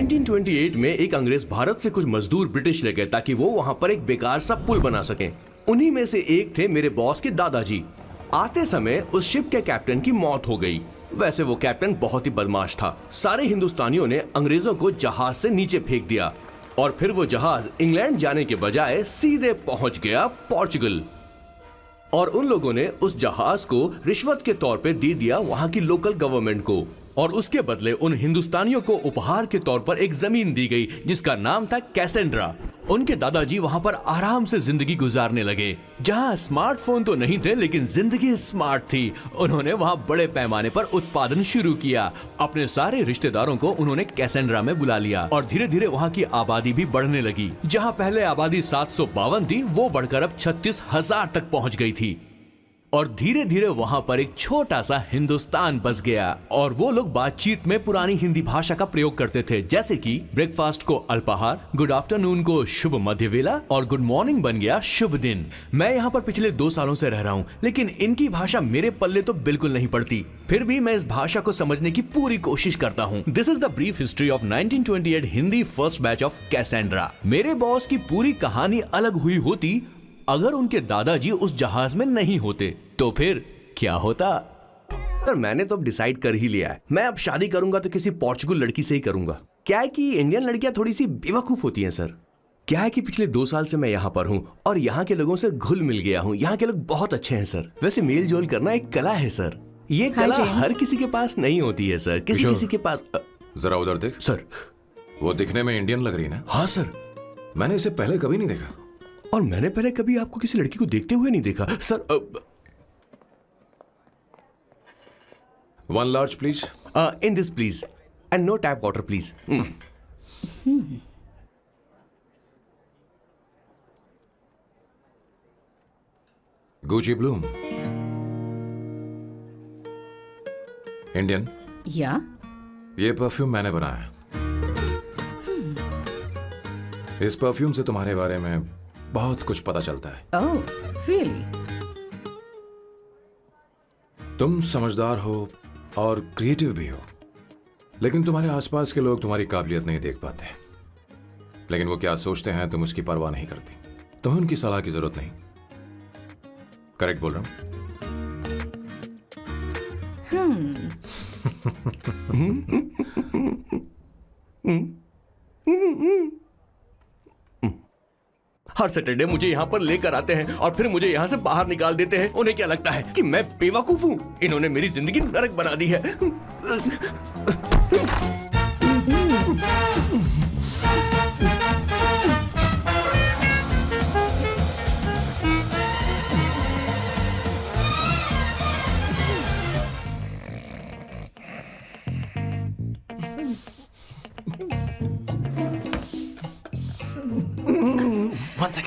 1928 में एक अंग्रेज भारत से कुछ मजदूर ब्रिटिश ले गए ताकि वो वहां पर एक बेकार सा पुल बना सकें। उन्हीं में से एक थे मेरे बॉस के दादाजी। आते समय उस शिप के कैप्टन की मौत हो गई। वैसे वो कैप्टन बहुत ही बदमाश था। सारे हिंदुस्तानियों ने अंग्रेजों को जहाज से नीचे फेंक दिया और फिर वो जहाज इंग्लैंड जाने के बजाय सीधे पहुंच गया पोर्चुगल। और उन लोगों ने उस जहाज को रिश्वत के तौर पे दे दिया वहां की लोकल गवर्नमेंट को, और उसके बदले उन हिंदुस्तानियों को उपहार के तौर पर एक जमीन दी गई जिसका नाम था कैसेंड्रा। उनके दादाजी वहां पर आराम से जिंदगी गुजारने लगे, जहां स्मार्टफोन तो नहीं थे लेकिन जिंदगी स्मार्ट थी। उन्होंने वहां बड़े पैमाने पर उत्पादन शुरू किया। अपने सारे रिश्तेदारों को उन्होंने कैसेंड्रा में बुला लिया और धीरे धीरे वहां की आबादी भी बढ़ने लगी। जहां पहले आबादी 752 थी, वो बढ़कर अब 36,000 तक पहुंच गई थी। और धीरे धीरे वहां पर एक छोटा सा हिंदुस्तान बस गया और वो लोग बातचीत में पुरानी हिंदी भाषा का प्रयोग करते थे, जैसे कि ब्रेकफास्ट को अल्पाहार, गुड आफ्टरनून को शुभ मध्य वेला और गुड मॉर्निंग बन गया शुभ दिन। मैं यहाँ पर पिछले 2 सालों से रह रहा हूँ, लेकिन इनकी भाषा मेरे पल्ले तो बिल्कुल नहीं पड़ती। फिर भी मैं इस भाषा को समझने की पूरी कोशिश करता हूँ। This is the brief history of 1928 Hindi first batch of Cassandra. मेरे बॉस की पूरी कहानी अलग हुई होती अगर उनके दादाजी उस जहाज में नहीं होते, तो फिर क्या होता? सर मैंने तो अब डिसाइड कर ही लिया है। मैं अब शादी करूंगा तो किसी पोर्चुगल लड़की से ही करूंगा। क्या है कि इंडियन लड़कियां थोड़ी सी बेवकूफ होती हैं सर। क्या है कि पिछले 2 साल से मैं यहाँ पर हूँ और यहाँ के लोगों से घुल मिल गया हूँ। यहाँ के लोग बहुत अच्छे हैं सर। वैसे मेल जोल करना एक कला है सर। ये कला हर किसी के पास नहीं होती है सर। किसी के पास। जरा उधर देख सर। वो दिखने में इंडियन लग रही ना? हाँ सर। मैंने इसे पहले कभी नहीं देखा। और मैंने पहले कभी आपको किसी लड़की को देखते हुए नहीं देखा sir. 1 large please. In this please and no tap water please. Gucci Bloom. Indian? या? ये परफ्यूम मैंने बनाया। इस परफ्यूम से तुम्हारे बारे में बहुत कुछ पता चलता है। ओह, रियली? तुम समझदार हो और क्रिएटिव भी हो, लेकिन तुम्हारे आसपास के लोग तुम्हारी काबिलियत नहीं देख पाते। लेकिन वो क्या सोचते हैं तुम उसकी परवाह नहीं करती। तुम्हें उनकी सलाह की जरूरत नहीं। करेक्ट बोल रहा हूं? हर सैटरडे मुझे यहाँ पर लेकर आते हैं और फिर मुझे यहाँ से बाहर निकाल देते हैं। उन्हें क्या लगता है कि मैं बेवकूफ हूँ? इन्होंने मेरी जिंदगी नरक बना दी है।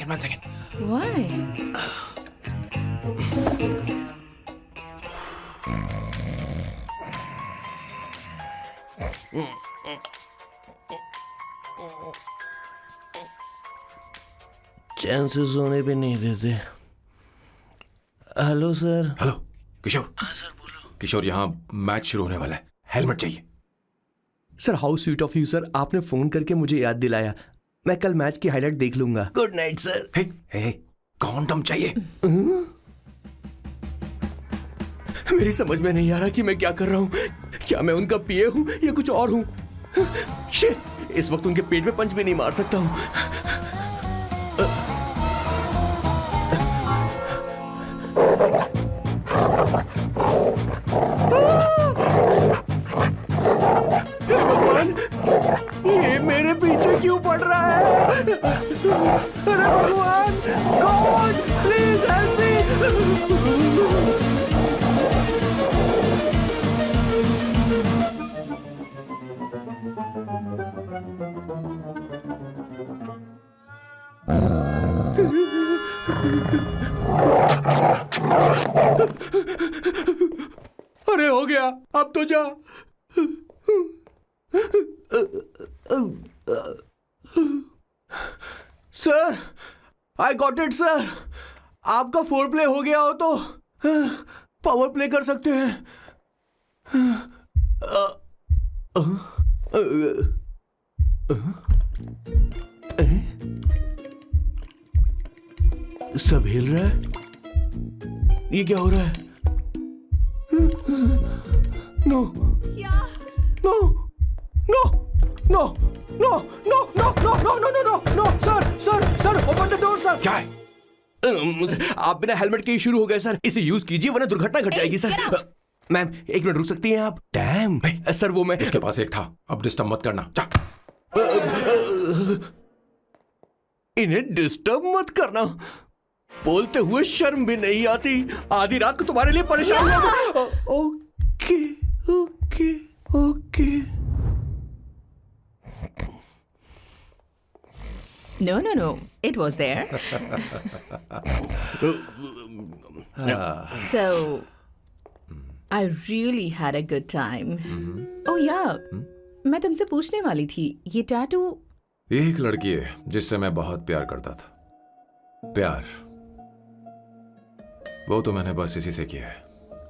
One second. Why? चैन से सोने पे नहीं देते। Hello sir. हेलो किशोर। सर बोलो। किशोर, यहाँ मैच शुरू होने वाला है, हेलमेट चाहिए। Sir how sweet of you sir, आपने फोन करके मुझे याद दिलाया। मैं कल मैच की हाईलाइट देख लूंगा। Good night sir. Hey, condom चाहिए। मेरी समझ में नहीं आ रहा कि मैं क्या कर रहा हूँ। क्या मैं उनका पीए हूँ या कुछ और हूँ? शिट, इस वक्त उनके पेट में पंच भी नहीं मार सकता हूँ। भगवान, ये मेरे पीछे क्यों पड़ रहा है? अरे भगवान, गॉड प्लीज हेल्प मी। अरे हो गया, अब तो जा। Sir, I got it sir. आपका फोर प्ले हो गया हो तो पावर प्ले कर सकते हैं। सब हिल रहा है। ये क्या हो रहा है? No no no no no no no no no no no no no sir open the door sir. क्या है? आप बिना हेलमेट के ही शुरू हो गए सर। इसे यूज कीजिए वरना दुर्घटना घट जाएगी सर। मैम एक मिनट रुक सकती हैं आप? डैम सर वो मैं उसके पास एक था, अब डिस्टर्ब मत करना। जा। इन्हें डिस्टर्ब मत करना। बोलते हुए शर्म भी नहीं आती। आधी रात को तुम्हारे लिए परेशान हो। Okay okay okay. No. It was there. So, I really had a good time. Oh yeah, मैं तुमसे पूछने वाली थी, ये टैटू। एक लड़की है जिससे मैं बहुत प्यार करता था। प्यार वो तो मैंने बस इसी से किया है।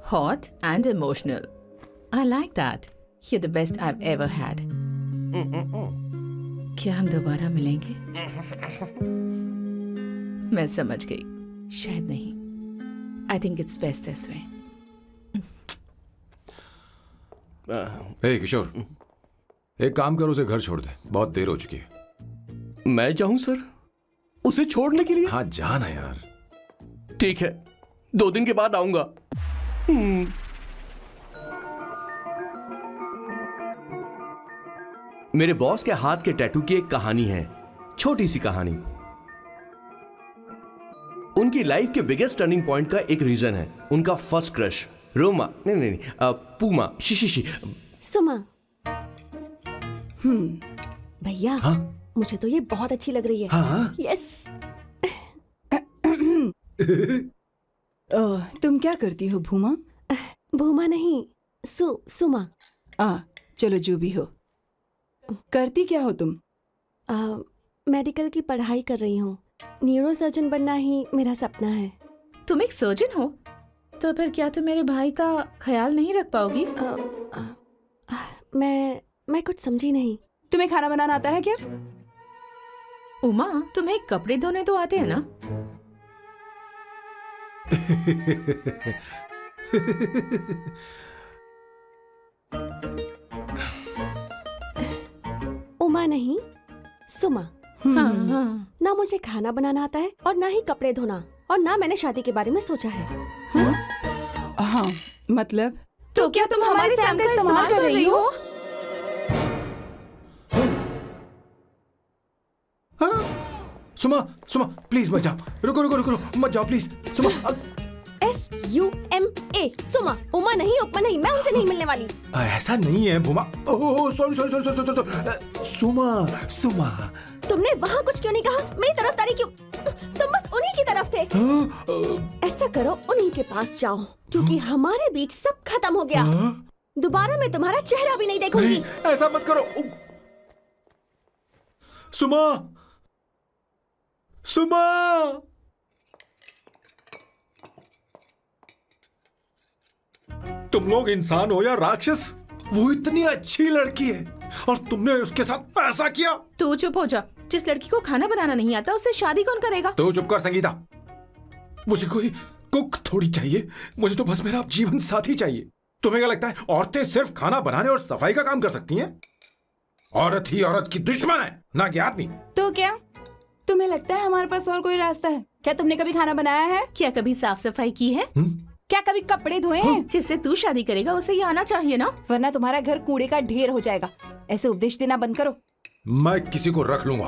Hot and emotional. I like that. You're the best I've ever had. क्या हम दोबारा मिलेंगे? मैं समझ गई, शायद नहीं। I think it's best this way. हे किशोर, एक काम कर, उसे घर छोड़ दे, बहुत देर हो चुकी है। मैं जाऊं सर उसे छोड़ने के लिए? हाँ जाना यार। ठीक है, 2 दिन के बाद आऊंगा। मेरे बॉस के हाथ के टैटू की एक कहानी है, छोटी सी कहानी। उनकी लाइफ के बिगेस्ट टर्निंग पॉइंट का एक रीजन है उनका फर्स्ट क्रश रोमा नहीं पूमा शी सुमा। भैया मुझे तो ये बहुत अच्छी लग रही है। यस। तुम क्या करती हो भूमा? भूमा नहीं, सुमा। चलो जो भी हो। करती क्या हो तुम? मेडिकल की पढ़ाई कर रही हूँ। न्यूरो सर्जन बनना ही मेरा सपना है। तुम एक सर्जन हो, तो फिर क्या तुम मेरे भाई का ख्याल नहीं रख पाओगी? मैं कुछ समझी नहीं। तुम्हें खाना बनाना आता है क्या? उमा, तुम्हें कपड़े धोने तो आते हैं ना? उमा नहीं, सुमा। हाँ। ना मुझे खाना बनाना आता है और ना ही कपड़े धोना, और ना मैंने शादी के बारे में सोचा है। हाँ मतलब? तो क्या तुम हमारे सैम का इस्तेमाल कर रही हो? सुमा प्लीज मत जाओ, रुको मत जाओ प्लीज। सुमा SUMA, सुमा। उमा नहीं, उपमा नहीं, मैं उनसे नहीं मिलने वाली। ऐसा नहीं है भूमा। Oh sorry. सुमा तुमने वहाँ कुछ क्यों नहीं कहा? मेरी तरफदारी क्यों? तुम बस उन्हीं की तरफ थे। ऐसा करो, उन्हीं के पास जाओ, क्योंकि हमारे बीच सब खत्म हो गया। दोबारा मैं तुम्हारा चेहरा भी नहीं देखूंगी। नहीं, ऐसा मत करो। सुमा तुम लोग इंसान हो या राक्षस? वो इतनी अच्छी लड़की है और तुमने उसके साथ ऐसा किया। तू चुप हो जा। जिस लड़की को खाना बनाना नहीं आता उससे शादी कौन करेगा? तो चुप कर संगीता। मुझे कोई कुक थोड़ी चाहिए, मुझे तो बस मेरा जीवन साथी चाहिए। तुम्हें क्या लगता है औरतें सिर्फ खाना बनाने और सफाई का काम कर सकती हैं? औरत ही औरत की दुश्मन है, ना कि आदमी। तो क्या तुम्हें लगता है हमारे पास और कोई रास्ता है? क्या तुमने कभी खाना बनाया है? क्या कभी साफ सफाई की है? क्या कभी कपड़े धोए हैं? जिससे तू शादी करेगा उसे ये आना चाहिए ना, वरना तुम्हारा घर कूड़े का ढेर हो जाएगा। ऐसे उपदेश देना बंद करो। मैं किसी को रख लूंगा।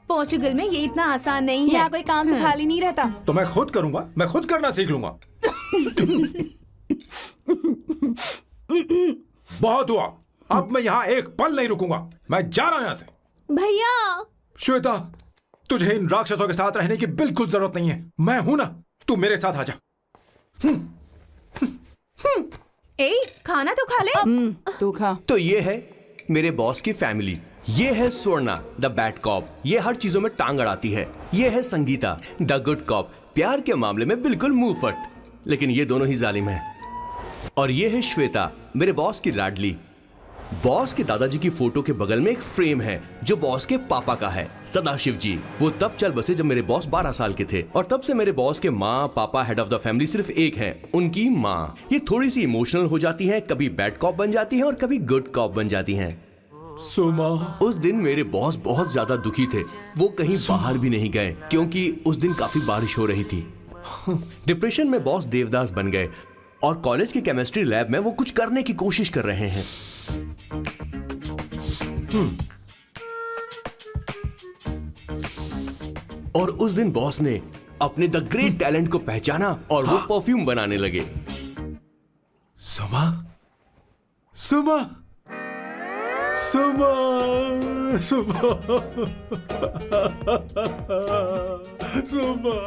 पोर्चुगल में ये इतना आसान नहीं है। यहाँ कोई काम से खाली नहीं रहता। तो मैं खुद करूंगा, मैं खुद करना सीख लूंगा। बहुत हुआ, अब मैं यहाँ एक पल नहीं रुकूंगा। मैं जा रहा हूँ यहाँ से। भैया श्वेता, तुझे इन राक्षसों के साथ रहने की बिल्कुल जरूरत नहीं है। मैं हूं ना, तू मेरे साथ आ जा। ए, खाना तो खा ले। तू खा। तो ये है मेरे बॉस की फैमिली। ये है स्वर्णा द बैड कॉप, ये हर चीजों में टांग अड़ाती है। ये है संगीता द गुड कॉप, प्यार के मामले में बिल्कुल मुंह फट, लेकिन ये दोनों ही जालिम हैं। और ये है श्वेता, मेरे बॉस की लाडली। बॉस के दादाजी की फोटो के बगल में एक फ्रेम है जो बॉस के पापा का है, सदाशिव जी। वो तब चल बसे जब मेरे बॉस 12 साल के थे, और तब से मेरे बॉस के माँ पापा हेड ऑफ द फैमिली सिर्फ एक है, उनकी माँ। ये थोड़ी सी इमोशनल हो जाती हैं, कभी बैड कॉप बन जाती हैं और कभी गुड कॉप बन जाती हैं। सुमा, उस दिन मेरे बॉस बहुत ज्यादा दुखी थे। वो कहीं बाहर भी नहीं गए क्योंकि उस दिन काफी बारिश हो रही थी। डिप्रेशन में बॉस देवदास बन गए और कॉलेज के केमिस्ट्री लैब में वो कुछ करने की कोशिश कर रहे हैं। और उस दिन बॉस ने अपने द ग्रेट टैलेंट को पहचाना और वो परफ्यूम बनाने लगे। सुमा, सुमा, सुमा, सुमा, सुमा।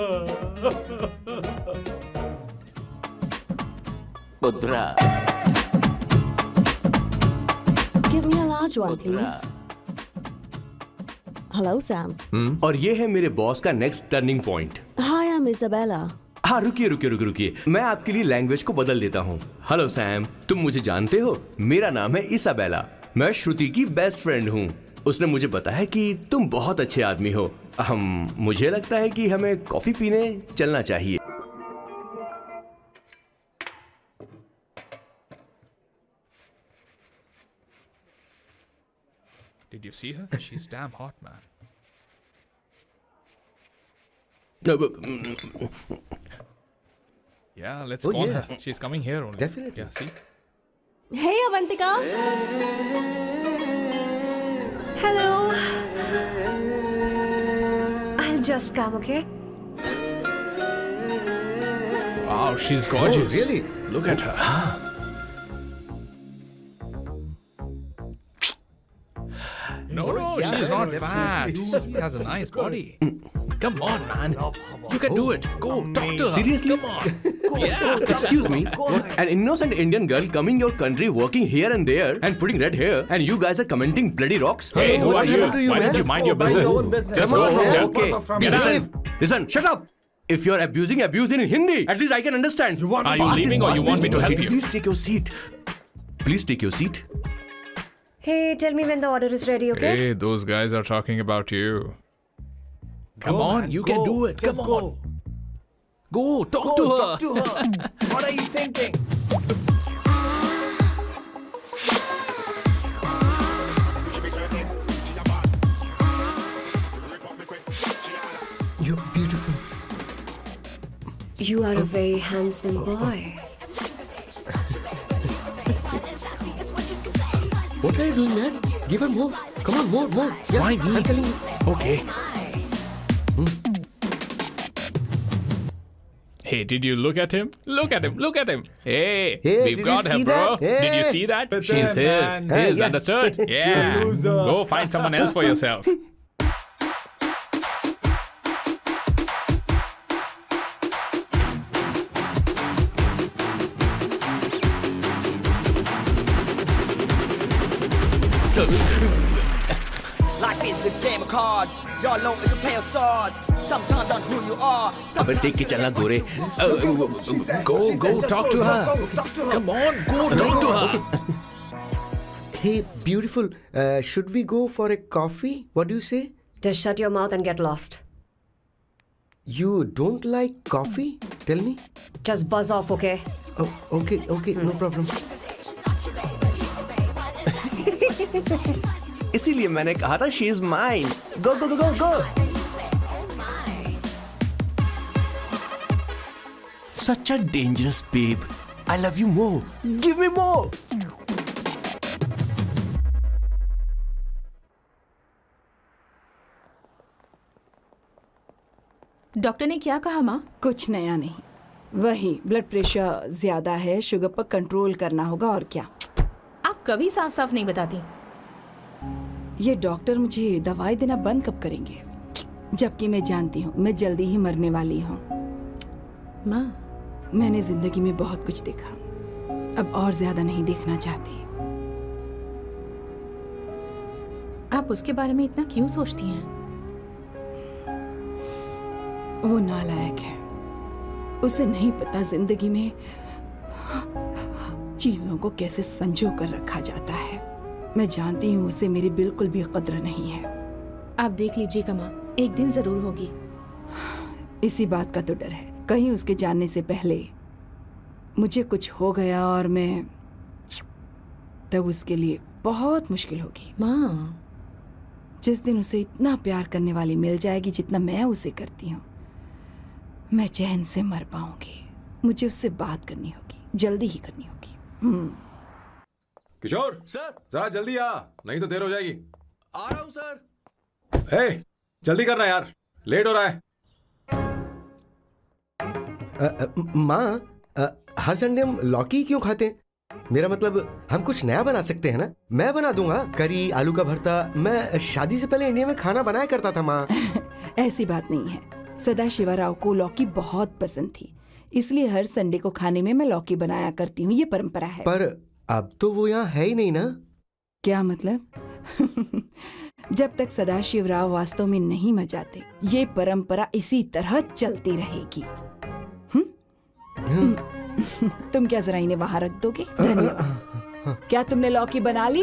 पुत्रा, Give me a large one, please. Hello, Sam. और ये है मेरे बॉस का next turning point. Hi, I'm Isabella. हाँ, रुकिए, मैं आपके लिए लैंग्वेज को बदल देता हूँ। हेलो सैम, तुम मुझे जानते हो? मेरा नाम है इसाबेला। मैं श्रुति की बेस्ट फ्रेंड हूँ। उसने मुझे बताया कि तुम बहुत अच्छे आदमी हो। मुझे लगता है कि हमें कॉफी पीने चलना चाहिए। Did you see her? She's damn hot, man. Yeah, let's call her. She's coming here only. Definitely. Yeah, see? Hey, Avantika. Hello. I'll just come, okay? Wow, she's gorgeous. Oh, really? Look at her. No, she's not fat. She has a nice body. Come on, man. You can do it. Go, talk to her. Seriously? Come on. Yeah. Excuse me, an innocent Indian girl coming your country, working here and there, and putting red hair, and you guys are commenting bloody rocks? Hey, who are you? happened to you, Why man? don't you mind your Mind your own business? business. Just go from here. Okay. Listen, shut up. If you're abusing in Hindi, at least I can understand. Are you leaving or you want me to help you? Please take your seat. Please take your seat. Hey, tell me when the order is ready, okay? Hey, those guys are talking about you. Come on, you can do it. Come on. Go, talk to her. What are you thinking? You're beautiful. You are a very handsome boy. What are you doing, man? Give her more. Come on, more. Yeah, Why me? I'm telling you. Okay. Hey, did you look at him? Look at him. Hey, Hey, we've did got you her, see bro. that? Hey. Did you see that? She's his. Hey, yeah. Understood? Yeah. Go find someone else for yourself. Life is a game of cards. Y'all know it's a play of swords. Sometimes on who you are. अबे देख के चलना गोरे। Go, talk to her. Come on, go talk to her. Hey, beautiful. Should we go for a coffee? What do you say? Just shut your mouth and get lost. You don't like coffee? Tell me. Just buzz off, okay? Oh, okay, no problem. इसीलिए मैंने कहा था she is mine. Go go go go go. Such a dangerous babe. I love you more. Give me more. Doctor ने क्या कहा माँ? कुछ नया नहीं, वही ब्लड प्रेशर ज्यादा है, शुगर पर कंट्रोल करना होगा और क्या। आप कभी साफ साफ नहीं बताती। ये डॉक्टर मुझे दवाई देना बंद कब करेंगे, जबकि मैं जानती हूँ मैं जल्दी ही मरने वाली हूँ। माँ, मैंने जिंदगी में बहुत कुछ देखा, अब और ज्यादा नहीं देखना चाहती। आप उसके बारे में इतना क्यों सोचती हैं? वो नालायक है, उसे नहीं पता जिंदगी में चीजों को कैसे संजो कर रखा जाता है। मैं जानती हूँ उसे मेरी बिल्कुल भी कद्र नहीं है। आप देख लीजिएगा माँ, एक दिन जरूर होगी। इसी बात का तो डर है, कहीं उसके जानने से पहले मुझे कुछ हो गया और मैं, तब उसके लिए बहुत मुश्किल होगी। माँ, जिस दिन उसे इतना प्यार करने वाली मिल जाएगी जितना मैं उसे करती हूँ, मैं चैन से मर पाऊंगी। मुझे उससे बात करनी होगी, जल्दी ही करनी होगी। किशोर सर, जरा जल्दी आ, नहीं तो देर हो जाएगी। आ रहा हूँ सर। हे, जल्दी करना यार, लेट हो रहा है। माँ, हर संडे हम लौकी क्यों खाते हैं? मेरा मतलब हम कुछ नया बना सकते हैं ना? मैं बना दूंगा करी, आलू का भरता। मैं शादी से पहले इंडिया में खाना बनाया करता था माँ। ऐसी बात नहीं है, सदाशिवराव को लौकी बहुत पसंद थी, इसलिए हर संडे को खाने में मैं लौकी बनाया करती हूँ। ये परंपरा है। पर अब तो वो यहाँ है ही नहीं ना। क्या मतलब? जब तक सदाशिवराव वास्तव में नहीं मर जाते, ये परंपरा इसी तरह चलती रहेगी। तुम क्या जरा इन्हें वहां रख दोगे? धन्यवाद। क्या तुमने लौकी बना ली?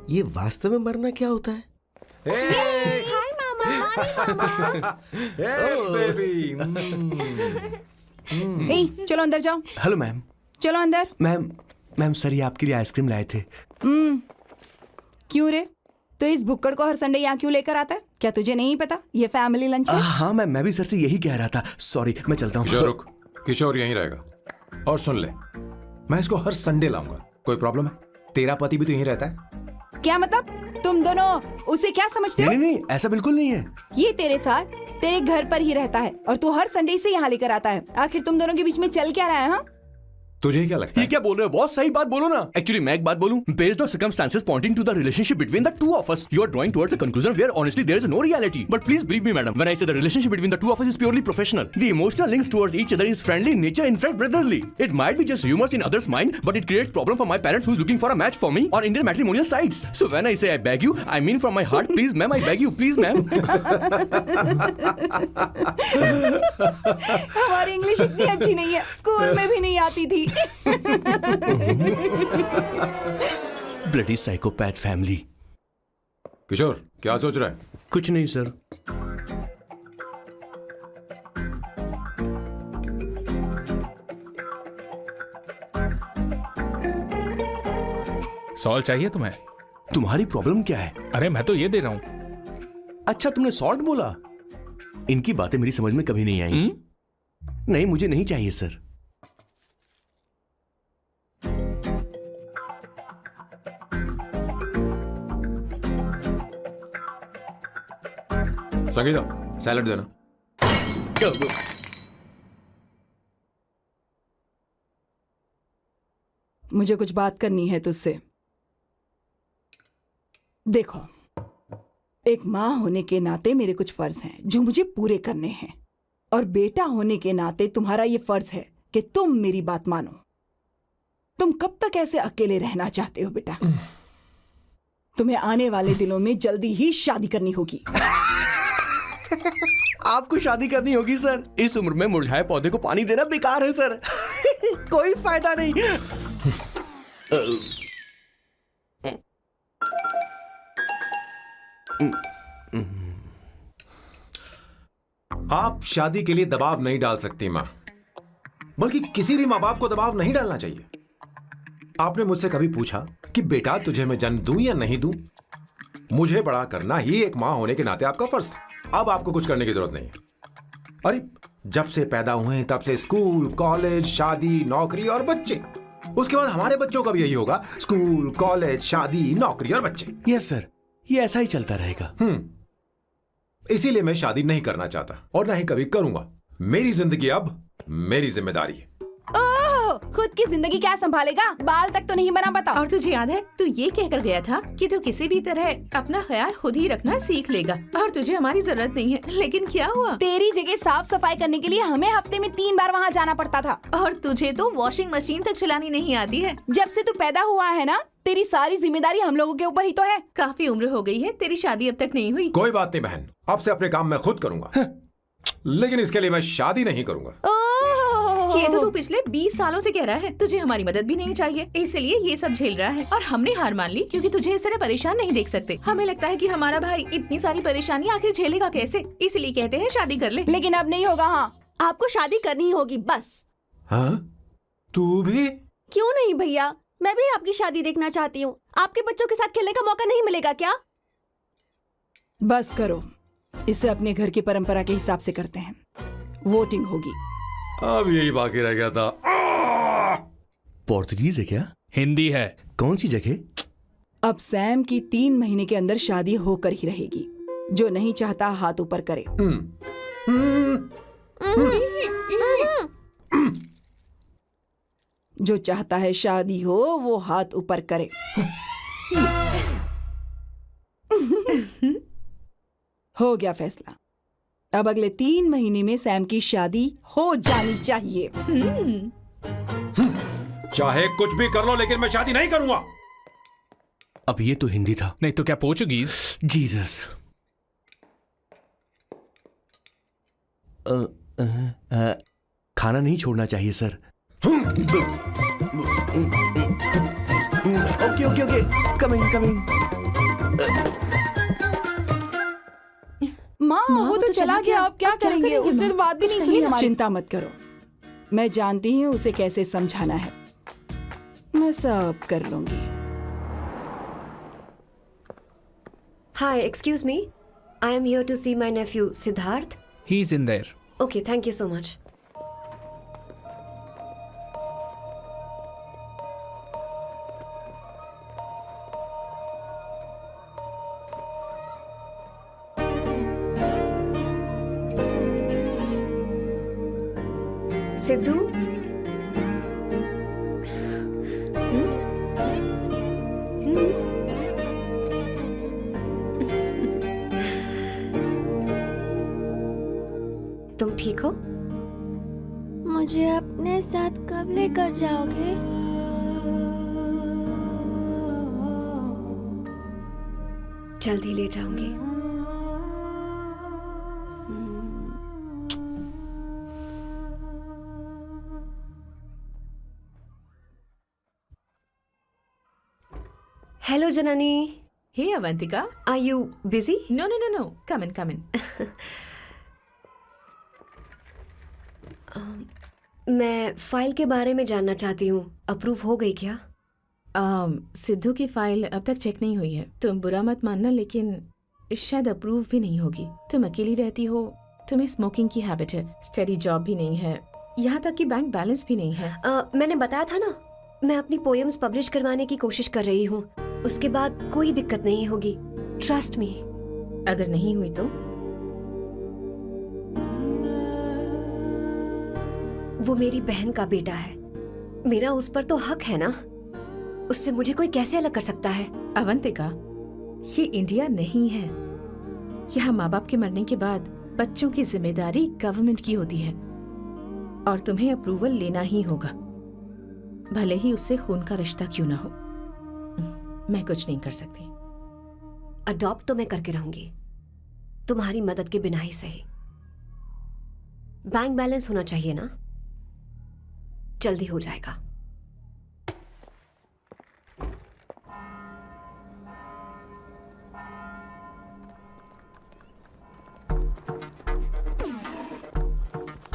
ये वास्तव में मरना क्या होता है? हाय मामा। बेबी। ए, चलो अंदर जाओ। Hello ma'am. चलो अंदर। मैम सर, ये आपके लिए आइसक्रीम लाए थे। क्यों रे? तो इस बुक्कड़ को हर संडे यहाँ क्यों लेकर आता है? क्या तुझे नहीं पता ये फैमिली लंच है? हाँ मैम, मैं भी सर से यही कह रहा था। सॉरी, मैं चलता हूँ। किशोर रुक, किशोर यहीं रहेगा। और सुन ले, मैं इसको हर संडे लाऊंगा। कोई प्रॉब्लम है? तेरा पति भी तो यहीं रहता है। क्या मतलब? तुम दोनों उसे क्या समझते हो? नहीं, ऐसा बिल्कुल नहीं है। ये तेरे साथ तेरे घर पर ही रहता है और तू हर संडे से यहाँ लेकर आता है। आखिर तुम दोनों के बीच में चल क्या रहा है? हाँ, तुझे क्या लगता ये है? क्या बोल रहे हो बॉस? सही बात बोलो ना। एक्चुअली मैं एक बात बोलूं, based on circumstances pointing to the relationship between the two of us, you are drawing towards a conclusion where honestly there is no reality. But please believe me madam, when I say the relationship between the two of us is purely professional. The emotional links towards each other is friendly in nature, in fact brotherly. It might be just rumors in others' mind, but it creates problem for my parents who's looking for a match for me on Indian matrimonial sites. So when I say I beg you, I mean from my heart. Please ma'am, I beg you, please ma'am. हमारी English इतनी अच्छी नहीं है, school में भी नहीं आती थी। Bloody psychopath family. किशोर क्या सोच रहा है? कुछ नहीं सर। सॉल्ट चाहिए तुम्हें? तुम्हारी प्रॉब्लम क्या है? अरे मैं तो ये दे रहा हूँ। अच्छा, तुमने सॉल्ट बोला? इनकी बातें मेरी समझ में कभी नहीं आई। नहीं, मुझे नहीं चाहिए सर। संगीता, सैलड देना। मुझे कुछ बात करनी है तुझसे। देखो, एक माँ होने के नाते मेरे कुछ फर्ज हैं जो मुझे पूरे करने हैं, और बेटा होने के नाते तुम्हारा ये फर्ज है कि तुम मेरी बात मानो। तुम कब तक ऐसे अकेले रहना चाहते हो बेटा? तुम्हें आने वाले दिनों में जल्दी ही शादी करनी होगी। आपको शादी करनी होगी सर? इस उम्र में मुरझाए पौधे को पानी देना बेकार है सर। कोई फायदा नहीं। आप शादी के लिए दबाव नहीं डाल सकती माँ, बल्कि किसी भी माँ बाप को दबाव नहीं डालना चाहिए। आपने मुझसे कभी पूछा कि बेटा तुझे मैं जन्म दूं या नहीं दूं? मुझे बड़ा करना ही एक माँ होने के नाते आपका फर्ज था। अब आपको कुछ करने की जरूरत नहीं है। अरे जब से पैदा हुए तब से स्कूल, कॉलेज, शादी, नौकरी और बच्चे। उसके बाद हमारे बच्चों का भी यही होगा, स्कूल, कॉलेज, शादी, नौकरी और बच्चे। यस सर, ये ऐसा ही चलता रहेगा। इसीलिए मैं शादी नहीं करना चाहता और ना ही कभी करूंगा। मेरी जिंदगी अब मेरी जिम्मेदारी है। ओह, खुद की जिंदगी क्या संभालेगा? बाल तक तो नहीं बना पता। और तुझे याद है, तू ये कहकर गया था कि तू किसी भी तरह अपना ख्याल खुद ही रखना सीख लेगा और तुझे हमारी जरूरत नहीं है। लेकिन क्या हुआ? तेरी जगह साफ सफाई करने के लिए हमें हफ्ते में 3 बार वहाँ जाना पड़ता था। और तुझे तो वॉशिंग मशीन तक चलानी नहीं आती है। जब से तू पैदा हुआ है ना, तेरी सारी जिम्मेदारी हम लोगों के ऊपर ही तो है। काफी उम्र हो गई है, तेरी शादी अब तक नहीं हुई। कोई बात नहीं बहन, अब से अपने काम मैं खुद करूंगा। लेकिन इसके लिए मैं शादी नहीं करूंगा। ये तो तू पिछले 20 सालों से कह रहा है। तुझे हमारी मदद भी नहीं चाहिए, इसलिए ये सब झेल रहा है। और हमने हार मान ली क्योंकि तुझे इस तरह परेशान नहीं देख सकते। हमें लगता है कि हमारा भाई इतनी सारी परेशानी आखिर झेलेगा कैसे, इसलिए कहते हैं शादी कर ले। लेकिन अब नहीं होगा। हाँ, आपको शादी करनी ही होगी बस। हाँ, तू भी? क्यों नहीं भैया, मैं भी आपकी शादी देखना चाहती हूँ। आपके बच्चों के साथ खेलने का मौका नहीं मिलेगा क्या? बस करो, इसे अपने घर की परंपरा के हिसाब से करते हैं। वोटिंग होगी। अब यही बाकी रह गया था। पोर्तुगीज है क्या? हिंदी है। कौन सी जगह? अब सैम की 3 महीने के अंदर शादी होकर ही रहेगी। जो नहीं चाहता हाथ ऊपर करे। जो चाहता है शादी हो वो हाथ ऊपर करे। हो गया फैसला। अब अगले 3 महीने में सैम की शादी हो जानी चाहिए। चाहे कुछ भी कर लो, लेकिन मैं शादी नहीं करूंगा। अब ये तो हिंदी था। नहीं तो क्या पोर्चुगीज? जीसस। खाना नहीं छोड़ना चाहिए sir. Okay okay okay, coming coming. माँ वो तो चला गया, अब क्या करेंगे? उसने तो बात भी नहीं सुनी हमारी। चिंता मत करो, मैं जानती हूँ उसे कैसे समझाना है। मैं सब कर लूंगी। Hi, excuse me. I am here to see my nephew Siddharth. He's in there. Okay, thank you so much. Sidhu, तुम ठीक हो? मुझे अपने साथ कब लेकर जाओगे? जल्दी ले जाऊंगी। Hello, Janani. Hey Avantika. Are you busy? No no no no. Come in come in. मैं फाइल के बारे में जानना चाहती हूँ। अप्रूव हो गई क्या? सिद्धू की फाइल अब तक चेक नहीं हुई है। तुम बुरा मत मानना, लेकिन शायद अप्रूव भी नहीं होगी। तुम अकेली रहती हो, तुम्हें स्मोकिंग की हैबिट है, स्टडी जॉब भी नहीं है, यहाँ तक कि बैंक बैलेंस भी नहीं है। मैंने बताया था ना, मैं अपनी पोएम्स पब्लिश करवाने की कोशिश कर रही हूँ। उसके बाद कोई दिक्कत नहीं होगी। Trust me. अगर नहीं हुई तो? वो मेरी बहन का बेटा है, मेरा उस पर तो हक है ना। उससे मुझे कोई कैसे अलग कर सकता है? अवंतिका, ये इंडिया नहीं है। यहाँ माँ बाप के मरने के बाद बच्चों की जिम्मेदारी गवर्नमेंट की होती है और तुम्हें अप्रूवल लेना ही होगा, भले ही उससे खून का रिश्ता क्यों ना हो। मैं कुछ नहीं कर सकती। अडॉप्ट तो मैं करके रहूंगी, तुम्हारी मदद के बिना ही सही। बैंक बैलेंस होना चाहिए ना, जल्दी हो जाएगा।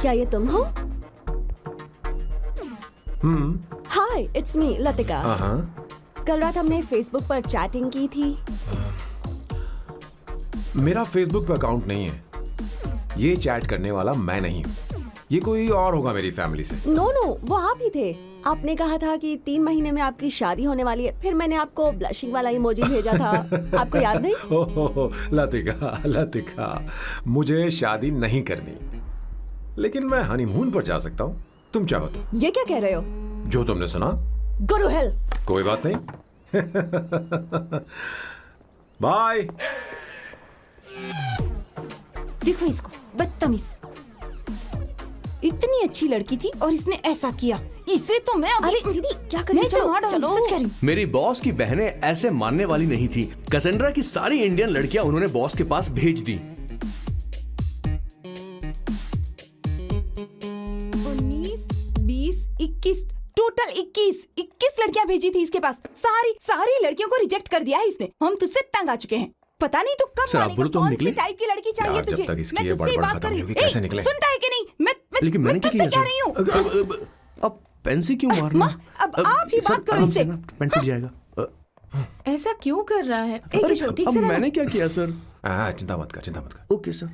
क्या ये तुम हो? हाय, इट्स मी लतिका। कल रात हमने फेसबुक पर चैटिंग की थी। मेरा फेसबुक पे अकाउंट नहीं है। ये चैट करने वाला मैं नहीं हूँ, ये कोई और होगा मेरी फैमिली से। नो नो, वो आप ही थे। आपने कहा था कि 3 महीने में आपकी शादी होने वाली है, फिर मैंने आपको ब्लशिंग वाला इमोजी भेजा था। आपको याद नहीं? ओहो लतिका, लतिका, मुझे शादी नहीं करनी, लेकिन मैं हनीमून पर जा सकता हूँ, तुम चाहो तो। ये क्या कह रहे हो? जो तुमने सुना। Go to hell. कोई बात नहीं। बाय। देखो इसको, बदतमीज। इतनी अच्छी लड़की थी और इसने ऐसा किया। इसे तो मैं अरे दीदी क्या कर मैं रही इसे मार डालूंगी, सच कह रही हूँ। मेरी बॉस की बहनें ऐसे मानने वाली नहीं थी। कैसेंड्रा की सारी इंडियन लड़कियां उन्होंने बॉस के पास भेज दी। 19, टोटल 21 लड़कियां भेजी थी इसके पास। सारी लड़कियों को रिजेक्ट कर दिया है इसने। हम तुझसे तंग आ चुके हैं। पता नहीं तू कब सर, आप बोलो तो हम कौन सी निकले? टाइप की लड़की चाहिए यार, जब तुझे। तक इसकी मैं ये तुझसे बड़बड़ बात खत्म कर रही नहीं होगी, हूँ। कैसे निकले? सुनता है कि नहीं? लेकिन मैंने क्या तुझसे किया कह रही हूँ। सर? अब पेन से क्यों मारना? अब आप ही सर, बात करो आराम इससे। से ना, पेन टूट जाएगा। ऐसा क्यों कर रहा है? एक अरे, किशोर, ठीक अब से रहना। मैंने क्या किया सर? चिंता मत कर। Okay sir.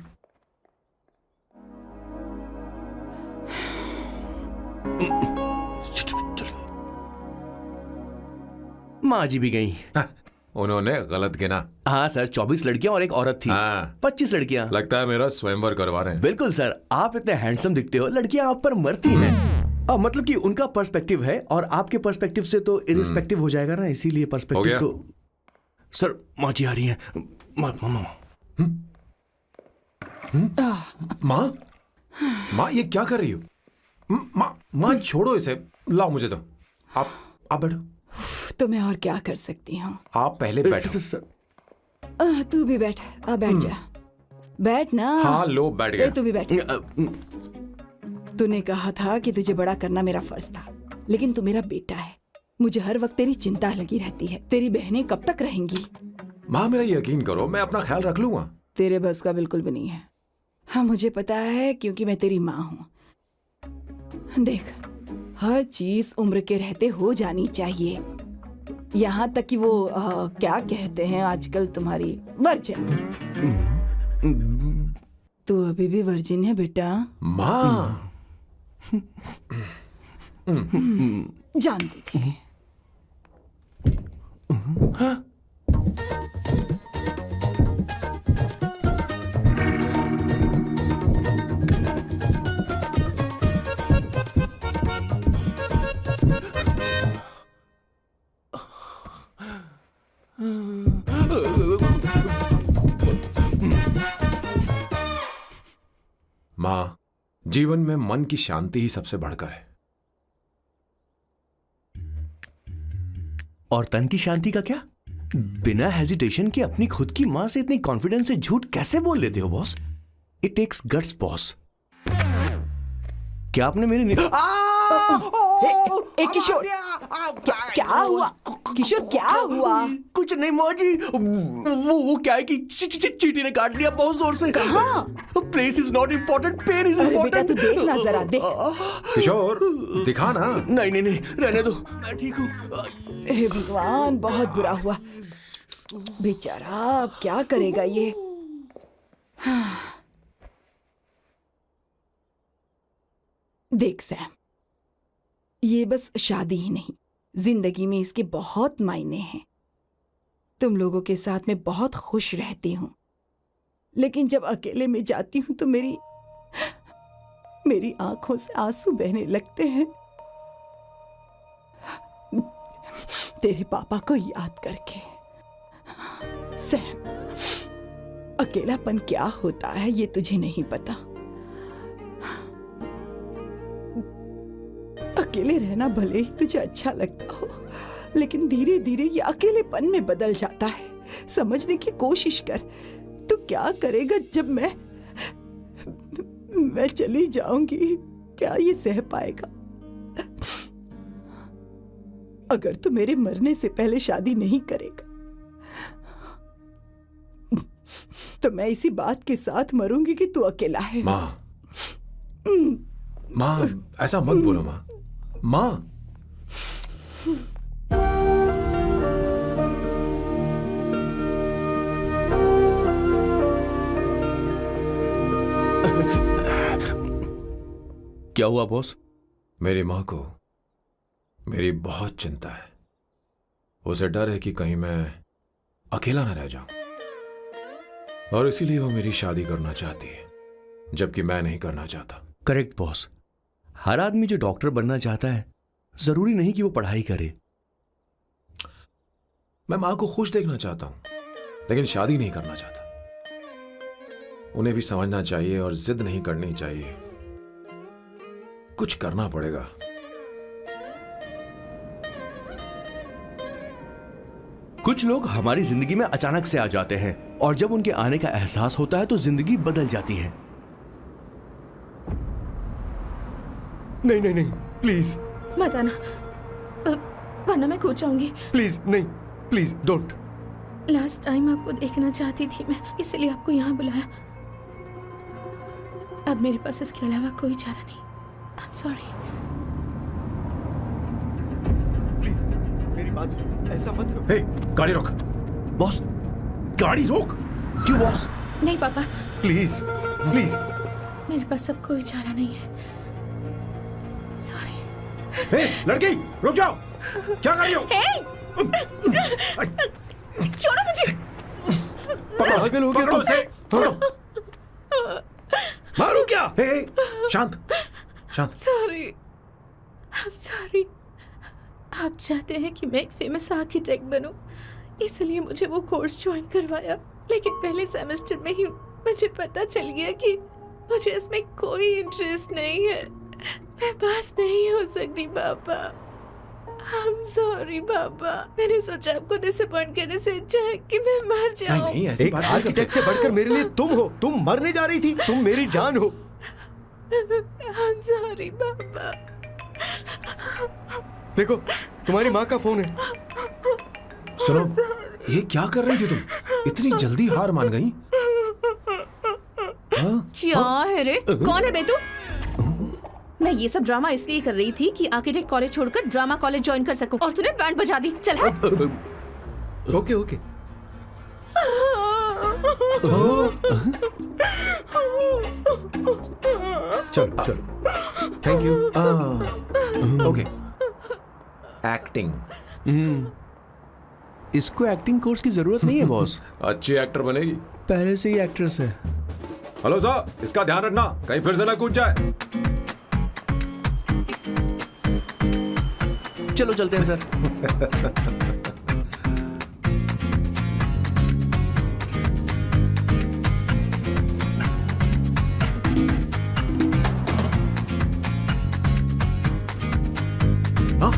माँ जी भी गई। उन्होंने गलत गिना। हाँ सर, 24 लड़कियां और एक औरत थी। हाँ। 25 लड़कियां। लगता है मेरा स्वयंवर करवा रहे हैं। बिल्कुल सर, आप इतने हैंडसम दिखते हो, लड़कियां आप पर मरती हैं। अब मतलब कि उनका पर्सपेक्टिव है और आपके पर्सपेक्टिव से तो इरिस्पेक्टिव हो जाएगा ना, इसीलिए हो पर्सपेक्टिव गया? तो। सर, माँ जी आ रही हैं। माँ ये क्या कर रही हो? माँ छोड़ो इसे, लाओ मुझे दो। आप बैठो। तो मैं और क्या कर सकती हूँ? आप पहले बैठो। सर, तू भी बैठ। बैठ जा। बैठ ना। हाँ लो, बैठ गया। तू भी बैठ। तूने कहा था कि तुझे बड़ा करना मेरा फर्ज था, लेकिन तू मेरा बेटा है। मुझे हर वक्त तेरी चिंता लगी रहती है। तेरी बहनें कब तक रहेंगी? माँ मेरा यकीन करो, मैं अपना ख्याल रख लूंगा। तेरे बस का बिल्कुल भी नहीं है। हाँ, मुझे पता है, क्योंकि मैं तेरी माँ हूँ। देख, हर चीज उम्र के रहते हो जानी चाहिए, यहाँ तक कि वो क्या कहते हैं आजकल तुम्हारी वर्जिन। तू अभी भी वर्जिन है बेटा? माँ जानती थी। माँ, जीवन में मन की शांति ही सबसे बढ़कर है। और तन की शांति का क्या? बिना हेजिटेशन के अपनी खुद की माँ से इतनी कॉन्फिडेंस से झूठ कैसे बोल लेते हो boss? It takes guts boss. क्या आपने मेरी किशोर, क्या हुआ? किशोर, क्या हुआ? कुछ नहीं माँ जी, वो क्या है कि चींटी ने काट लिया बहुत जोर से। कहाँ? Place is not important, pen is अरे बेटा, इम्पोर्टेंट। तू देख ना जरा, देख। किशोर दिखा ना। नहीं, रहने दो, मैं ठीक हूँ। हे भगवान, बहुत बुरा हुआ बेचारा। अब क्या करेगा ये? देख सैम, ये बस शादी ही नहीं, जिंदगी में इसके बहुत मायने हैं। तुम लोगों के साथ मैं बहुत खुश रहती हूँ, लेकिन जब अकेले में जाती हूँ तो मेरी आंखों से आंसू बहने लगते हैं, तेरे पापा को याद करके। सैम, अकेलापन क्या होता है ये तुझे नहीं पता। अकेले रहना भले ही तुझे अच्छा लगता हो, लेकिन धीरे धीरे ये अकेलेपन में बदल जाता है। समझने की कोशिश कर। तू क्या करेगा जब मैं चली जाऊंगी? क्या ये सह पाएगा? अगर तू मेरे मरने से पहले शादी नहीं करेगा तो मैं इसी बात के साथ मरूंगी कि तू अकेला है। माँ ऐसा मत बोलो माँ। क्या हुआ बॉस? मेरी माँ को मेरी बहुत चिंता है। उसे डर है कि कहीं मैं अकेला न रह जाऊं, और इसीलिए वो मेरी शादी करना चाहती है, जबकि मैं नहीं करना चाहता। Correct boss. हर आदमी जो डॉक्टर बनना चाहता है, जरूरी नहीं कि वो पढ़ाई करे। मैं माँ को खुश देखना चाहता हूं, लेकिन शादी नहीं करना चाहता। उन्हें भी समझना चाहिए और जिद नहीं करनी चाहिए। कुछ करना पड़ेगा। कुछ लोग हमारी जिंदगी में अचानक से आ जाते हैं, और जब उनके आने का एहसास होता है तो जिंदगी बदल जाती है। नहीं, प्लीज मत आना, वरना मैं खो जाऊंगी। प्लीज नहीं, प्लीज डोंट। लास्ट टाइम आपको देखना चाहती थी मैं, इसलिए आपको यहाँ बुलाया। अब मेरे पास इसके अलावा कोई चारा नहीं। आई एम सॉरी। प्लीज मेरी बात सुनो, ऐसा मत करो। हे, गाड़ी रोक। बॉस, गाड़ी रोक। क्यों बॉस? नहीं पापा, प्लीज प्लीज। मेरे पास अब कोई चारा नहीं है। सॉरी। हे, लड़की, रुक जाओ। क्या कर रही हो? छोड़ो मुझे। पागल हो गया पकड़ो तुम। उसे, पकड़ो। मारू क्या? हे, शांत, शांत। Sorry, I am sorry. आप चाहते हैं कि मैं एक फेमस आर्किटेक्ट बनूं, इसलिए मुझे वो कोर्स ज्वाइन करवाया। लेकिन पहले सेमेस्टर में ही मुझे पता चल गया कि मुझे इसमें कोई इंटरेस्ट नहीं है। मैं पास नहीं हो सकती पापा। आई एम सॉरी पापा। मैंने सोचा आपको डिसअपॉइंट करने से अच्छा है कि मैं मर जाऊं। नहीं, ऐसी एक बात नहीं करते। आर्किटेक्ट से बढ़कर मेरे लिए तुम हो। तुम मरने जा रही थी, तुम मेरी जान हो। आई एम सॉरी पापा। देखो, तुम्हारी माँ का फोन है। सुनो, ये क्या कर रही थी तुम? इतनी जल्दी हार मान गई? हाँ? क्या है रे? कौन है बे तू? मैं ये सब ड्रामा इसलिए कर रही थी कि आर्किटेक्ट कॉलेज छोड़कर ड्रामा कॉलेज ज्वाइन कर सकूं, और तूने बैंड बजा दी। चल हट। Okay okay. चलो चलो, थैंक यू। ओके। एक्टिंग। इसको एक्टिंग कोर्स की जरूरत नहीं है बॉस। अच्छी एक्टर बनेगी। पहले से ही एक्ट्रेस है। हेलो सर, इसका ध्यान रखना, कहीं फिर से ना कूद जाए। चलो चलते हैं सर। हाँ?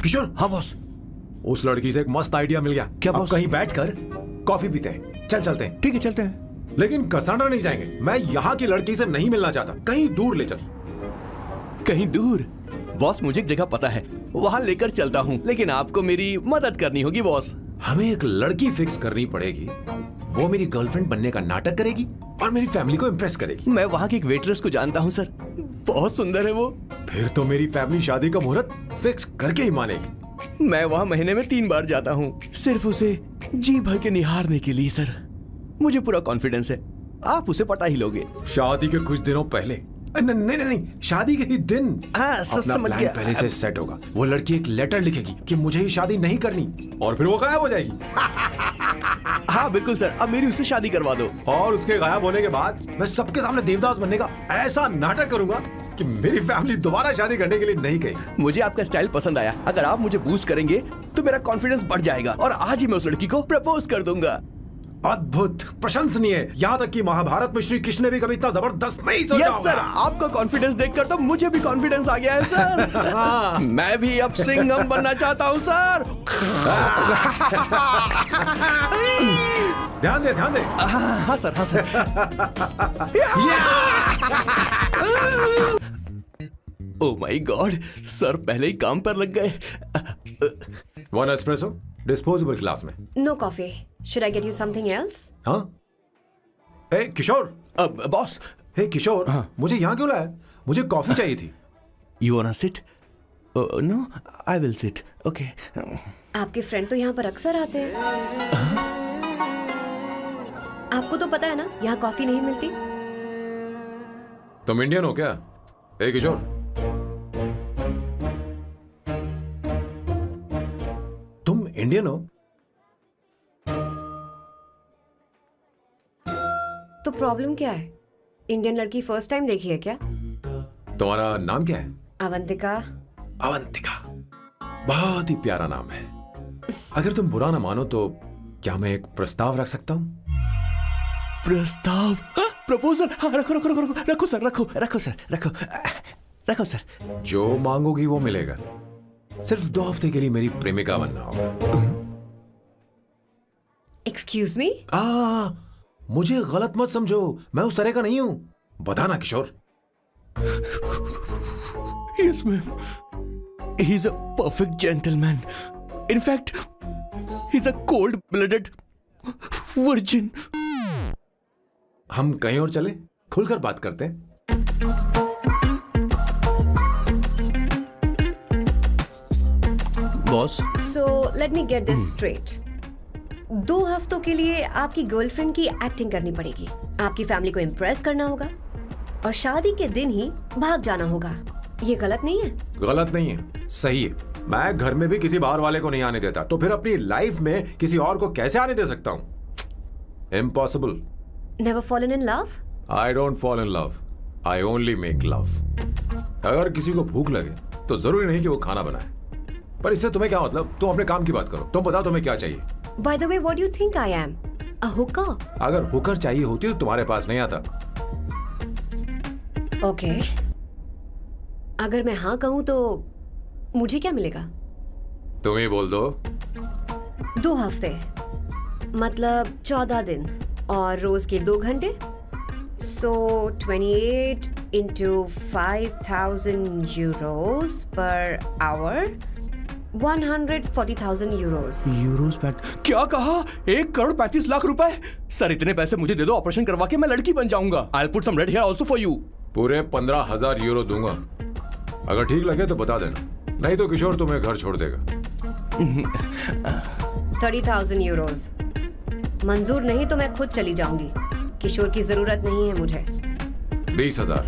किशोर, हाँ बॉस। उस लड़की से एक मस्त आइडिया मिल गया। क्या अब बॉस? कहीं बैठकर कॉफी पीते हैं। चल चलते हैं। ठीक है, चलते हैं। लेकिन कसांड्रा नहीं जाएंगे। मैं यहाँ की लड़की से नहीं मिलना चाहता। कहीं दूर ले चल। कहीं दूर? बॉस, मुझे एक जगह पता है, वहां लेकर चलता हूँ, लेकिन आपको मेरी मदद करनी होगी बॉस। हमें एक लड़की फिक्स करनी पड़ेगी। वो मेरी गर्लफ्रेंड बनने का नाटक करेगी और मेरी फैमिली को इम्प्रेस करेगी। मैं वहाँ की एक वेट्रेस को जानता हूँ सर, बहुत सुंदर है वो। फिर तो मेरी फैमिली शादी का मुहूर्त फिक्स करके ही मानेगी। मैं वहाँ महीने में 3 बार जाता हूँ, सिर्फ उसे जी भर के निहारने के लिए सर। मुझे पूरा कॉन्फिडेंस है आप उसे पटा ही लोगे। शादी के कुछ दिनों पहले। नहीं नहीं नहीं, शादी के ही दिन हाँ, अपना समझ प्लान गया। पहले से सेट होगा। वो लड़की एक लेटर लिखेगी कि मुझे ही शादी नहीं करनी, और फिर वो गायब हो जाएगी। हाँ बिल्कुल सर, अब मेरी उससे शादी करवा दो। और उसके गायब होने के बाद मैं सबके सामने देवदास बनने का ऐसा नाटक करूंगा कि मेरी फैमिली दोबारा शादी करने के लिए नहीं कहेगी। मुझे आपका स्टाइल पसंद आया। अगर आप मुझे बूस्ट करेंगे तो मेरा कॉन्फिडेंस बढ़ जाएगा और आज ही मैं उस लड़की को प्रपोज कर दूंगा। अद्भुत, प्रशंसनीय। यहाँ तक कि महाभारत में श्री कृष्ण ने भी कभी इतना जबरदस्त नहीं सोचा यस होगा। सर, आपका कॉन्फिडेंस देखकर तो मुझे भी कॉन्फिडेंस आ गया है सर। मैं भी अब सिंघम बनना चाहता हूँ सर। ध्यान दे, ध्यान दे। हाँ सर, हाँ sir. Oh my god, sir पहले ही काम पर लग गए। 1 एस्प्रेसो, डिस्पोजेबल ग्लास में। No coffee. Should I get you something else? हाँ? ए किशोर। अब बॉस, हे किशोर, मुझे यहाँ क्यों लाया? मुझे कॉफी चाहिए थी। You want to sit? No, I will sit. Okay. आपके फ्रेंड तो यहाँ पर अक्सर आते हैं। आपको तो पता है ना, यहाँ कॉफी नहीं मिलती। तुम इंडियन हो क्या? ए किशोर, तुम इंडियन हो? तो प्रॉब्लम क्या है? इंडियन लड़की फर्स्ट टाइम देखी है क्या? तुम्हारा नाम क्या है? अवंतिका। अवंतिका, बहुत ही प्यारा नाम है। अगर तुम बुरा ना मानो तो क्या मैं एक प्रस्ताव रख सकता हूँ? प्रस्ताव? प्रपोजल? हाँ, रखो रखो रखो रखो रखो सर, रखो रखो सर, रखो रखो सर। जो मांगोगी वो मिलेगा। सिर्फ 2 हफ्ते के लिए मेरी प्रेमिका बनना होगा। Excuse me? मुझे गलत मत समझो, मैं उस तरह का नहीं हूं। बताना Kishore. Yes ma'am. He's a perfect gentleman. In fact, he's a cold-blooded virgin. हम कहीं और चले, खुलकर बात करते हैं। Boss, so let me get this straight. 2 हफ्तों के लिए आपकी गर्लफ्रेंड की एक्टिंग करनी पड़ेगी, आपकी फैमिली को इम्प्रेस करना होगा और शादी के दिन ही भाग जाना होगा। ये गलत नहीं है? गलत नहीं है, सही है। मैं घर में भी किसी बाहर वाले को नहीं आने देता, तो फिर अपनी लाइफ में किसी और को कैसे आने दे सकता हूँ? Impossible. Never fallen in love? I don't fall in love, I only make love. अगर किसी को भूख लगे तो जरूरी नहीं कि वो खाना बनाए, पर इससे तुम्हें क्या मतलब? तुम अपने काम की बात करो। तुम बताओ तुम्हें क्या चाहिए? Bye the way, what do you think I am? A Hooker? अगर हुकर चाहिए होती तो तुम्हारे पास नहीं आता। ओके, अगर मैं हाँ कहूँ तो मुझे क्या मिलेगा? तुम ही बोल दो। 2 हफ्ते मतलब 14 दिन और रोज के 2 घंटे। सो 28 into 5,000 euros per hour, 140,000 euros. Euros PAT, क्या कहा? 1,35,00,000 रुपए? सर इतने पैसे मुझे दे दो, ऑपरेशन करवा के मैं लड़की बन जाऊंगा। I'll put some red hair also for you. पूरे 15,000 यूरो दूंगा। अगर ठीक लगे तो बता देना, नहीं तो किशोर तुम्हें घर छोड़ देगा। 30,000 euros मंजूर नहीं तो मैं खुद चली जाऊंगी। किशोर की जरूरत नहीं है मुझे। 20,000।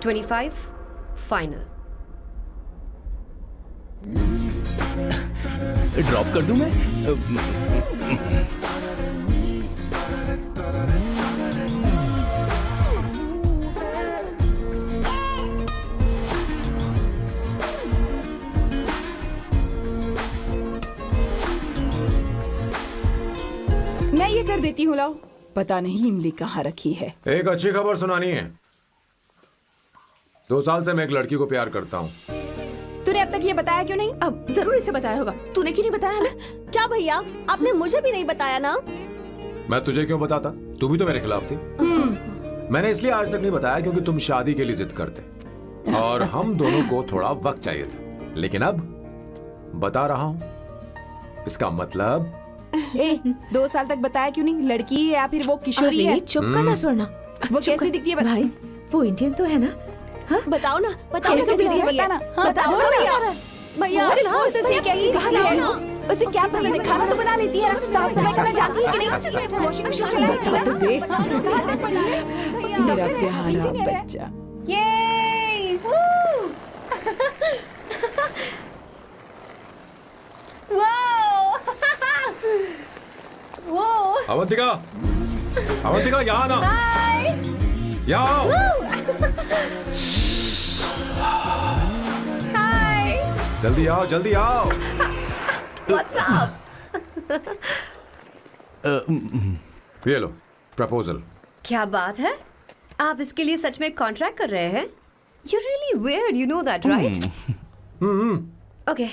25 फाइनल। ड्रॉप कर दूं मैं? मैं ये कर देती हूँ, लाओ। पता नहीं इमली कहाँ रखी है। एक अच्छी खबर सुनानी है। 2 साल से मैं एक लड़की को प्यार करता हूँ। तूने अब तक ये बताया क्यों नहीं? अब जरूर इसे बताया होगा। तूने क्यों नहीं बताया हमें? क्या भैया, आपने मुझे भी नहीं बताया ना? मैं तुझे क्यों बताता? तू भी तो मेरे खिलाफ थी। मैंने इसलिए आज तक नहीं बताया क्योंकि तुम शादी के लिए जिद करते और हम दोनों को थोड़ा वक्त चाहिए था। लेकिन अब बता रहा हूँ। इसका मतलब 2 साल तक बताया क्यों नहीं? लड़की है या फिर वो किशोरी है? अरे, चुप करना स्वर्णा। वो चुप कैसी कर। दिखती है? भाई, वो इंडियन तो है ना? हाँ? बताओ ना, बताओ ना कैसे कैसी दिखती है? दिखती है? बताना। हाँ, बताओ ना भैया। भैया, उसे कैसी दिखती है ना? उसे क्या पसंद है? खाना तो बना लेती है, साफ सफाई करना जानती है कि नहीं? वॉशिंग मशीन चलाती है? मेरा प्यारा बच्चा। ये वो अवंतिका, अवंतिका यहाँ ना, यहाँ आओ। जल्दी आओ, जल्दी आओ। What's up? ये लो प्रपोजल। क्या बात है? आप इसके लिए सच में कॉन्ट्रैक्ट कर रहे हैं? You're really weird, you know that, right? Okay.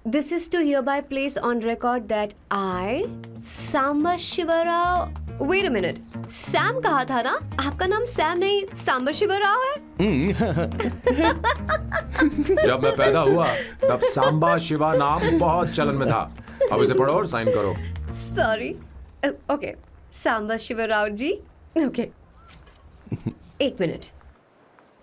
This is to hereby place on record that I, Samba Shivarao. Wait a minute. Sam कहा था ना? आपका नाम सैम नहीं सांबा शिवराव है? जब मैं पैदा हुआ तब सांबा शिवा नाम बहुत चलन में था। अब इसे पढ़ो और साइन करो। Sorry. Okay. सांबा शिवराव जी. Okay. 1 मिनट।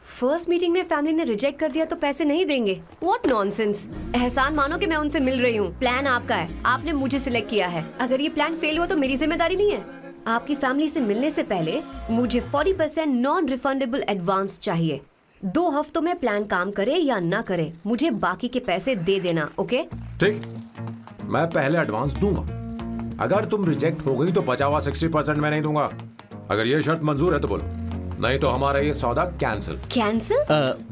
फर्स्ट मीटिंग में फैमिली ने रिजेक्ट कर दिया तो पैसे नहीं देंगे? What nonsense! एहसान मानो कि मैं उनसे मिल रही हूँ। प्लान आपका है, आपने मुझे सिलेक्ट किया है। अगर ये प्लान फेल हुआ तो मेरी जिम्मेदारी नहीं है। आपकी फैमिली से मिलने से पहले मुझे 40% नॉन रिफंडेबल एडवांस चाहिए। 2 हफ्तों में प्लान काम करे या ना करे, मुझे बाकी के पैसे दे देना। ओके? ठीक, मैं पहले एडवांस दूंगा। अगर तुम रिजेक्ट हो गई तो बचा हुआ 60% मैं नहीं दूंगा। अगर ये शर्त मंजूर है तो बोलो, नहीं तो हमारा ये सौदा कैंसिल। कैंसिल?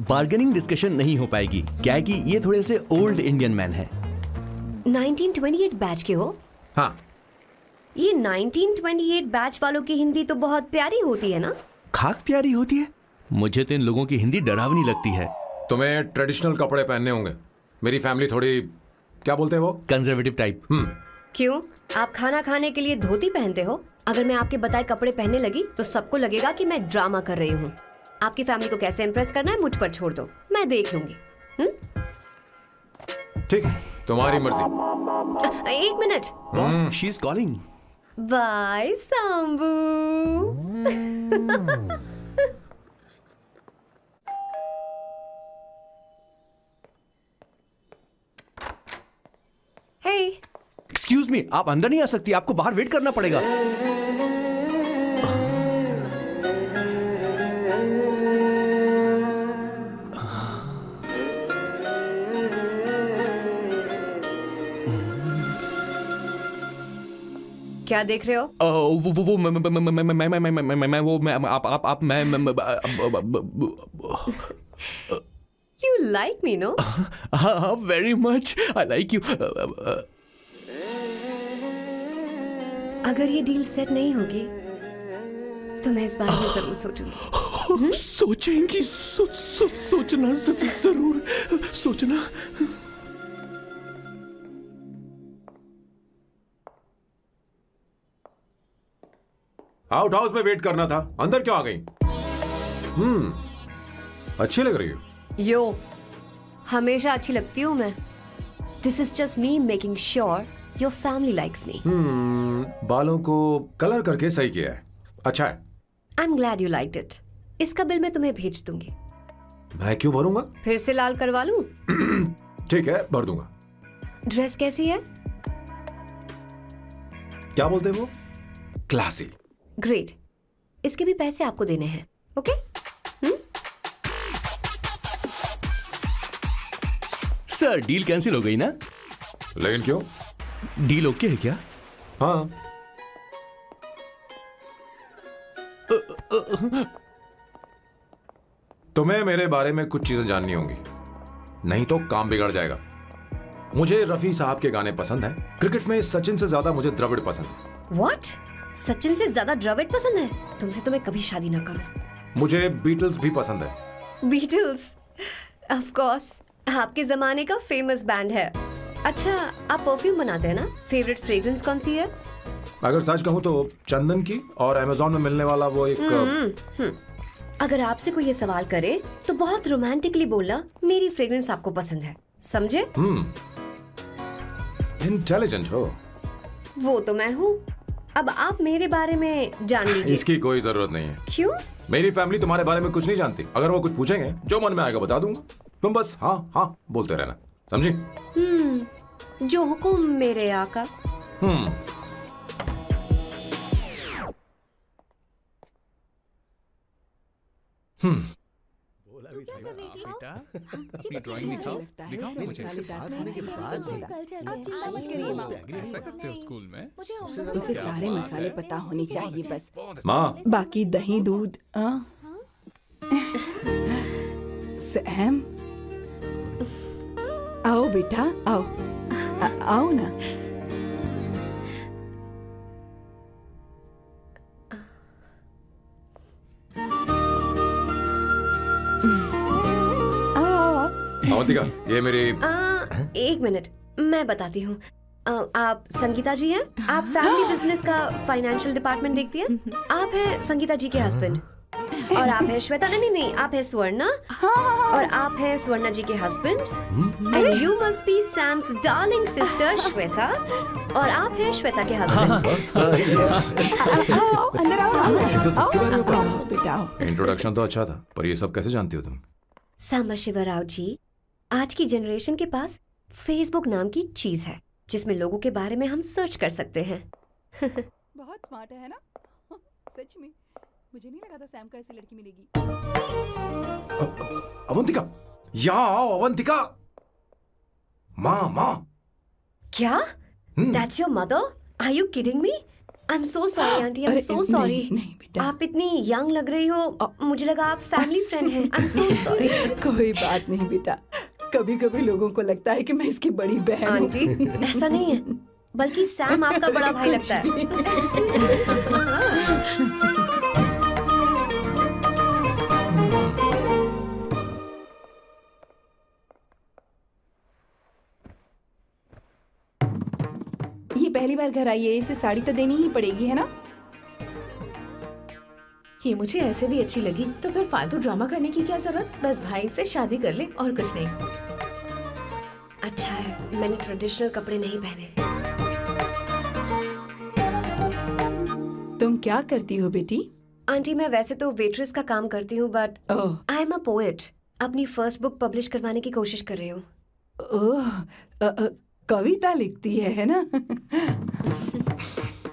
बार्गेनिंग डिस्कशन नहीं हो पाएगी। क्या है कि ये थोड़े से ओल्ड इंडियन मैन है। 1928 बैच के हो? हाँ। ये 1928 बैच वालों की हिंदी तो बहुत प्यारी होती है ना? खाक प्यारी होती है? मुझे तो इन लोगों की हिंदी डरावनी लगती है। तुम्हें ट्रेडिशनल कपड़े पहनने होंगे। मेरी फैमिली थोड़ी, क्या बोलते हैं वो, कंजर्वेटिव टाइप। क्यों? आप खाना खाने के लिए धोती पहनते हो? अगर मैं आपके बताए कपड़े पहनने लगी तो सबको लगेगा कि मैं ड्रामा कर रही हूँ। आपकी फैमिली को कैसे इम्प्रेस करना है मुझ पर छोड़ दो, मैं देख लूंगी। ठीक है, तुम्हारी मर्जी। एक मिनट। Boss, she is calling. Bye Sambu. Hey, excuse me, आप अंदर नहीं आ सकती, आपको बाहर वेट करना पड़ेगा। क्या देख रहे हो? वो मैं वो मैं आप मैं You like me, no? हाँ, very much, I like you. अगर ये डील सेट नहीं होगी तो मैं इस बारे में जरूर सोचूंगी। सोचेंगी, सोचना जरूर सोचना। आउट हाउस में वेट करना था, अंदर क्यों आ गई? अच्छी लग रही हो। यो, हमेशा अच्छी लगती हूँ मैं। This is just me making sure your family likes me. बालों को कलर करके सही किया है, अच्छा है। I am glad you liked it. इसका बिल मैं तुम्हें भेज दूंगी। मैं क्यों भरूंगा? फिर से लाल करवा लूं? ठीक है, भर दूंगा। ड्रेस कैसी है? क्या बोलते हो? क्लासी। ग्रेट। इसके भी पैसे आपको देने हैं, ओके? सर, डील कैंसिल हो गई ना? लेकिन क्यों? डील ओके है क्या? हाँ। तुम्हें मेरे बारे में कुछ चीजें जाननी होंगी, नहीं तो काम बिगड़ जाएगा। मुझे रफी साहब के गाने पसंद हैं। क्रिकेट में सचिन से ज्यादा मुझे द्रविड़ पसंद है। व्हाट? सचिन से ज्यादा द्रविड़ पसंद है? तुमसे तो मैं कभी शादी ना करूं। मुझे बीटल्स भी पसंद है। बीटल्स? ऑफ कोर्स, आपके जमाने का फेमस बैंड है। अच्छा, आप परफ्यूम बनाते हैं ना? फेवरेट फ्रेग्रेंस कौन सी है? अगर सच कहूं तो चंदन की, और अमेज़न में मिलने वाला वो एक अगर आपसे कोई ये सवाल करे तो बहुत रोमांटिकली बोलना मेरी फ्रेग्रेंस आपको पसंद है, समझे? इंटेलिजेंट हो। वो तो मैं हूँ। अब आप मेरे बारे में जान लीजिए। इसकी कोई जरूरत नहीं है। क्यों? मेरी फैमिली तुम्हारे बारे में कुछ नहीं जानती। अगर वो कुछ पूछेंगे, जो मन में आएगा बता दूंगा। तुम बस हाँ हाँ बोलते रहना, समझी? जो हुकुम मेरे आका। बेटा, अपनी ड्राइंग दिखाओ, दिखाओ ना मुझे। ऐसा करते हो स्कूल में? उसे सारे मसाले पता होने चाहिए बस। माँ, बाकी दही दूध। सैम, आओ बेटा, आओ। आओ ना। अवंतिका, ये मेरी। एक मिनट, मैं बताती हूँ। आप संगीता जी हैं? आप फैमिली बिजनेस का फाइनेंशियल डिपार्टमेंट देखती हैं? आप हैं संगीता जी के हस्बैंड। और आप हैं श्वेता। नहीं, आप हैं स्वर्णा। और आप हैं स्वर्णा जी के husband. And you must be Sam's darling sister Shweta. और आप हैं श्वेता के हस्बैंड। आओ, अंदर आओ। ऐसे तो सबके बारे में पता है। आओ बेटा, आओ। इंट्रोडक्शन तो अच्छा था, पर ये सब कैसे जानती हो तुम? सांबा शिवराव जी, आज की जनरेशन के पास फेसबुक नाम की चीज है जिसमें लोगों के बारे में हम सर्च कर सकते हैं। बहुत स्मार्ट है ना? सच में मुझे नहीं लगा था सैम को ऐसी लड़की मिलेगी। अवंतिका, यहाँ आओ अवंतिका। माँ। क्या? That's your mother? Are you kidding me? I'm so sorry, auntie. I'm so sorry. नहीं बेटा, आप इतनी यंग लग रही हो, मुझे लगा आप फैमिली फ्रेंड हैं। I'm so sorry. कोई बात नहीं बेटा। कभी कभी लोगों को लगता है कि मैं इसकी बड़ी बहन हूँ। आंटी, ऐसा नहीं है, बल्कि सैम आपका बड़ा भाई लगता है। ये पहली बार घर आई है, इसे साड़ी तो देनी ही पड़ेगी, है ना? ये मुझे ऐसे भी अच्छी लगी, तो फिर फालतू ड्रामा करने की क्या जरूरत। बस भाई से शादी कर ले और कुछ नहीं। अच्छा है मैंने ट्रेडिशनल कपड़े नहीं पहने। तुम क्या करती हो बेटी? आंटी मैं वैसे तो वेट्रेस का काम करती हूँ but oh I am a poet. अपनी फर्स्ट बुक पब्लिश करवाने की कोशिश कर रही हूँ। ओह, कविता लिखती है ना?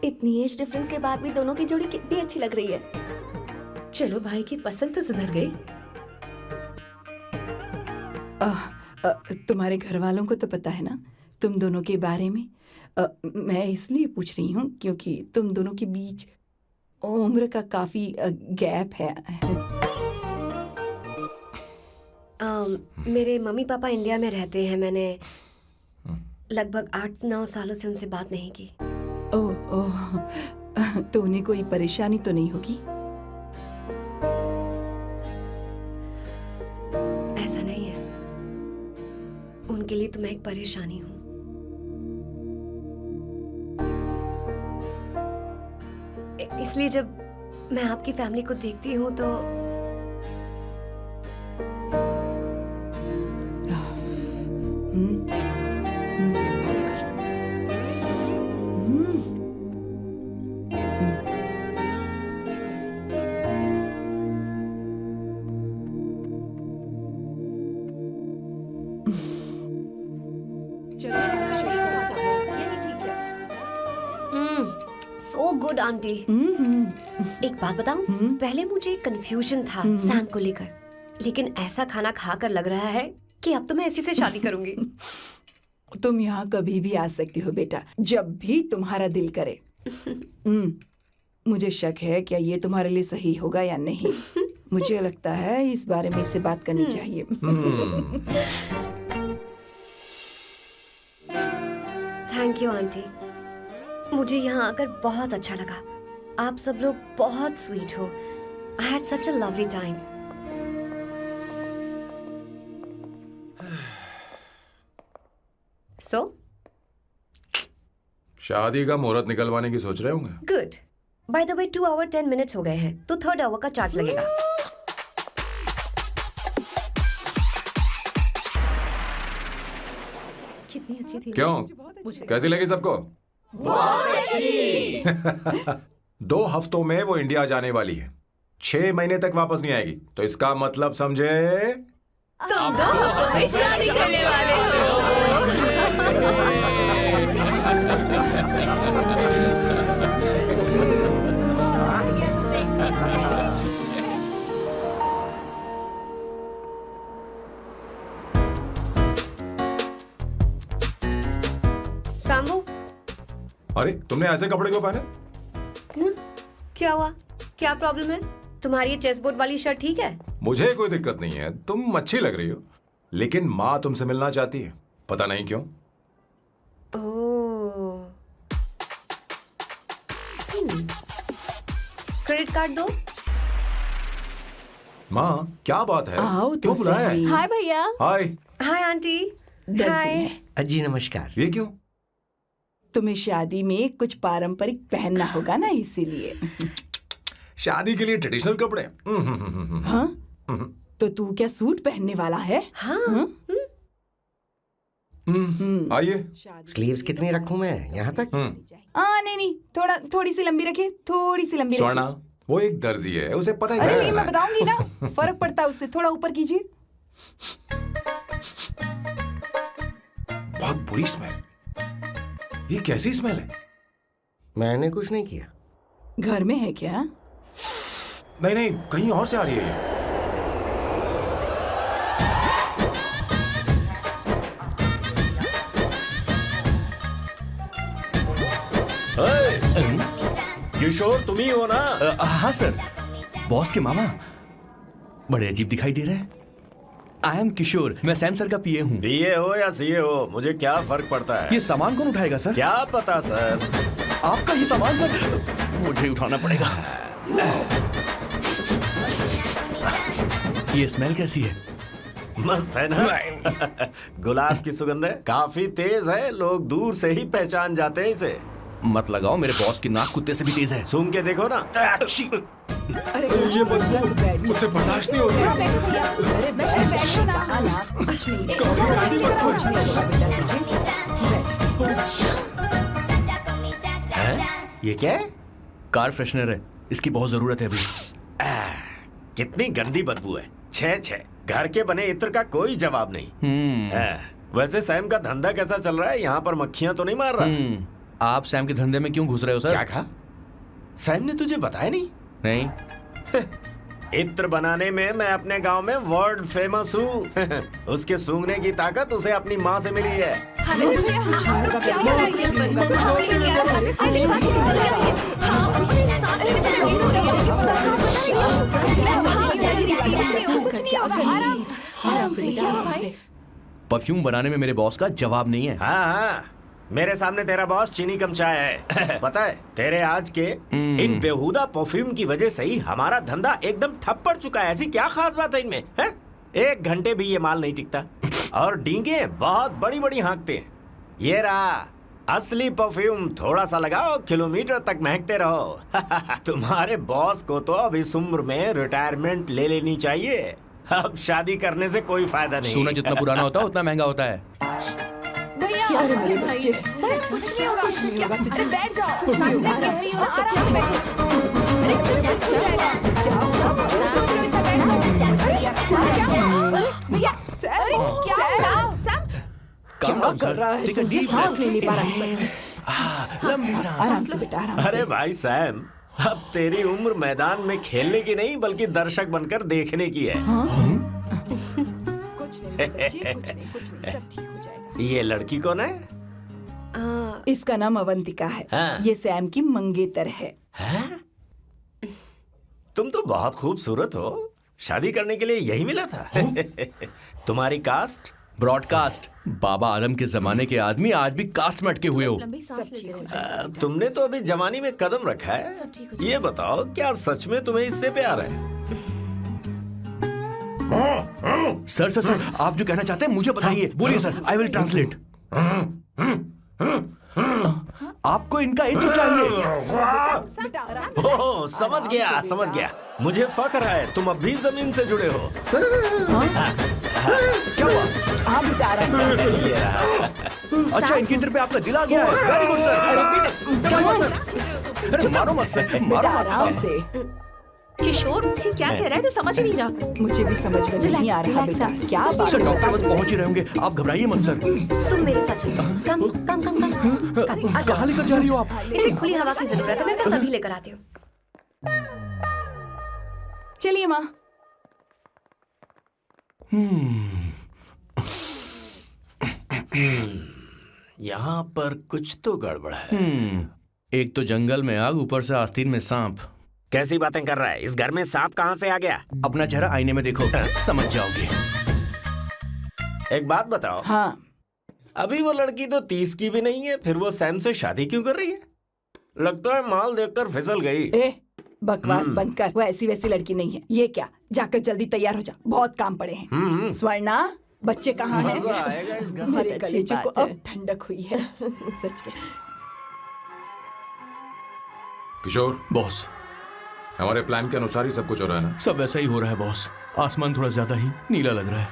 इतनी एज डिफरेंस के बाद भी दोनों की जोड़ी कितनी अच्छी लग रही है। चलो भाई की पसंद तो सुधर गई। तुम्हारे घर वालों को तो पता है ना तुम दोनों के बारे में? मैं इसलिए पूछ रही हूँ क्योंकि तुम दोनों के बीच उम्र का काफी गैप है। मेरे मम्मी पापा इंडिया में रहते हैं। मैंने लगभग 8-9 सालों से उनसे बात नहीं की। ओह ओह, तो उन्हें कोई परेशानी तो नहीं होगी? ऐसा नहीं है, उनके लिए तो मैं एक परेशानी हूँ। इसलिए जब मैं आपकी फैमिली को देखती हूँ तो सो गुड आंटी। एक बात बताऊं, पहले मुझे कंफ्यूजन था सैम को लेकर, लेकिन ऐसा खाना खाकर लग रहा है कि अब तो मैं इसी से शादी करूंगी। तुम यहाँ कभी भी आ सकती हो बेटा, जब भी तुम्हारा दिल करे। मुझे शक है क्या ये तुम्हारे लिए सही होगा या नहीं। मुझे लगता है इस बारे में इससे बात करनी चाहिए। थैंक यू आंटी, मुझे यहाँ आकर बहुत अच्छा लगा। आप सब लोग बहुत स्वीट हो। I had such a lovely time. So शादी का मुहूर्त निकलवाने की सोच रहे होंगे। Good. By the way 2 hour 10 minutes हो गए हैं, तो 3rd आवर का चार्ज लगेगा। कितनी अच्छी थी। क्यों, कैसी लगी सबको? बहुत अच्छी। 2 हफ्तों में वो इंडिया जाने वाली है, 6 महीने तक वापस नहीं आएगी। तो इसका मतलब समझे तुम 2 हफ्तों में शादी करने वाले सांबू, अरे तुमने ऐसे कपड़े क्यों पहने? क्या हुआ? क्या प्रॉब्लम है? तुम्हारी ये चेस्ट बोर्ड वाली शर्ट ठीक है? मुझे कोई दिक्कत नहीं है, तुम अच्छी लग रही हो, लेकिन माँ तुमसे मिलना चाहती है, पता नहीं क्यों। ओह। क्रेडिट कार्ड दो। माँ क्या बात है, आओ तो क्यों बुलाया है? सही। हाय भैया। हाय। Hi aunty. दर्जी हाय। है। जी नमस्कार। ये क्यों? तुम्हें शादी में कुछ पारंपरिक पहनना होगा ना, इसीलिए। शादी के लिए ट्रेडिशनल कपड़े? हाँ? तो तू क्या सूट पहनने वाला है? हाँ। आइए। स्लीव्स कितनी रखूं मैं, यहाँ तक? नहीं, थोड़ी सी लंबी रखिए, थोड़ी सी लंबी रखिए। स्वर्णा, वो एक दर्जी है, उसे पता ही अरे है। नहीं, मैं बताऊंगी ना, फर्क पड़ता है उससे। थोड़ा ऊपर कीजिए। बहुत बुरी स्मेल। ये कैसी स्मेल है? मैंने कुछ नहीं किया। घर में है क्या? नहीं, कहीं और से आ रही है ये। किशोर तुम ही हो ना? हाँ सर, बॉस के मामा। बड़े अजीब दिखाई दे रहे हैं। आई एम किशोर, मैं सैम सर का पीए हूँ। बीए हो या सीए हो, मुझे क्या फर्क पड़ता है? ये सामान कौन उठाएगा सर? क्या पता सर। आपका ही सामान सर, मुझे उठाना पड़ेगा। ये स्मेल कैसी है? मस्त है ना? गुलाब की सुगंध है, काफी तेज है, लोग दूर से ही पहचान जाते हैं इसे। मत लगाओ, मेरे बॉस की नाक कुत्ते से भी तेज है। सूंघ के देखो ना। अरे ये बदबू मुझसे बर्दाश्त नहीं हो रही। अरे बैठो ना। कुछ नहीं कुछ नहीं होगा बेटा। ये क्या है? कार फ्रेशनर है, इसकी बहुत जरूरत है अभी। कितनी गंदी बदबू है। छे घर के बने इत्र का कोई जवाब नहीं। वैसे सैम का धंधा कैसा चल रहा है? यहाँ पर मक्खियां तो नहीं मार रहा? आप सैम के धंधे में क्यों घुस रहे हो सर? क्या कहा? सैम ने तुझे बताया नहीं? नहीं। इत्र बनाने में मैं अपने गांव में वर्ल्ड फेमस हूँ। उसके सूंघने की ताकत उसे अपनी माँ से मिली है। परफ्यूम बनाने में मेरे बॉस का जवाब नहीं है। हाँ, मेरे सामने तेरा बॉस चीनी कम चाय है। पता है तेरे आज के इन बेहुदा परफ्यूम की वजह से ही हमारा धंधा एकदम ठप पड़ चुका है। ऐसी क्या खास बात है इनमें? हैं? 1 घंटे भी ये माल नहीं टिकता और डींगे बहुत बड़ी बड़ी हाँकते हैं। ये रहा असली परफ्यूम, थोड़ा सा लगाओ, किलोमीटर तक महकते रहो। तुम्हारे बॉस को तो अब इस उम्र में रिटायरमेंट ले लेनी चाहिए। अब शादी करने से कोई फायदा नहीं। सोना जितना पुराना होता है उतना महंगा होता है। क्या रे मेरे बच्चे? कुछ नहीं होगा तुझे। बैठ जाओ। सांस लेके आराम से बैठो। काम डाउन कर रहा सर। है? टेक अ डीप सांस ले नहीं पा रहा है। लंबी सांस। आराम से बेटा, आराम से। अरे भाई सैम, अब तेरी उम्र मैदान में खेलने की नहीं बल्कि दर्शक बनकर देखने की है। कुछ नहीं बच्चे, कुछ नहीं सब ठीक हो जाएगा। ये लड़की कौन है? इसका नाम अवंतिका है। हाँ। ये सैम की मंगेतर है। हैं? तुम तो बहुत खूबसूरत हो। शादी करने के लिए यही मिला था? तुम्हारी कास्ट? ब्रॉडकास्ट। बाबा आदम के जमाने के आदमी आज भी कास्ट में अटके हुए हो। लंबी सांस लेते रहो। तुमने तो अभी जवानी में कदम रखा है। ये बताओ क्या सच में तुम्हें इससे प्यार है? सर सर सर, आप जो कहना चाहते हैं मुझे बताइए। बोलिए सर, आई विल ट्रांसलेट। आपको इनका इत्र चाहिए। ओह, समझ गया। मुझे फख्र है तुम अब भी जमीन से जुड़े हो। क्या हुआ? हाँ बेटा, आराम से। अच्छा, इनके इत्र पे आपका दिल आ गया है। Very good sir. क्या हुआ सर? अरे मारो मत सर, मारो बेटा मत। आराम से। किशोर ये क्या कह रहा है? तो समझ नहीं रहा। मुझे भी समझ में नहीं आ रहा बेटा। क्या बात सर है डॉक्टर बेटा? बस पहुंच ही रहे होंगे, आप घबराइए मत सर। तुम मेरे साथ चलो। कम कहाँ लेकर जा रही हो आप? इसे खुली हवा की जरूरत है, मैं बस अभी लेकर आती हूँ। चलिए माँ। यहाँ पर कुछ तो गड़बड़ है। एक तो जंगल में आग, ऊपर से आस्तीन में सांप। कैसी बातें कर रहा है? इस घर में सांप कहाँ से आ गया? अपना चेहरा आईने में देखो, समझ जाओगे। एक बात बताओ। हाँ, अभी वो लड़की तो 30 की भी नहीं है, फिर वो सैम से शादी क्यों कर रही है? लगता है माल देखकर फिसल गई। ए बकवास बंद कर। वो ऐसी वैसी लड़की नहीं है। ये क्या, जाकर जल्दी तैयार हो जा, बहुत काम पड़े हैं। स्वर्णा, बच्चे कहाँ हैं? मजा आएगा इस घर में। मेरे कलेजे को अब ठंडक हुई है। सच में। किशोर, बॉस, हमारे प्लान के अनुसार ही सब कुछ हो रहा है ना? सब वैसा ही हो रहा है बॉस। आसमान थोड़ा ज्यादा ही नीला लग रहा है।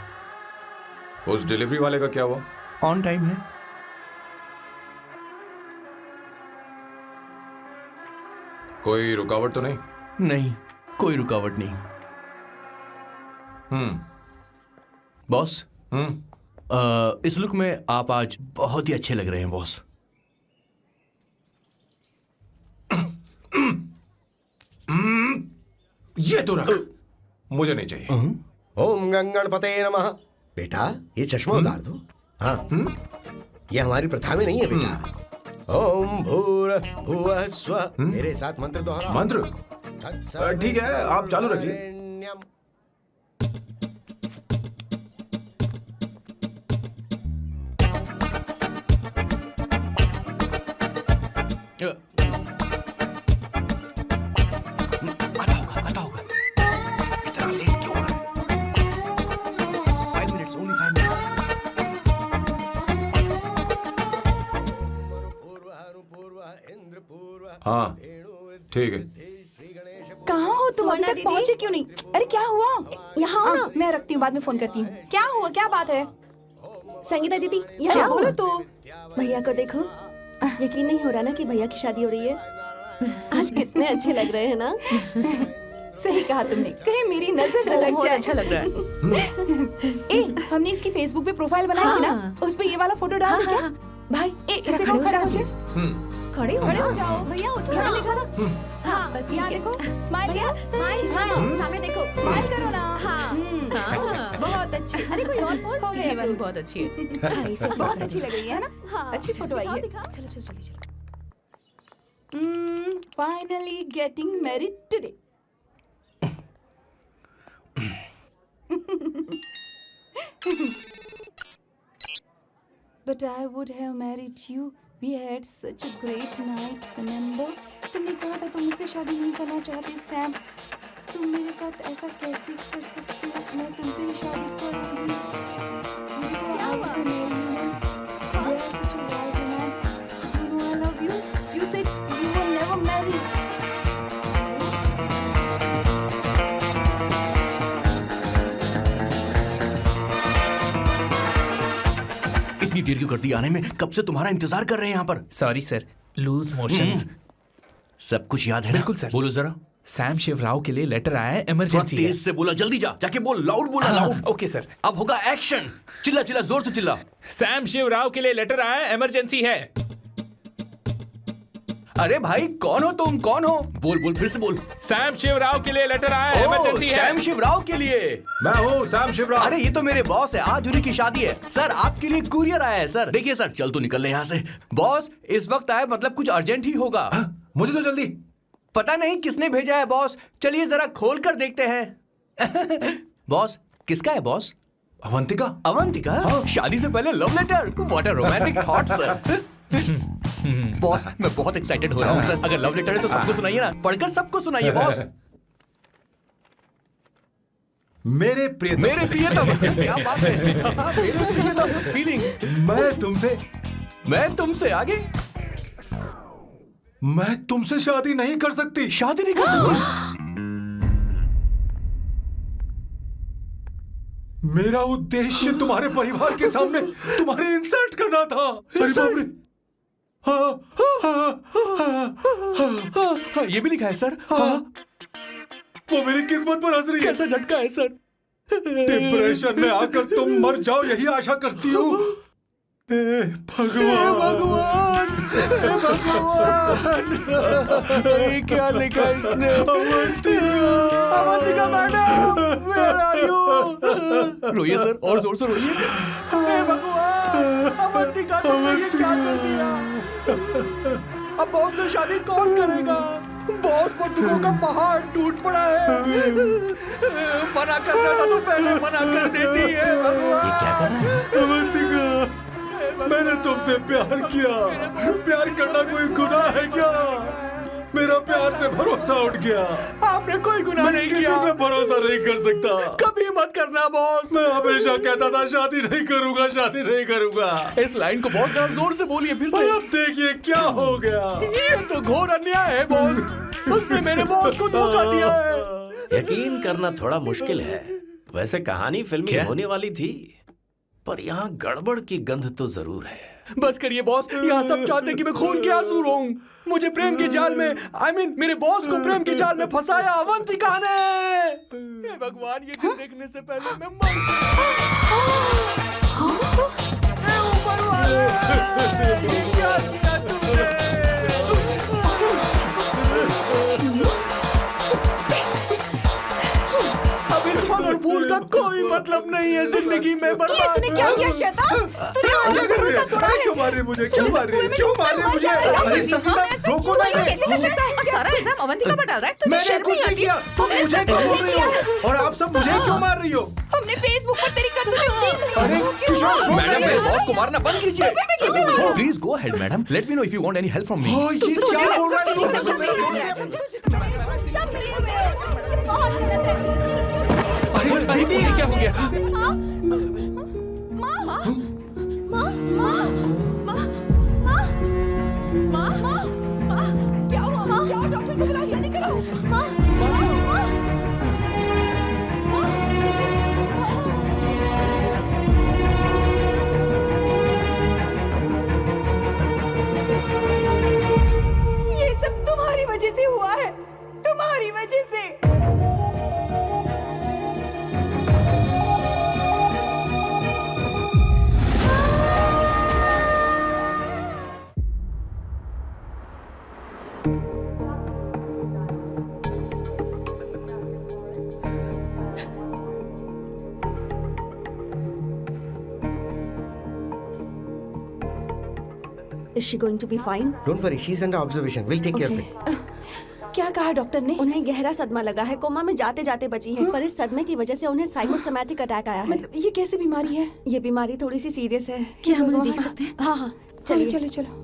उस डिलीवरी वाले का क्या हुआ? ऑन टाइम है। कोई रुकावट तो नहीं? नहीं, कोई रुकावट नहीं। बॉस, इस लुक में आप आज बहुत ही अच्छे लग रहे हैं बॉस। ये तो रख, मुझे नहीं चाहिए। ओम गंगणपते नमः। बेटा ये चश्मा उतार दो। हाँ, ये हमारी प्रथा में नहीं है बेटा। ओम भूर्भुवः स्वः। मेरे साथ मंत्र दोहराओ। मंत्र? ठीक है, आप चालू रखिए। आता होगा। इतना लेट क्यों हो रहा है? 5 मिनट्स, only 5 मिनट्स। हाँ, ठीक है। कहाँ हो तुम? अभी सुवर्णा तक दीदी। पहुँचे क्यों नहीं? अरे क्या हुआ? यहाँ आओ ना। मैं रखती हूँ, बाद में फोन करती हूँ। क्या हुआ, क्या बात है? संगीता दीदी क्या यहाँ बोलो आओ। तो? भैया को देखो, यकीन नहीं हो रहा ना कि भैया की शादी हो रही है। आज कितने अच्छे लग रहे हैं ना। सही कहा तुमने, कहीं मेरी नजर न लग बहुत जाए। अच्छा लग रहा है। ए, हमने इसकी फेसबुक पे प्रोफाइल बनाई थी ना, हाँ। उस पे ये वाला फोटो डाल दे क्या? भाई ए, जरा इसे खड़े हो खड़ा जाओ हो please। खड़े हो खड़े हो जाओ। जाओ। भैया उठो यहाँ ना। देखो ना। हाँ, बस यहाँ ठीक है। देखो, स्माइल भैया किया, स्माइल सामने देखो। स्माइल करो ना। हाँ। बहुत अच्छी। अरे कोई और पोज हो गया ये वाली बहुत अच्छी है। बहुत अच्छी लग रही है ना? हाँ। अच्छी फोटो आई है। दिखाओ। चलो चलो चलो चलो। Finally getting married today. But I would have married you. We had such a great night, remember? तुमने कहा था तुम मुझसे शादी नहीं करना चाहते, सैम। तुम मेरे साथ ऐसा कैसे कर सकते हो? मैं तुमसे ही शादी करूंगी। क्या हुआ? They are such a wild romance. You know I love you. You said you will never marry. इतनी देर क्यों कर दी आने में? कब से तुम्हारा इंतजार कर रहे हैं यहाँ पर। Sorry sir, loose motions. सब कुछ याद है ना? बिल्कुल सर। बोलो जरा। सैम शिवराव के लिए लेटर आया है, थोड़ा इमरजेंसी है। तेज से बोला, जल्दी जा, जाके बोल, लाउड बोला, लाउड। Okay sir. अब होगा एक्शन। चिल्ला चिल्ला, जोर से चिल्ला। सैम शिवराव के लिए लेटर आया है, इमरजेंसी है। अरे भाई कौन हो तुम, कौन हो? बोल बोल, फिर से बोल। सैम शिवराव के लिए लेटर आया है, ओह, इमरजेंसी है। सैम शिवराव के लिए। मैं हूँ सैम शिवराव। अरे ये तो मेरे बॉस है, आज उन्हीं की शादी है। सर आपके लिए कुरियर आया है सर। देखिए सर, चल तो निकल ले यहाँ से। बॉस इस वक्त आए, मतलब कुछ अर्जेंट ही होगा। मुझे तो जल्दी। पता नहीं किसने भेजा है बॉस, चलिए जरा खोल कर देखते हैं। बॉस किसका है बॉस? अवंतिका। अवंतिका? शादी से पहले love letter? What a romantic thought sir. Boss मैं बहुत एक्साइटेड हो रहा हूँ सर। अगर लव लेटर है तो सबको सुनाइए ना, पढ़कर सबको सुनाइए बॉस। मेरे प्रियतम। मेरे प्रियतम, क्या बात है। मेरे प्रियतम, फीलिंग। मैं तुमसे आगे। मैं तुमसे शादी नहीं कर सकती। शादी नहीं कर सकती? मेरा उद्देश्य तुम्हारे परिवार के सामने तुम्हारी इंसल्ट करना था। अरे बाप रे। हाँ, ये भी लिखा है सर। हाँ। वो मेरी किस्मत पर हंस रही है। कैसा झटका है सर। डिप्रेशन में आकर तुम मर जाओ, यही आशा करती हूँ। भगवान, ये क्या लिखा इसने? Avantika madam, where are you? रोइए सर, और जोर से रोइए। हे भगवान, अवंतिका तुमने ये क्या कर दिया? अब बॉस से शादी कौन करेगा? बॉस पर दुखों का पहाड़ टूट पड़ा है। मना करना था तो पहले मना कर देती है भगवान। ये क्या कर रहा है? अवंतिका, मैंने तुमसे प्यार किया। प्यार करना कोई गुनाह है क्या? मेरा प्यार से भरोसा उठ गया। आपने कोई गुनाह नहीं किसी किया। पे भरोसा नहीं कर सकता। कभी मत करना बॉस। मैं हमेशा कहता था शादी नहीं करूंगा, शादी नहीं करूंगा। इस लाइन को बहुत ज्यादा जोर से बोलिए फिर और से। अब देखिए क्या हो गया। ये तो घोर अन्याय है बॉस। उसने मेरे बॉस को धोखा दिया है। यकीन करना थोड़ा मुश्किल है। वैसे कहानी फिल्मी होने वाली थी, पर यहाँ गड़बड़ की गंध तो जरूर है। बस करिए बॉस, यहाँ सब चाहते हैं कि मैं खून के आंसू रोऊं। मुझे प्रेम के जाल में, मेरे बॉस को प्रेम के जाल में फंसाया अवंतिका ने। हे भगवान, ये दिन देखने से पहले मैं मर हे ऊपर वाले, ये क्या किया तुमने? अब इस फल और फूल का कोई मतलब नहीं है जिंदगी में। बर्बाद। तूने क्या किया शैतान? तूने हमारा भरोसा तोड़ा है। क्यों मार रही मुझे? क्यों मार रही? क्यों मार रही मुझे? अरे संगीता, रोको ना इसे। कैसे कर सकता है? और सारा इल्जाम अवंतिका पर डाल रहा है। तुझे मैंने शर्म कुछ नहीं नहीं आती? किया। तुम मुझे क्यों बोल रही हो? और आप सब मुझे क्यों मार रही हो? हमने फेसबुक पर तेरी करतूतें देख ली। अरे किशोर, मैडम, मेरे बॉस को मारना बंद कीजिए। Please go ahead madam, let me know if you want any help from me. ये क्या बोल रहा है? सब मिले हुए हैं। ये बहुत गलत है। अरे दीदी, क्या हो गया? क्या हुआ? जाओ डॉक्टर को बुलाओ, जल्दी करो। Is she going to be fine? Don't worry, she's under observation. We'll take care of it. क्या कहा डॉक्टर ने? उन्हें गहरा सदमा लगा है, कोमा में जाते जाते बची है, पर इस सदमे की वजह से उन्हें साइकोसोमैटिक अटैक आया है। मतलब ये कैसी बीमारी है? ये बीमारी थोड़ी सी सीरियस है। क्या हम उन्हें देख सकते हैं? हाँ हाँ, चलो चलिए। चलो चलो।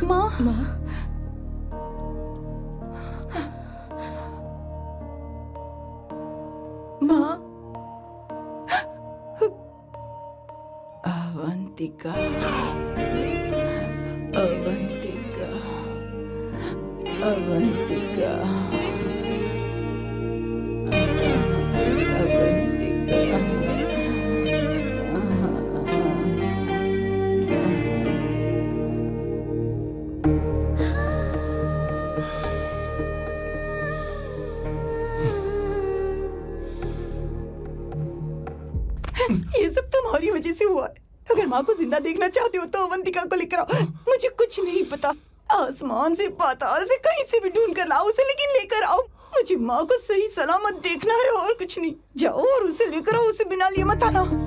माँ माँ, माँ, अवंतिका, अवंतिका, अवंतिका, ये सब तुम्हारी वजह से हुआ है। अगर माँ को जिंदा देखना चाहते हो तो अवंतिका को लेकर आओ। मुझे कुछ नहीं पता, आसमान से पाताल से कहीं से भी ढूंढ कर लाओ उसे, लेकिन लेकर आओ। मुझे माँ को सही सलामत देखना है और कुछ नहीं। जाओ और उसे लेकर आओ, उसे बिना लिए मत आना।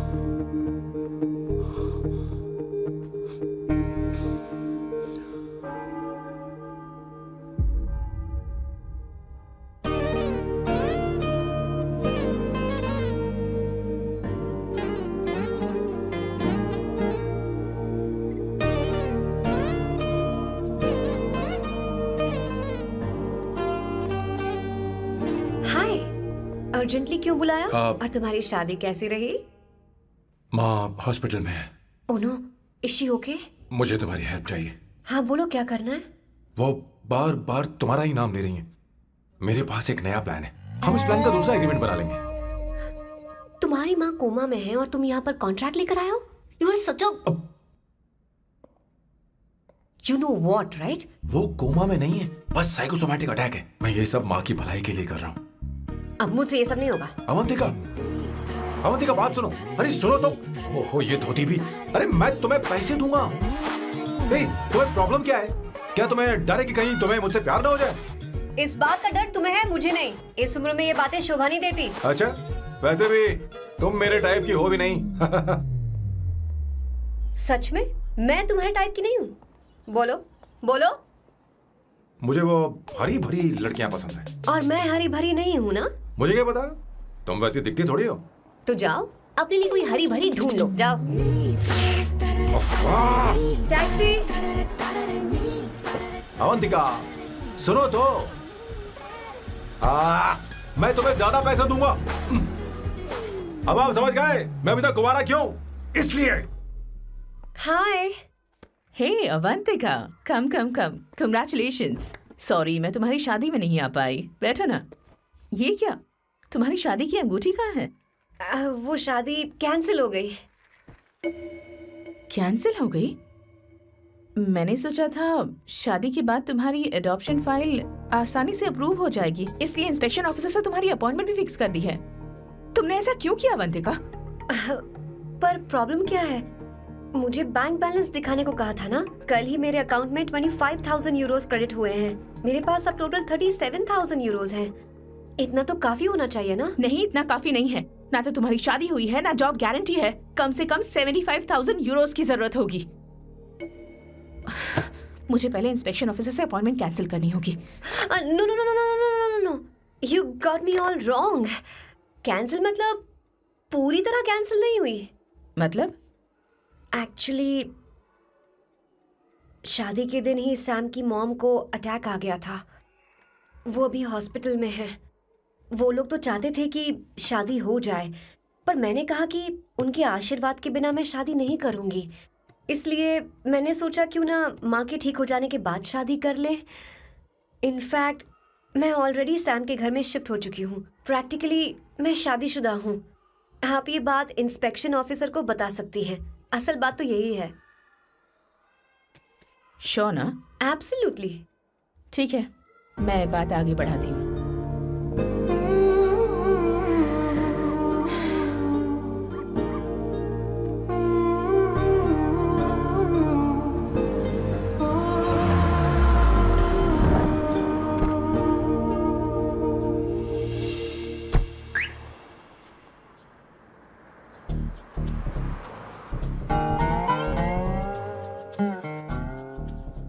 हाय, अर्जेंटली क्यों बुलाया? आप- और तुम्हारी शादी कैसी रही? माँ हॉस्पिटल में है। Oh no, is she okay? मुझे तुम्हारी हेल्प चाहिए। हाँ बोलो, क्या करना है? वो बार बार तुम्हारा ही नाम ले रही हैं। मेरे पास एक नया प्लान है, हम इस प्लान का दूसरा एग्रीमेंट बना लेंगे। तुम्हारी माँ कोमा में है और तुम यहाँ पर कॉन्ट्रैक्ट लेकर आए हो? You are such a you know what, right? वो कोमा में नहीं है, बस साइकोसोमैटिक अटैक है। मैं ये सब माँ की भलाई के लिए कर रहा हूँ। अब मुझसे ये सब नहीं होगा। अवंतिका, अवंतिका बात सुनो। अरे सुनो तो। ओहो ये धोती भी। अरे मैं तुम्हें पैसे दूंगा। ए, तुम्हें प्रॉब्लम क्या है? क्या तुम्हें डर है कि कहीं तुम्हें मुझसे प्यार ना हो जाए? इस बात का डर तुम्हें है, मुझे नहीं। इस उम्र में ये बातें शोभा नहीं देती। अच्छा, वैसे भी तुम मेरे टाइप की हो भी नहीं। सच में मैं तुम्हारे टाइप की नहीं हूँ? बोलो बोलो। मुझे वो हरी भरी लड़कियां पसंद है। और मैं हरी भरी नहीं हूँ ना? मुझे क्या पता, तुम वैसी दिखती थोड़ी हो। तो जाओ अपने लिए कोई हरी भरी ढूंढ लो, जाओ। टैक्सी। अवंतिका सुनो तो। मैं तुम्हें ज्यादा पैसा दूंगा। अब आप समझ गए मैं अभी तक कुंवारा क्यों? इसलिए। हाय। हे अवंतिका, कम कम कम, कंग्रेचुलेशंस। सॉरी मैं तुम्हारी शादी में नहीं आ पाई। बैठो ना। ये क्या, तुम्हारी शादी की अंगूठी कहाँ है? वो शादी कैंसिल हो गई। कैंसिल हो गई? मैंने सोचा था शादी के बाद तुम्हारी एडॉप्शन फाइल आसानी से अप्रूव हो जाएगी, इसलिए इंस्पेक्शन ऑफिसर से तुम्हारी अपॉइंटमेंट भी फिक्स कर दी है। तुमने ऐसा क्यों किया अवंतिका? पर प्रॉब्लम क्या है? मुझे बैंक बैलेंस दिखाने को कहा था ना। कल ही मेरे अकाउंट में 25,000 यूरोस क्रेडिट हुए हैं। मेरे पास अब टोटल 37,000 यूरोस हैं। इतना तो काफी होना चाहिए ना? नहीं, इतना काफी नहीं है। ना तो तुम्हारी शादी हुई है, ना जॉब गारंटी है। कम से कम 75,000 यूरोस की जरूरत होगी। मुझे पहले इंस्पेक्शन ऑफिसर से अपॉइंटमेंट कैंसिल करनी होगी। No no no no no no no, you got me all wrong. Cancel मतलब पूरी तरह कैंसिल नहीं हुई। मतलब? एक्चुअली शादी के दिन ही सैम की मॉम को अटैक आ गया था। वो अभी हॉस्पिटल में है। वो लोग तो चाहते थे कि शादी हो जाए, पर मैंने कहा कि उनके आशीर्वाद के बिना मैं शादी नहीं करूंगी। इसलिए मैंने सोचा क्यों ना माँ के ठीक हो जाने के बाद शादी कर ले। इनफैक्ट मैं ऑलरेडी सैम के घर में शिफ्ट हो चुकी हूँ। प्रैक्टिकली मैं शादीशुदा हूँ। आप ये बात इंस्पेक्शन ऑफिसर को बता सकती हैं। असल बात तो यही है। श्योर ना? एब्सोल्युटली। ठीक है, मैं बात आगे बढ़ाती हूँ।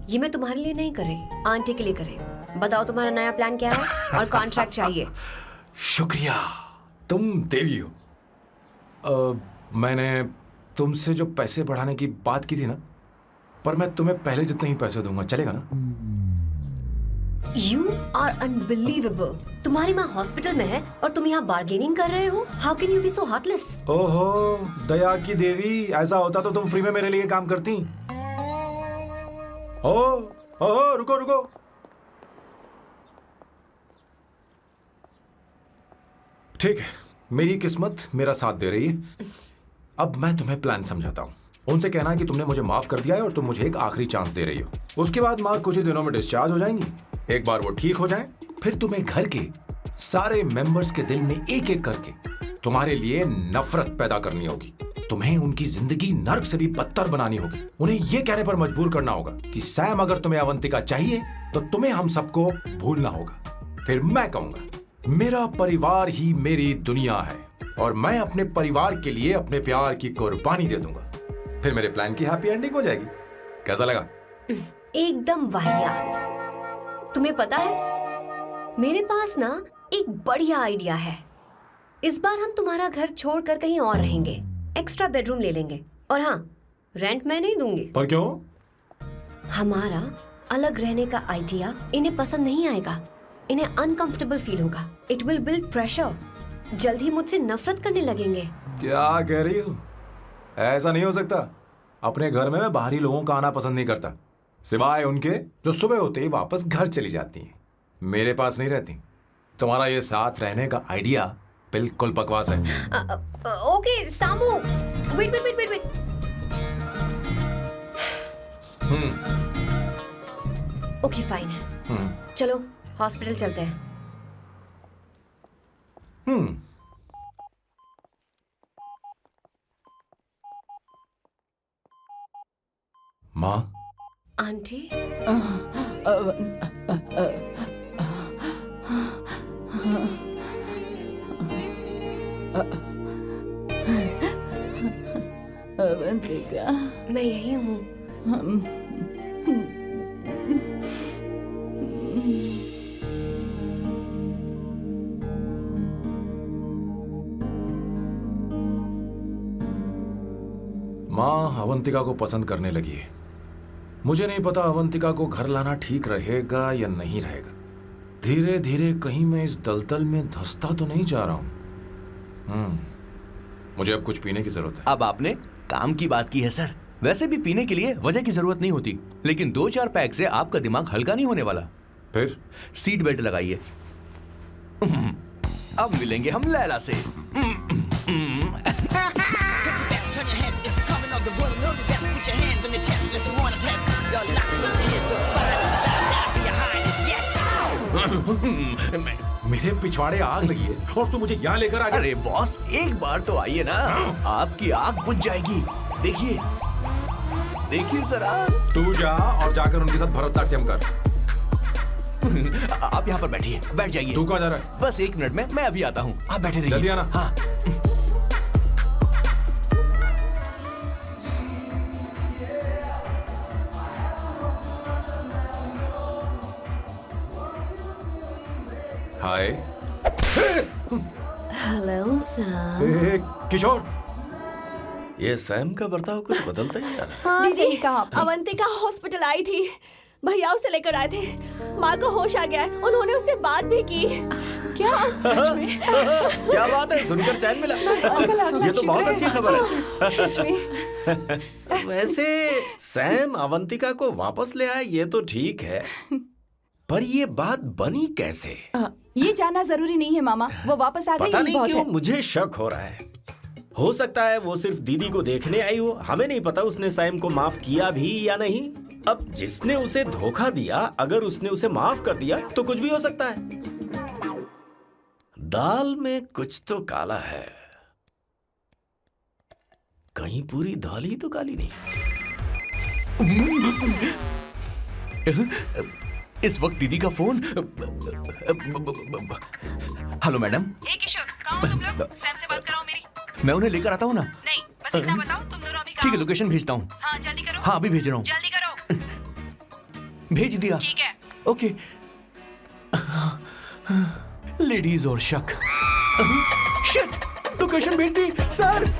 ये मैं तुम्हारे लिए नहीं कर रही, आंटी के लिए कर रही। बताओ तुम्हारा नया प्लान क्या है और कॉन्ट्रैक्ट चाहिए। शुक्रिया, तुम देवी हो। मैंने तुमसे जो पैसे बढ़ाने की बात की थी ना, पर मैं तुम्हें पहले जितने ही पैसे दूंगा, चलेगा ना? You are unbelievable. तुम्हारी माँ हॉस्पिटल में है और तुम यहाँ बार्गेनिंग कर रहे हो? How can you be so heartless? ओहो दया की देवी, ऐसा होता तो तुम फ्री में मेरे लिए काम करती। ओहो रुको रुको, ठीक है, मेरी किस्मत मेरा साथ दे रही है। अब मैं तुम्हें प्लान समझाता हूँ। उनसे कहना है कि तुमने मुझे माफ कर दिया है और तुम मुझे एक आखिरी चांस दे रही हो। उसके बाद माँ कुछ ही दिनों में डिस्चार्ज हो जाएंगी। एक बार वो ठीक हो जाए, फिर तुम्हें घर के सारे मेंबर्स के दिल में एक एक करके तुम्हारे लिए नफरत पैदा करनी होगी। तुम्हें उनकी जिंदगी नर्क से भी बदतर बनानी होगी। उन्हें यह कहने पर मजबूर करना होगा कि सैम, अगर तुम्हें अवंतिका चाहिए तो तुम्हें हम सबको भूलना होगा। फिर मैं कहूंगा मेरा परिवार ही मेरी दुनिया है और मैं अपने परिवार के लिए अपने प्यार की कुर्बानी दे दूंगा। फिर मेरे प्लान की हैप्पी एंडिंग हो जाएगी। कैसा लगा? एकदम वाहियात। तुम्हें पता है, मेरे पास ना एक बढ़िया आइडिया है। इस बार हम तुम्हारा घर छोड़कर कहीं और रहेंगे, एक्स्ट्रा बेडरूम ले लेंगे। और हाँ, रेंट मैं नहीं दूंगी। पर क्यों? हमारा अलग रहने का आइडिया इन्हें पसंद नहीं आएगा। इन्हें अनकंफर्टेबल फील होगा। It will build pressure. जल्द ही मुझसे नफरत करने लगेंगे। क्या कह रही हो? ऐसा नहीं हो सकता। अपने घर में मैं बाहरी लोगों का आना पसंद नहीं करता, सिवाय उनके जो सुबह होते ही वापस घर चली जाती हैं, मेरे पास नहीं रहती। तुम्हारा ये साथ रहने का आइडिया बिल्कुल बकवास है। Okay Samu, wait wait wait wait. Okay fine है। चलो हॉस्पिटल चलते हैं। माँ, आंटी, अवंतिका, मैं यही हूँ। माँ अवंतिका को पसंद करने लगी है। मुझे नहीं पता अवंतिका को घर लाना ठीक रहेगा या नहीं रहेगा। धीरे धीरे कहीं मैं इस दलदल में धंसता तो नहीं जा रहा हूं। मुझे अब कुछ पीने की जरूरत है। अब आपने काम की बात की है सर। वैसे भी पीने के लिए वजह की जरूरत नहीं होती, लेकिन 2-4 पैक से आपका दिमाग हल्का नहीं होने वाला। फिर सीट बेल्ट लगाइए। अब मिलेंगे हम लैला से। Turn your heads, it's coming of the world. Know the best. Put your hands on your chest. Let's wanna test. Your luck is the finest. Bow down to your highness. Yes. मेरे पिछवाड़े आग लगी है और तू मुझे यहाँ लेकर आ गया। अरे बॉस, एक बार तो आइए ना, आपकी आग बुझ जाएगी। देखिए देखिए जरा। तू जा और जाकर उनके साथ भरतनाट्यम कर। आप यहाँ पर बैठिए, बैठ जाइए। तू कहाँ जा रहा है? बस 1 मिनट में मैं अभी आता हूँ, आप बैठे रहिए। जल्दी आना। हाँ। हाय। Hello Sam. ए, किशोर। ये सैम का बर्ताव कुछ बदलता ही जा रहा है। हाँ, दीदी, सही कहा आपने। अवंतिका हॉस्पिटल आई थी, भैया उसे लेकर आए थे। माँ को होश आ गया है, उन्होंने उससे बात भी की। क्या सच में? क्या बात है, सुनकर चैन मिला। ये तो बहुत अच्छी खबर है। सच में? वैसे सैम अवंतिका को वापस ले आए ये तो ठीक है, पर ये बात बनी कैसे? ये जानना जरूरी नहीं है मामा, वो वापस आ गई पता यही नहीं बहुत क्यों है। मुझे शक हो रहा है। हो सकता है वो सिर्फ दीदी को देखने आई हो। हमें नहीं पता उसने सैम को माफ किया भी या नहीं। अब जिसने उसे धोखा दिया, अगर उसने उसे माफ कर दिया तो कुछ भी हो सकता है। दाल में कुछ तो काला है। कहीं पूरी दाल ही तो काली नहीं। इस वक्त दीदी का फोन। Hello madam. ए किशोर, कहाँ हो तुम लोग? सैम से बात कराओ मेरी। मैं उन्हें लेकर आता हूँ ना। नहीं, इतना बताओ, तुम दोनों अभी ठीक है, कहाँ हो? लोकेशन भेजता हूँ। हाँ जल्दी करो। हाँ, अभी भेज रहा हूँ। जल्दी करो। भेज दिया। ठीक है। ओके। लेडीज और शक। शिट, लोकेशन भेज दी सर।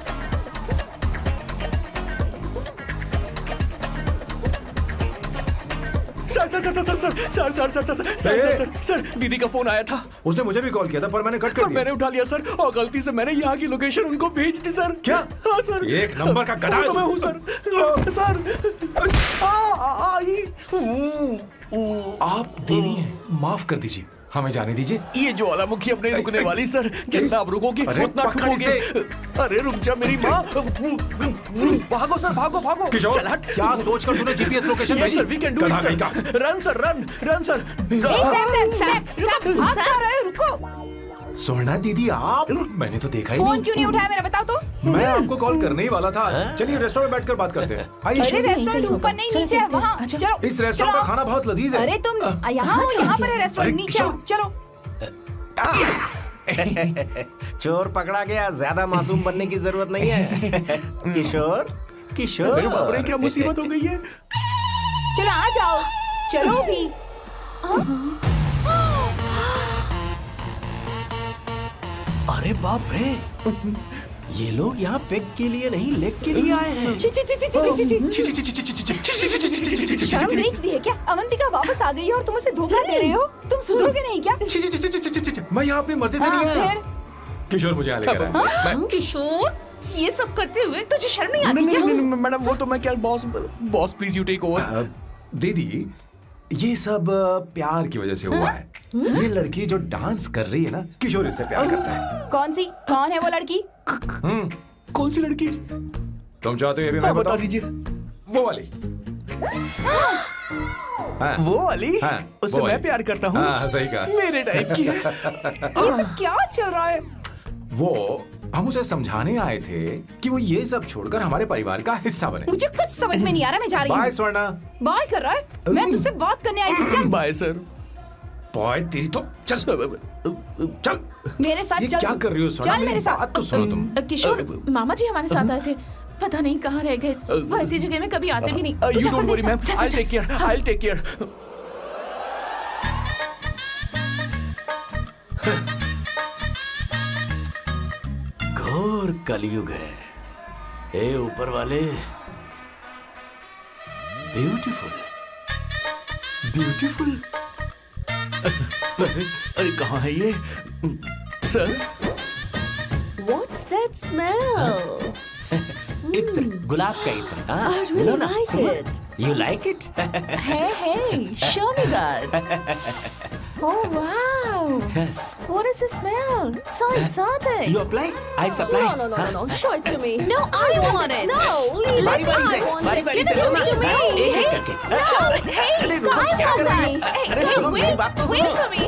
सर, दीदी का फोन आया था। उसने मुझे भी कॉल किया था पर मैंने कट कर पर दिया। मैंने उठा लिया सर, और गलती से मैंने यहाँ की लोकेशन उनको भेज दी सर। क्या? हाँ सर। एक नंबर का गधा वो तो मैं हूँ सर। सर। आप देवी हैं, माफ कर दीजिए, हमें जाने दीजिए। ये ज्वालामुखी अब नहीं रुकने वाली सर। जितना आप रुकोगे अरे, उतना पकड़ ठुकोगे। अरे रुक जा मेरी माँ। भागो सर, भागो भागो। किशोर, चल हट। क्या सोचकर तूने जीपीएस लोकेशन Yes भेजी? sir, we can do it, गधा sir. कहीं का। Run sir, run sir. Sam, भाग कहाँ रहे हो? रुको। सोना दीदी आप, मैंने तो देखा ही फोन नहीं। क्यों नहीं उठाया मेरा, बताओ तो। मैं आपको कॉल करने ही वाला था। चलिए रेस्टोरेंट में बैठकर बात करते हैं। अरे आइए। रेस्टोरेंट ऊपर नहीं, नीचे है, वहाँ चलो। इस रेस्टोरेंट का चलो। खाना बहुत लजीज है। अरे तुम यहाँ हो, यहाँ पर है रेस्टोरेंट, नीचे आओ, चलो। चोर पकड़ा गया, ज्यादा मासूम बनने की जरूरत नहीं है। किशोर, किशोर। अरे बाप रे, क्या मुसीबत हो गई है। चलो आ जाओ, चलो भी। अरे बाप रे, ये लोग यहाँ पेग के लिए नहीं लेग के लिए आए हैं। ची ची ची ची ची ची ची। शर्म बेच दी है क्या? अवंतिका वापस आ गई है और तुम उसे धोखा दे रहे हो? तुम सुधरोगे नहीं क्या? मैं यहाँ अपनी मर्जी से हाँ, नहीं आया। फिर? किशोर मुझे यहाँ लेकर आया। किशोर, ये सब करते हुए तुझे शर्म नहीं आती नहीं क्या? नहीं नहीं मैडम, वो तो मैं क्या, boss please you take over. दीदी, ये सब प्यार की वजह से हुआ है। ये लड़की जो डांस कर रही है ना, किशोर इससे प्यार करता है। कौन है वो लड़की? कौन सी लड़की? तुम चाहते हो ये भी हाँ, मैं बता बताऊं? दीजिए। वो वाली। हाँ, वो वाली? हाँ, उससे वो वाली। मैं प्यार करता हूँ। हाँ, सही कहा। मेरे टाइप की है। ये सब क्या चल रहा है? वो हम उसे समझाने आए थे कि वो ये सब छोड़कर हमारे परिवार का हिस्सा बने। मुझे कुछ समझ में नहीं आ रहा, मैं जा रही बाय हूँ। स्वर्णा। बाय कर रहा है? मैं तुझसे बात करने आई थी, चल। Bye sir. बॉय तेरी तो चल चल। मेरे साथ ये चल। क्या कर रही हो स्वर्णा? चल मेरे मेरी साथ। बात तो सुनो तुम। किशोर, मामा जी हमारे साथ आए थे, पता नहीं कहाँ रह गए। वो ऐसी जगह में कभी आते भी नहीं। तू यू जा डोंट कर वरी देखना। मैम, जा, आई जा, टेक केयर, हाँ। I take care. घोर कलयुग है। हे ऊपर वाले, ब्यूटीफुल, ब्यूटीफुल। अरे कहाँ है ये सर? What's that smell? इत्र, गुलाब का इत्र। हाँ, I really लो ना, like सुनो। it. You like it? Hey, show me that. Oh wow! What is the smell? So exotic. You apply, I supply. No. Show it to me. No, I want it. No, leave बारी it. बारी से, I want बारी it. बारी Give से it सुनना। to me. एक एक करके। Stop! Hey, अरे रुको, I क्या want कर that. रही है? Hey, अरे सुनो, मेरी बात तो wait सुनो। for me.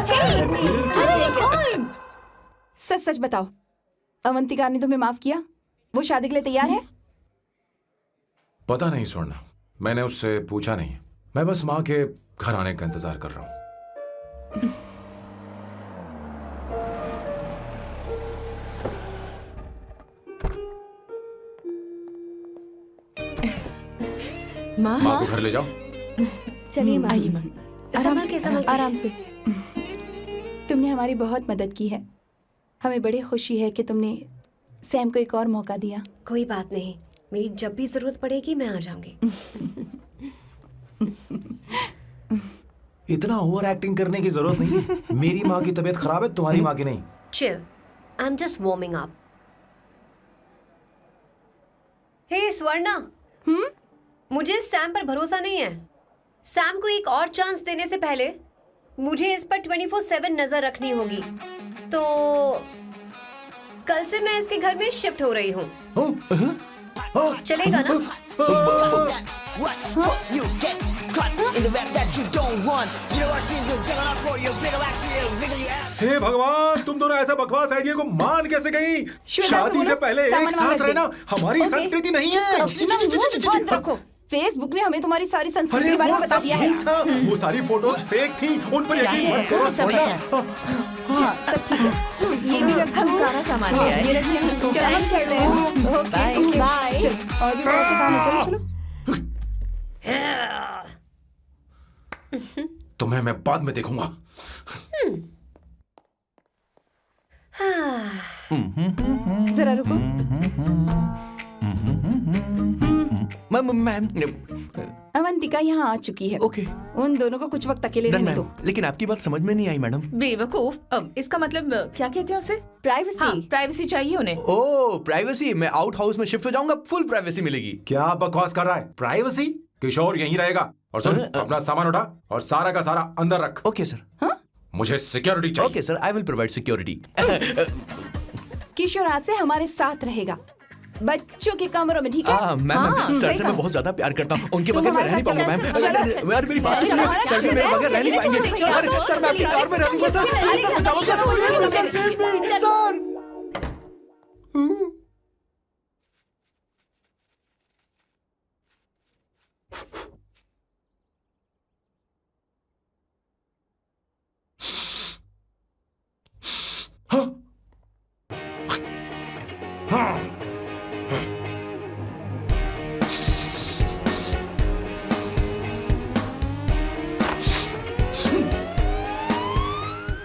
Hey, I take it. सच सच बताओ, अवंतिका ने तुम्हें माफ किया? वो शादी के लिए तैयार है? पता नहीं स्वर्णा, मैंने उससे पूछा नहीं। मैं बस माँ के घर आने का इंतजार कर रहा हूँ। माँ, माँ को घर ले जाओ। चलिए माँ। आइए माँ। संभल के, संभल के। आराम से। तुमने हमारी बहुत मदद की है। हमें बड़ी खुशी है कि तुमने सैम को एक और मौका दिया। कोई बात नहीं, मेरी जब भी जरूरत पड़ेगी मैं आ जाऊंगी। इतना ओवर एक्टिंग करने की जरूरत नहीं। मेरी माँ की तबीयत खराब है, तुम्हारी माँ की नहीं। Chill, I am just warming up. Hey Swarna, मुझे सैम पर भरोसा नहीं है। सैम को एक और चांस देने से पहले मुझे इस पर 24/7 नजर रखनी होगी। तो कल से मैं इसके घर में शिफ्ट हो रही हूँ। चलेगा ना? What? You get caught in the rap that you don't want. You know what she's doing? Jumping off for your wiggle, actually wiggle your ass. हे भगवान, तुम दोनों ऐसा बकवास आइडिया को मान कैसे गई? श्वेता से शादी बोलो, से पहले सामान एक वामान साथ दे। रहना हमारी ओके, संस्कृति नहीं चुप है। करो, बंद रखो। फेसबुक ने हमें तुम्हारी सारी संस्कृति अरे के बारे वो में बता सब दिया है। झूठ था। वो सारी फोटोज फेक थी, उन पर यकीन मत करो स्वर्णा। हाँ, सब ठीक है। ये भी रखो। हम सारा सामान ले आए। ये रखिए। चलो हम चल रहे हैं। ओके। चलो और भी बहुत से काम है, चलो चलो। तुम्हें मैं बाद में देखूंगा। जरा रुको। मैम अवंतिका यहाँ आ चुकी है। ओके उन दोनों को कुछ वक्त अकेले रहने दो। लेकिन आपकी बात समझ में नहीं आई मैडम। बेवकूफ, अब इसका मतलब क्या कहते हैं उसे? प्राइवेसी। हाँ, प्राइवेसी चाहिए उन्हें। ओह प्राइवेसी, मैं आउट हाउस में शिफ्ट हो जाऊंगा, फुल प्राइवेसी मिलेगी। क्या बकवास कर रहा है? प्राइवेसी? किशोर यहीं रहेगा। और सुन, अपना सामान उठा और सारा का सारा अंदर रख। Okay sir. मुझे सिक्योरिटी चाहिए। Okay sir, I will provide security. Kishore आज से हमारे साथ रहेगा, बच्चों के कमरों में, ठीक है? मैम सर सही से कहा। मैं बहुत ज्यादा प्यार करता हूँ, उनके तुम बगैर मैं रह हमारे नहीं साथ पाऊंगा चलो, मैम। चलो, यार मेरी बात चलो, सुनिए, हमारा सर चलो, मेरे बगैर रह नहीं चलो, पाएंगे। चलो, अरे सर मैं आपकी कार में रहूंगा सर। सर बचाओ sir, sir.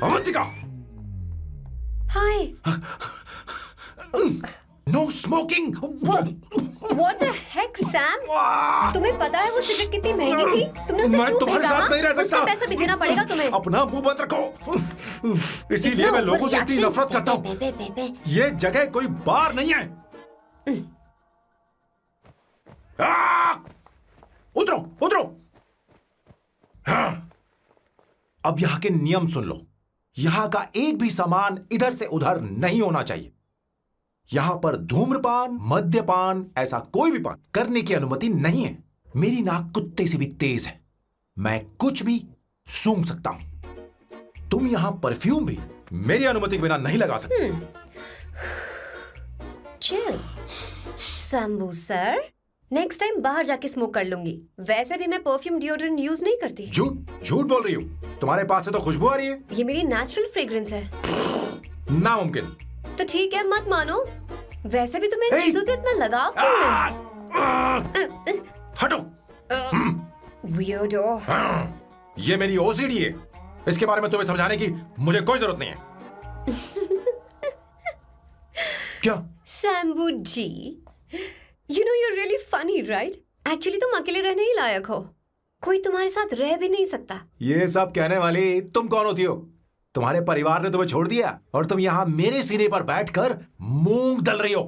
Avantika, hi. No smoking. What the heck, Sam? तुम्हें पता है वो सिगरेट कितनी महंगी थी? तुमने उसे मैं क्यों तुम्हारे खरीदा? साथ नहीं रह सकता। उसका पैसा भी देना पड़ेगा तुम्हें। अपना मुंह बंद रखो। इसीलिए मैं लोगों से इतनी नफरत करता हूँ। ये जगह कोई बार नहीं है। उतरो उतरो। अब यहाँ के नियम सुन लो। यहाँ का एक भी सामान इधर से उधर नहीं होना चाहिए। यहां पर धूम्रपान, मद्यपान, ऐसा कोई भी पान करने की अनुमति नहीं है। मेरी नाक कुत्ते से भी तेज है, मैं कुछ भी सूंघ सकता हूं। तुम यहां परफ्यूम भी मेरी अनुमति के बिना नहीं लगा सकते। Chill Shambhu sir, next time बाहर जाके स्मोक कर लूंगी। वैसे भी मैं परफ्यूम डिओड्रेंट यूज नहीं करती। झूठ झूठ बोल रही हो। तुम्हारे पास से तो खुशबू आ रही है। ये मेरी नेचुरल फ्रेग्रेंस है। नामुमकिन। तो ठीक है, मत मानो। वैसे भी तुम्हें इन चीजों से इतना लगाव क्यों है? हटो। Weirdo। ये मेरी ओसीडी है। इसके बारे में तुम्हें समझाने की मुझे कोई जरूरत नहीं है। क्या? शंभू जी, you know you're really funny, right? Actually तुम अकेले रहने ही लायक हो। कोई तुम्हारे साथ रह भी नहीं सकता। ये सब कहने वाली तुम कौन होती हो? तुम्हारे परिवार ने तुम्हें छोड़ दिया और तुम यहां मेरे सिरे पर बैठकर मूंग दल रही हो।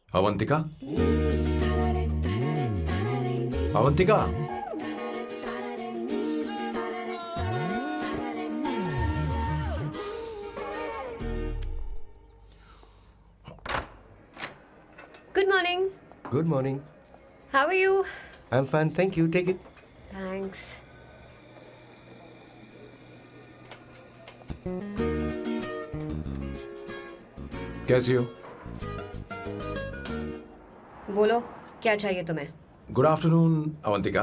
Avantika, Avantika, Good morning. Good morning. How are you? I am fine, thank you, take it. Thanks. कैसी हो? बोलो, क्या चाहिए तुम्हें? Good afternoon Avantika.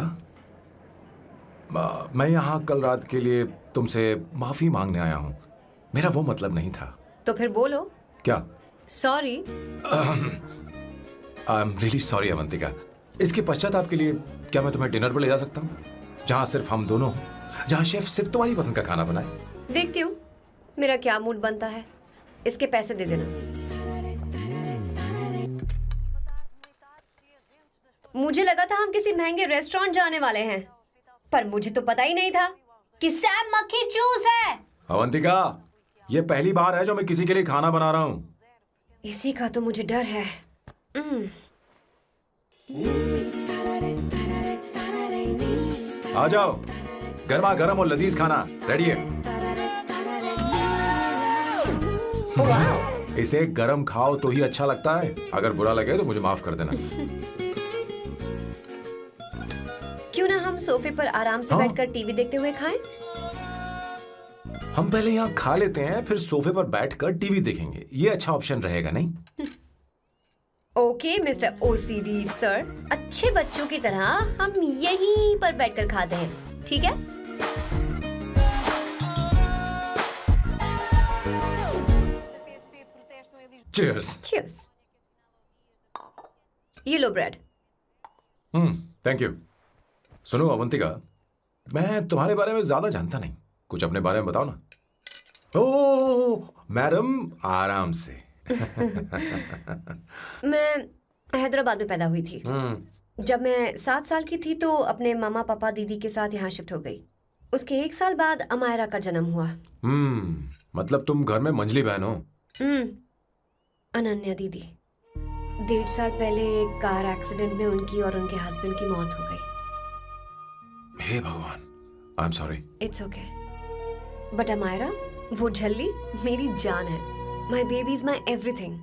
मैं यहाँ कल रात के लिए तुमसे माफी मांगने आया हूँ। मेरा वो मतलब नहीं था। तो फिर बोलो। क्या? Sorry. I am really sorry Avantika. इसके पश्चाताप के लिए क्या मैं तुम्हें डिनर पर ले जा सकता हूँ, जहाँ सिर्फ हम दोनों हों, जहाँ शेफ सिर्फ तुम्हारी पसंद का खाना बनाए? देखती हूँ मेरा क्या मूड बनता है। इसके पैसे दे देना। मुझे लगा था हम किसी महंगे रेस्टोरेंट जाने वाले हैं, पर मुझे तो पता ही नहीं था कि सैम मक्खी चूस है। अवंतिका, ये पहली बार है जो मैं किसी के लिए खाना बना रहा हूँ। इसी का तो मुझे डर है। आ जाओ, गर्मा गर्म और लजीज खाना रेडी है। इसे गरम खाओ तो ही अच्छा लगता है, अगर बुरा लगे तो मुझे माफ कर देना। क्यों ना हम सोफे पर आराम से हाँ? बैठकर टीवी देखते हुए खाएं? हम पहले यहाँ खा लेते हैं, फिर सोफे पर बैठकर टीवी देखेंगे। ये अच्छा ऑप्शन रहेगा नहीं? ओके मिस्टर ओसीडी सर, अच्छे बच्चों की तरह हम यहीं पर बैठकर खाते हैं, ठीक है? चीयर्स। Cheers. ये लो ब्रेड। Thank you. सुनो अवंतिका, मैं तुम्हारे बारे में ज्यादा जानता नहीं, कुछ अपने बारे में बताओ ना। ओह मैडम, आराम से। मैं हैदराबाद में पैदा हुई थी। जब मैं 7 साल की थी तो अपने मामा पापा दीदी के साथ यहाँ शिफ्ट हो गई। उसके 1 साल बाद अमायरा का जन्म हुआ। मतलब तुम घर में मंझली बहन हो? अनन्या दीदी। 1.5 साल पहले एक कार एक्सीडेंट में उनकी और उनके हस्बैंड की मौत हो गई। हे भगवान, I am sorry. It's okay. But Amaira, वो झल्ली मेरी जान है। My baby is my everything.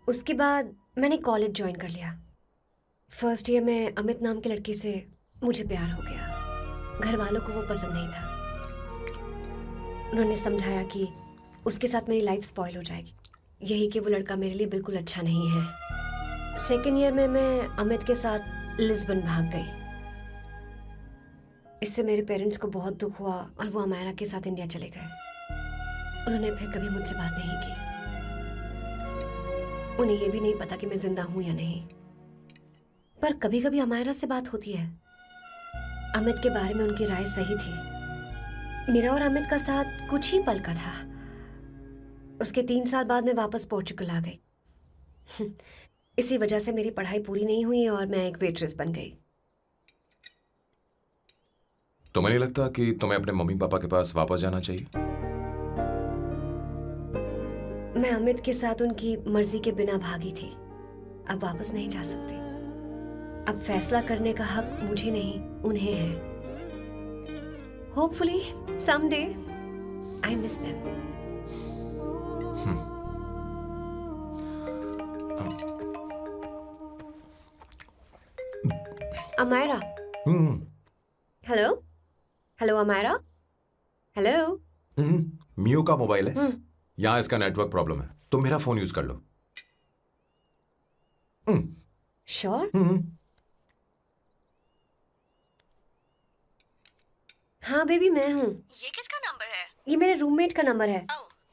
उसके बाद मैंने कॉलेज ज्वाइन कर लिया। फर्स्ट ईयर में अमित नाम के लड़के से मुझे प्यार हो गया। घर वालों को वो पसंद नहीं था। उन्होंने समझाया कि उसके साथ मेरी लाइफ स्पॉइल हो जाएगी, यही कि वो लड़का मेरे लिए बिल्कुल अच्छा नहीं है। सेकेंड ईयर में मैं अमित के साथ लिस्बन भाग गई। इससे मेरे पेरेंट्स को बहुत दुख हुआ और वो अमायरा के साथ इंडिया चले गए। उन्होंने फिर कभी मुझसे बात नहीं की। उन्हें ये भी नहीं पता कि मैं जिंदा हूं या नहीं। पर कभी कभी अमायरा से बात होती है। अमित के बारे में उनकी राय सही थी। मेरा और अमित का साथ कुछ ही पल का था। उसके 3 साल बाद मैं वापस पोर्चुगल आ गई। इसी वजह से मेरी पढ़ाई पूरी नहीं हुई और मैं एक वेट्रेस बन गई। तुम्हें नहीं लगता कि तुम्हें अपने मम्मी पापा के पास वापस जाना चाहिए? मैं अमित के साथ उनकी मर्जी के बिना भागी थी। अब वापस नहीं जा सकती। अब फैसला करने का हक मुझे नहीं, उन्हें है। Hopefully someday I miss them. Amaira. Hello hello Amaira. Hello. मियो का मोबाइल है, यहाँ इसका नेटवर्क प्रॉब्लम है। तुम मेरा फोन यूज कर लो। श्योर? हाँ बेबी, मैं हूँ। ये किसका नंबर है? ये मेरे रूममेट का नंबर है।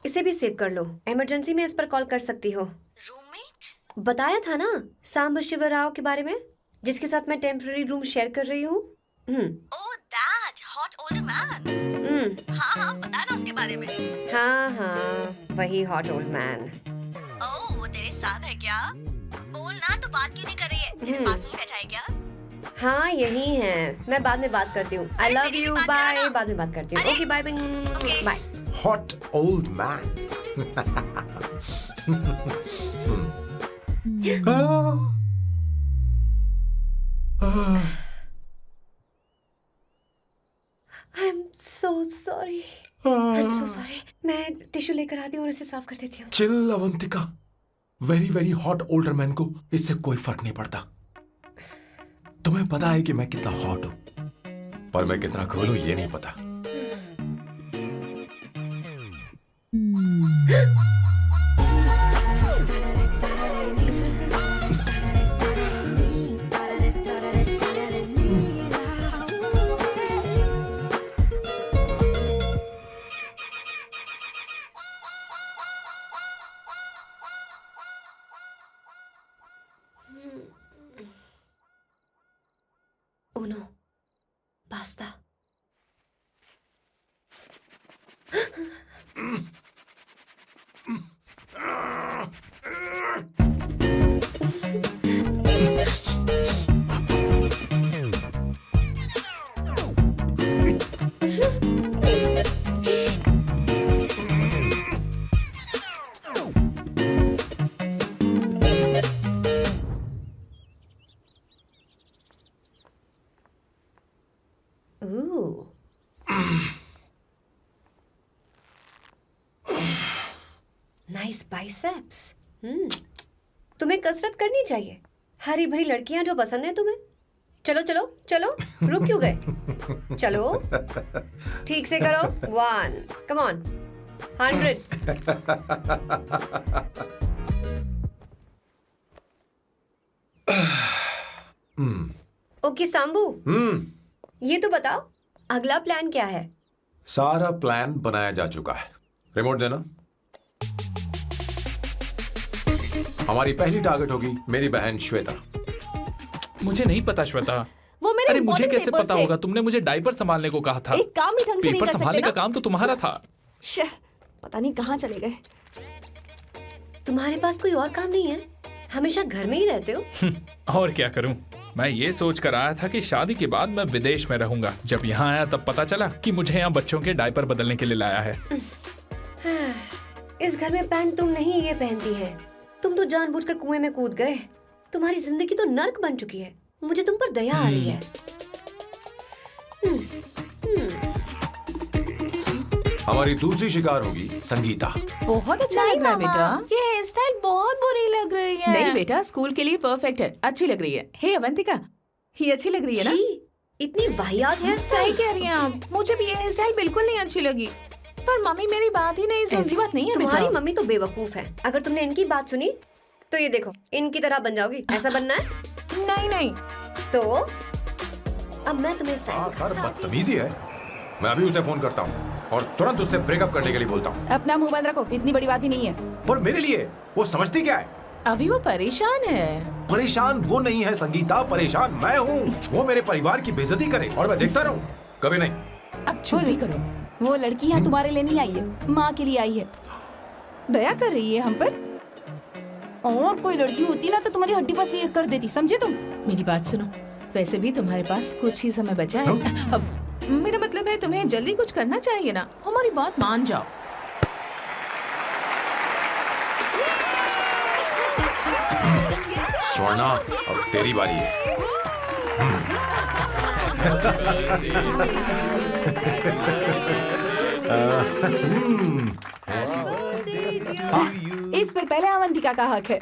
इसे भी सेव कर लो। इमरजेंसी में इस पर कॉल कर सकती हो। रूममेट? बताया था ना सांब शिवराव के बारे में, जिसके साथ मैं टेम्पररी रूम शेयर कर रही हूँ। Oh that hot old man. हाँ बताना उसके बारे में। हाँ वही हॉट ओल्ड मैन। ओह वो तेरे साथ है क्या? बोलना तो बात क्यों नहीं कर रही है? तेरे पास में बैठा है क्या? हाँ यही है। मैं बाद में बात करती हूँ। I love you, bye. बाद में बात करती हूँ। Okay bye bye. Hot old man. I am so sorry. मैं टिश्यू लेकर आती हूँ और इसे साफ कर देती हूँ। Chill Avantika, very very hot older man को इससे कोई फर्क नहीं पड़ता। तुम्हें पता है कि मैं कितना हॉट हूं, पर मैं कितना कूल हूं ये नहीं पता। Uno, basta. बाइसेप्स। तुम्हें कसरत करनी चाहिए। हरी भरी लड़कियां जो पसंद है तुम्हें। चलो चलो चलो, रुक क्यों गए? चलो ठीक से करो। 1 कम ऑन 100। ओके सांबू, ये तो बताओ अगला प्लान क्या है? सारा प्लान बनाया जा चुका है। रिमोट देना। हमारी पहली टारगेट होगी मेरी बहन श्वेता। मुझे नहीं पता श्वेता। वो मेरे अरे मुझे important कैसे papers पता थे। होगा? तुमने मुझे डायपर संभालने को कहा था। एक काम ही ढंग से नहीं पेपर कर सकते संभालने ना? का काम तो तुम्हारा था। शह, पता नहीं कहाँ चले गए। तुम्हारे पास कोई और काम नहीं है? हमेशा घर में ही रहते हो? और क्या करूं? मैं ये सोच कर आया था कि शादी के बाद मैं विदेश में रहूंगा। जब यहाँ आया तब पता चला कि मुझे यहाँ बच्चों के डायपर बदलने के लिए लाया है। इस घर में पैंट तुम नहीं ये पहनती है। तुम तो जानबूझकर कुएं में कूद गए। तुम्हारी जिंदगी तो नर्क बन चुकी है। मुझे तुम पर दया आ रही है। हमारी दूसरी शिकार होगी संगीता। बहुत अच्छा लग रहा है बेटा। ये हेयर स्टाइल बहुत बुरी लग रही है। नहीं बेटा, स्कूल के लिए परफेक्ट है, अच्छी लग रही है। हे अवंतिका, ये अच्छी लग रही है ना? छी, इतनी वाहियात हेयर सही स्टाइल। कह रही हैं आप। मुझे भी ये हेयर स्टाइल बिल्कुल नहीं अच्छी लगी। पर मम्मी मेरी बात ही नहीं ऐसी सुनती। बात नहीं है बेटा। तुम्हारी मम्मी तो बेवकूफ है। अगर तुमने इनकी बात सुनी तो ये देखो इनकी तरह बन जाओगी। ऐसा बनना है नहीं नहीं, तो अब मैं तुम्हें स्टाइल सर बदतमीजी है। मैं अभी उसे फोन करता हूँ और तुरंत उससे ब्रेकअप करने के लिए बोलता हूँ। अपना मुंह बंद रखो, इतनी बड़ी बात भी नहीं है। पर मेरे लिए वो समझती क्या है? अभी वो परेशान है। परेशान वो नहीं है संगीता, परेशान मैं हूँ। वो मेरे परिवार की बेइज्जती करे और मैं देखता रहूँ? कभी नहीं। अब चुप भी करो। वो लड़की यहाँ तुम्हारे लिए नहीं आई है, माँ के लिए आई है। दया कर रही है हम पर। और कोई लड़की होती ना तो तुम्हारी हड्डी बस ये कर देती, समझे तुम? मेरी बात सुनो, वैसे भी तुम्हारे पास कुछ ही समय बचा है। अब मेरा मतलब है तुम्हें जल्दी कुछ करना चाहिए ना। हमारी बात मान जाओ। स्वर्णा, अब तेरी बारी है। इस पर पहले अवंतिका का हक है।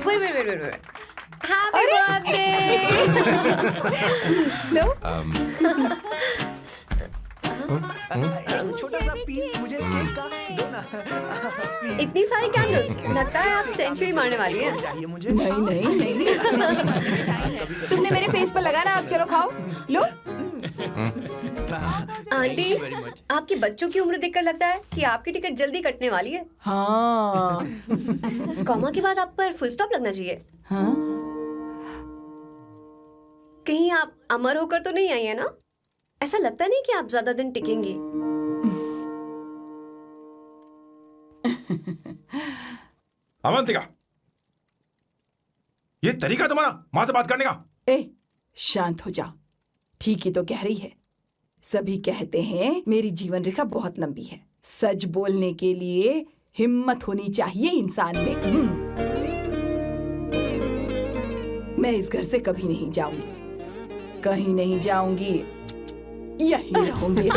Wait happy birthday. लो, छोटा सा पीस मुझे केक का दो ना। इतनी सारी कैंडल्स, लगता है आप सेंचुरी मारने वाली हैं। चाहिए मुझे। नहीं नहीं नहीं। तुमने मेरे फेस पर लगाना, अब चलो खाओ। लो। आंटी, आपके बच्चों की उम्र देखकर लगता है कि आपकी टिकट जल्दी कटने वाली है। हाँ कॉमा के बाद आप पर फुल स्टॉप लगना चाहिए। हाँ। कहीं आप अमर होकर तो नहीं आई है ना? ऐसा लगता नहीं कि आप ज्यादा दिन टिकेंगी। अवंतिका, ये तरीका तुम्हारा माँ से बात करने का? ए, शांत हो जा। ठीक ही तो कह रही है। सभी कहते हैं मेरी जीवन रेखा बहुत लंबी है। सच बोलने के लिए हिम्मत होनी चाहिए इंसान में। मैं इस घर से कभी नहीं जाऊंगी, कहीं नहीं जाऊंगी, यहीं रहूंगी।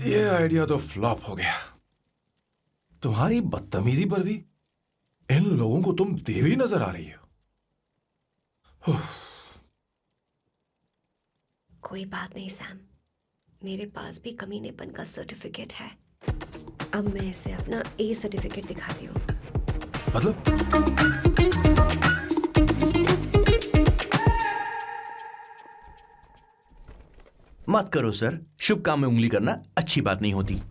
ये आइडिया तो फ्लॉप हो गया। तुम्हारी बदतमीजी पर भी इन लोगों को तुम देवी नजर आ रही हो। कोई बात नहीं सैम, मेरे पास भी कमीनेपन का सर्टिफिकेट है। अब मैं इसे अपना ए सर्टिफिकेट दिखाती हूँ। मतलब मत करो सर, शुभ काम में उंगली करना अच्छी बात नहीं होती।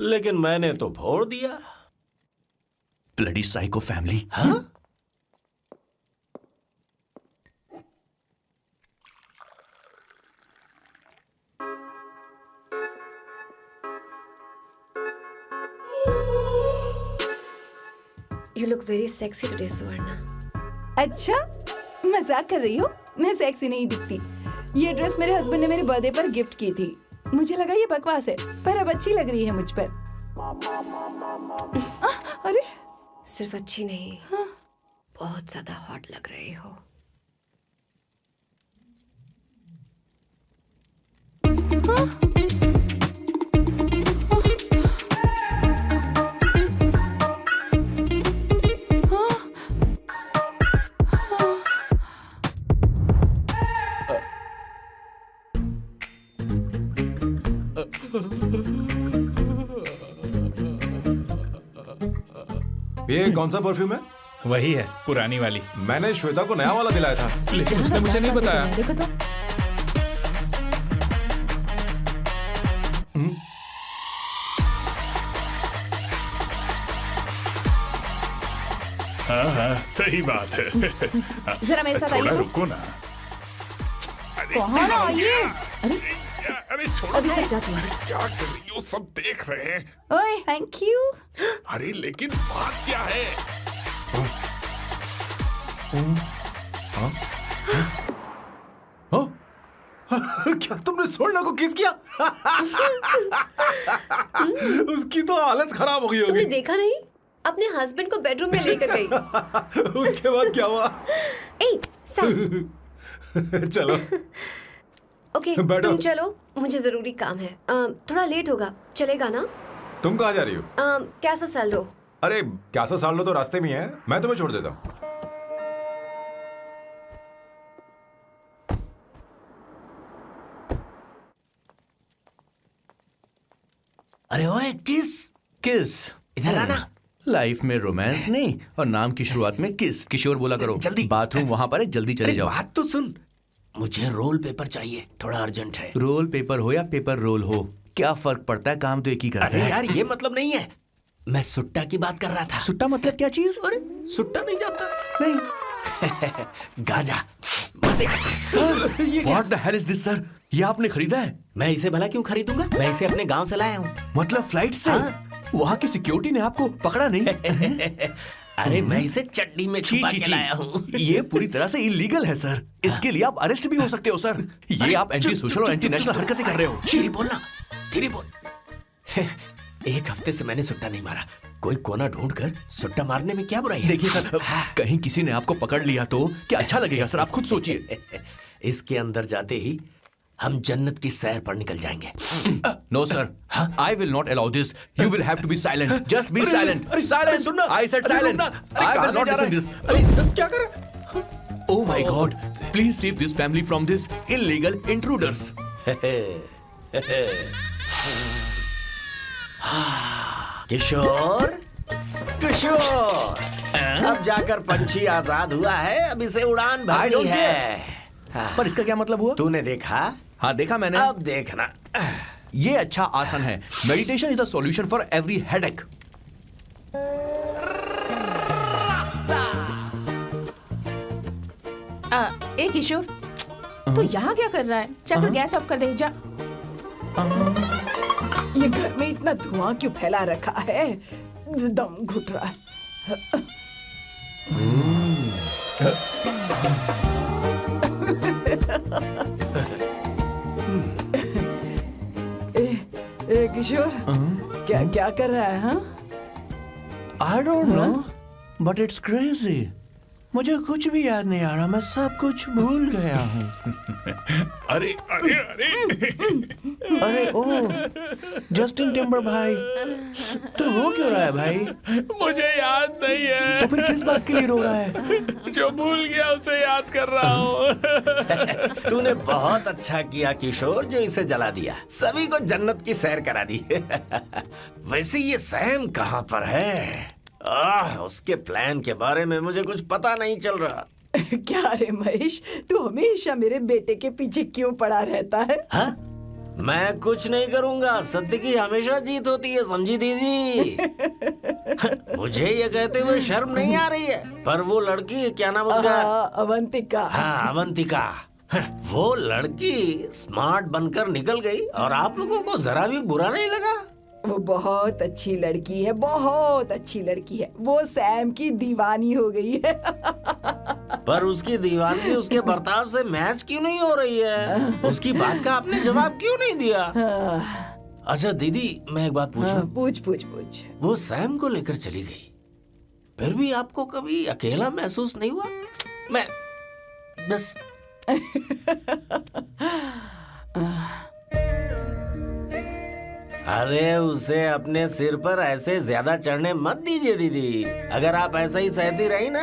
लेकिन मैंने तो भोर दिया। Bloody psycho family. हाँ? You look very sexy today, सुवर्णा। अच्छा, मजाक कर रही हो? मैं सेक्सी नहीं दिखती। ये ड्रेस मेरे हस्बैंड ने मेरे बर्थडे पर गिफ्ट की थी। मुझे लगा ये बकवास है, पर अब अच्छी लग रही है मुझ पर। अरे सिर्फ अच्छी नहीं, बहुत ज्यादा हॉट लग रहे हो। ये कौन सा परफ्यूम है? वही है, पुरानी वाली। मैंने श्वेता को नया वाला दिलाया था। लेकिन उसने मुझे नहीं बताया। देखो तो। हाँ, सही बात है। जरा मेरे साथ थोड़ा आइए। रुको ना। कहाँ ना आइए। अरे छोड़ो। अभी सच जाती हूँ। क्या कर रही हो? सब देख रहे हैं। ओए थैंक यू। अरे लेकिन बात क्या है? क्या तुमने सोना को किस किया? उसकी तो हालत खराब हो गई तुमने होगी। देखा नहीं? अपने हस्बैंड को बेडरूम में लेकर गई। उसके बाद क्या हुआ? ए, सैम। चलो ओके, बैठो। तुम चलो, मुझे जरूरी काम है। थोड़ा लेट होगा, चलेगा ना? तुम कहाँ जा रही हो? कैसा सैल्डो? अरे कैसा साल लो तो रास्ते में ही है, मैं तुम्हें छोड़ देता हूँ। अरे ओए किस किस इधर आना। लाइफ में रोमांस नहीं और नाम की शुरुआत में किस। किशोर बोला करो। जल्दी। बाथरूम वहां पर है, जल्दी चले अरे जाओ। बात तो सुन, मुझे रोल पेपर चाहिए, थोड़ा अर्जेंट है। रोल पेपर हो या पेपर रोल हो, क्या फर्क पड़ता है? काम तो एक ही करता अरे है। यार ये मतलब नहीं है, मैं सुट्टा की बात कर रहा था। सुट्टा मतलब क्या चीज? अरे सुट्टा नहीं जानता? नहीं। गांजा मजे का। Sir, what the hell is this sir? ये आपने खरीदा है? मैं इसे भला क्यों खरीदूंगा? मैं इसे अपने गांव से लाया हूँ। मतलब फ्लाइट से? हाँ। वहाँ की सिक्योरिटी ने आपको पकड़ा नहीं? अरे मैं इसे चड्डी में छी छुपा छी के छी, लाया हूँ। ये पूरी तरह से इलीगल है सर। इसके लिए आप अरेस्ट भी हो सकते हो सर। ये आप एंटी सोशल और एंटी नेशनल हरकतें कर रहे हो। धीरे बोलना, धीरे बोल। एक हफ्ते से मैंने सुट्टा नहीं मारा। कोई कोना ढूंढ कर सुट्टा मारने में क्या बुराई है? देखिए सर, कहीं किसी ने आपको पकड़ लिया तो क्या अच्छा लगेगा सर? आप खुद सोचिए। इसके अंदर जाते ही हम जन्नत की सैर पर निकल जाएंगे। No sir, I will not allow this. You will have to be silent. Just be silent. Silent. I said silent. I will not listen this. क्या कर? Oh my God! Please save this family from this illegal intruders. किशोर, किशोर, अब जाकर पंछी आजाद हुआ है, अब इसे उड़ान I भरनी don't है। हाँ। पर इसका क्या मतलब हुआ? तूने देखा? हाँ देखा मैंने। अब देखना। ये अच्छा आसन है। Meditation is the solution for every headache. ए किशोर, तू यहाँ क्या कर रहा है? जाकर गैस ऑफ कर दे जा। ये घर में इतना धुआं क्यों फैला रखा है? दम घुट रहा है। ए किशोर, क्या क्या कर रहा है? हाँ, I don't know, but it's crazy. मुझे कुछ भी याद नहीं आ रहा। मैं सब कुछ भूल गया हूँ। अरे अरे अरे अरे ओ, जस्टिन टिम्बर भाई, तो रो क्यों रहा है भाई? मुझे याद नहीं है। तो फिर किस बात के लिए रो रहा है? जो भूल गया उसे याद कर रहा हूँ। तूने बहुत अच्छा किया किशोर, जो इसे जला दिया। सभी को जन्नत की सैर करा दी। वैसे ये सैम कहाँ पर है? उसके प्लान के बारे में मुझे कुछ पता नहीं चल रहा। क्या रे महेश, तू हमेशा मेरे बेटे के पीछे क्यों पड़ा रहता है? हाँ? मैं कुछ नहीं करूंगा। सत्य की हमेशा जीत होती है, समझी दीदी? मुझे ये कहते हुए शर्म नहीं आ रही है, पर वो लड़की, क्या नाम उसका? अवंतिका। हाँ, अवंतिका। वो लड़की स्मार्ट बनकर निकल गई और आप लोगों को जरा भी बुरा नहीं लगा? वो बहुत अच्छी लड़की है, बहुत अच्छी लड़की है। वो सैम की दीवानी हो गई है। पर उसकी दीवानगी उसके बर्ताव से मैच क्यों नहीं हो रही है? उसकी बात का आपने जवाब क्यों नहीं दिया? अच्छा दीदी, मैं एक बात पूछूं? पूछ पूछ पूछ। वो सैम को लेकर चली गई, फिर भी आपको कभी अकेला महसूस नहीं हुआ? मैं बस अरे उसे अपने सिर पर ऐसे ज्यादा चढ़ने मत दीजिए दीदी। अगर आप ऐसा ही सहती रही ना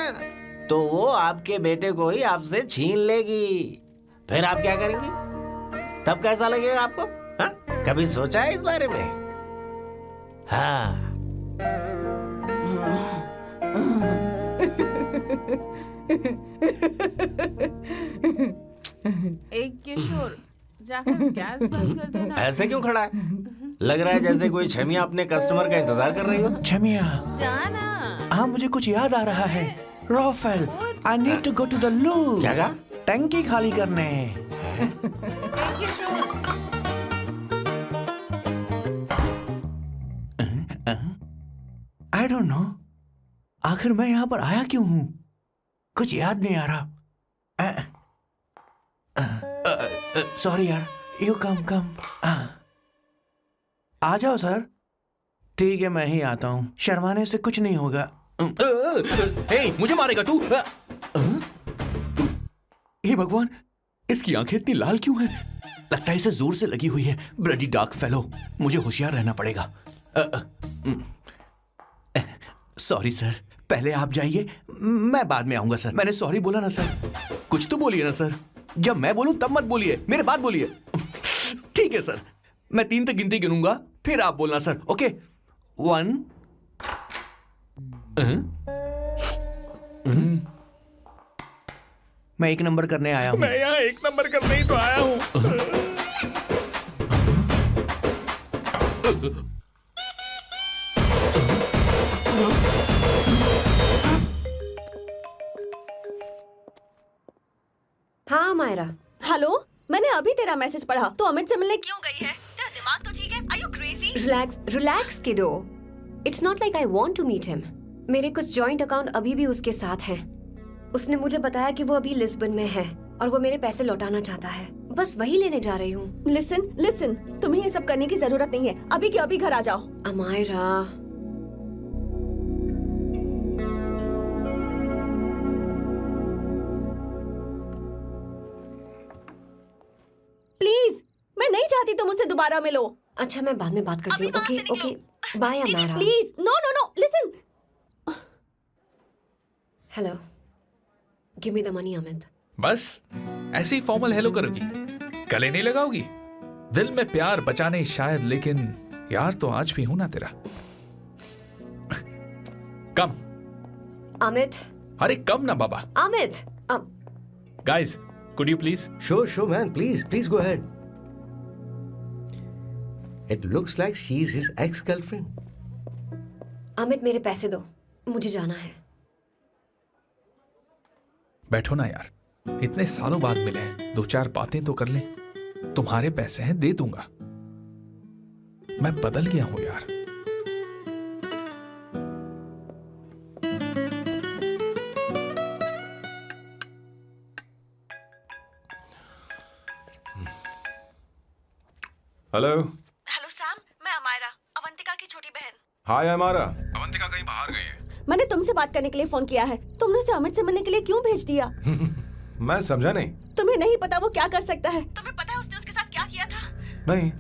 तो वो आपके बेटे को ही आपसे छीन लेगी। फिर आप क्या करेंगी? तब कैसा लगेगा आपको? हाँ? कभी सोचा है इस बारे में? हाँ। एक किशोर जाकर गैस बंद कर देना। ऐसे क्यों खड़ा है? लग रहा है जैसे कोई छमिया अपने कस्टमर का इंतजार कर रही हो। छमिया, जाना। हाँ मुझे कुछ याद आ रहा है। Raphael, I need to go to the loo. क्या कहा? टंकी खाली करने। एक किशोर। आई डोंट नो, आखिर मैं यहाँ पर आया क्यों हूँ? कुछ याद नहीं आ रहा। सॉरी यार, यू कम कम। आ जाओ सर। ठीक है, मैं ही आता हूँ, शर्माने से कुछ नहीं होगा। हे, मुझे मारेगा तू? हे भगवान, इसकी आंखें इतनी लाल क्यों हैं? लगता है इसे जोर से लगी हुई है। ब्लडी डार्क फेलो, मुझे होशियार रहना पड़ेगा। सॉरी सर, पहले आप जाइए, मैं बाद में आऊंगा सर। मैंने सॉरी बोला ना सर। कुछ तो बोलिए ना सर। जब मैं बोलूं तब मत बोलिए, मेरे बाद बोलिए। ठीक है सर, मैं 3 तक गिनती गिनूंगा, फिर आप बोलना सर। ओके, 1। मैं 1 नंबर करने आया हूँ। मैं यहाँ 1 नंबर करने ही तो आया हूँ। हाँ मायरा। हेलो, मैंने अभी तेरा मैसेज पढ़ा। तो अमित से मिलने क्यों गई है? तेरा दिमाग तो ठीक है? Are you crazy? Relax kiddo. It's not like I want to meet him. मेरे कुछ जॉइंट अकाउंट अभी भी उसके साथ हैं। उसने मुझे बताया कि वो अभी लिस्बन में है और वो मेरे पैसे लौटाना चाहता है। बस वही लेने जा रही हूँ। लिसन, तुम्हें ये सब करने की जरूरत नहीं है। अभी के अभी घर आ जाओ। अमायरा, प्लीज, मैं नहीं चाहती तुम मुझसे दोबारा मिलो। अच्छा मैं बाद में बात करती हूँ। अभी वहाँ से ओके निकलो। बाय दीदी Amaira. Please, no, listen. Hello, give me the money Amit. बस ऐसे ही फॉर्मल हेलो करोगी, गले नहीं लगाओगी? दिल में प्यार बचा नहीं शायद, लेकिन यार तो आज भी हूं ना तेरा। कम अमित। अरे कम ना बाबा। Amit. Guys, could you please? Sure, man. Please go ahead. It looks like she's his ex-girlfriend. Amit मेरे पैसे दो, मुझे जाना है। बैठो ना यार, इतने सालों बाद मिले हैं, 2-4 बातें तो कर लें। तुम्हारे पैसे हैं, दे दूंगा। मैं बदल गया हूं यार। हेलो। हेलो सैम, मैं अमायरा, अवंतिका की छोटी बहन। हाय हमारा। अवंतिका कहीं बाहर गई है। मैंने तुमसे बात करने के लिए फोन किया है। तुमने उसे अमित से मिलने के लिए क्यों भेज दिया? मैं समझा नहीं। तुम्हें नहीं पता वो क्या कर सकता है? तुम्हें पता है उसने उसके साथ क्या किया था? नहीं।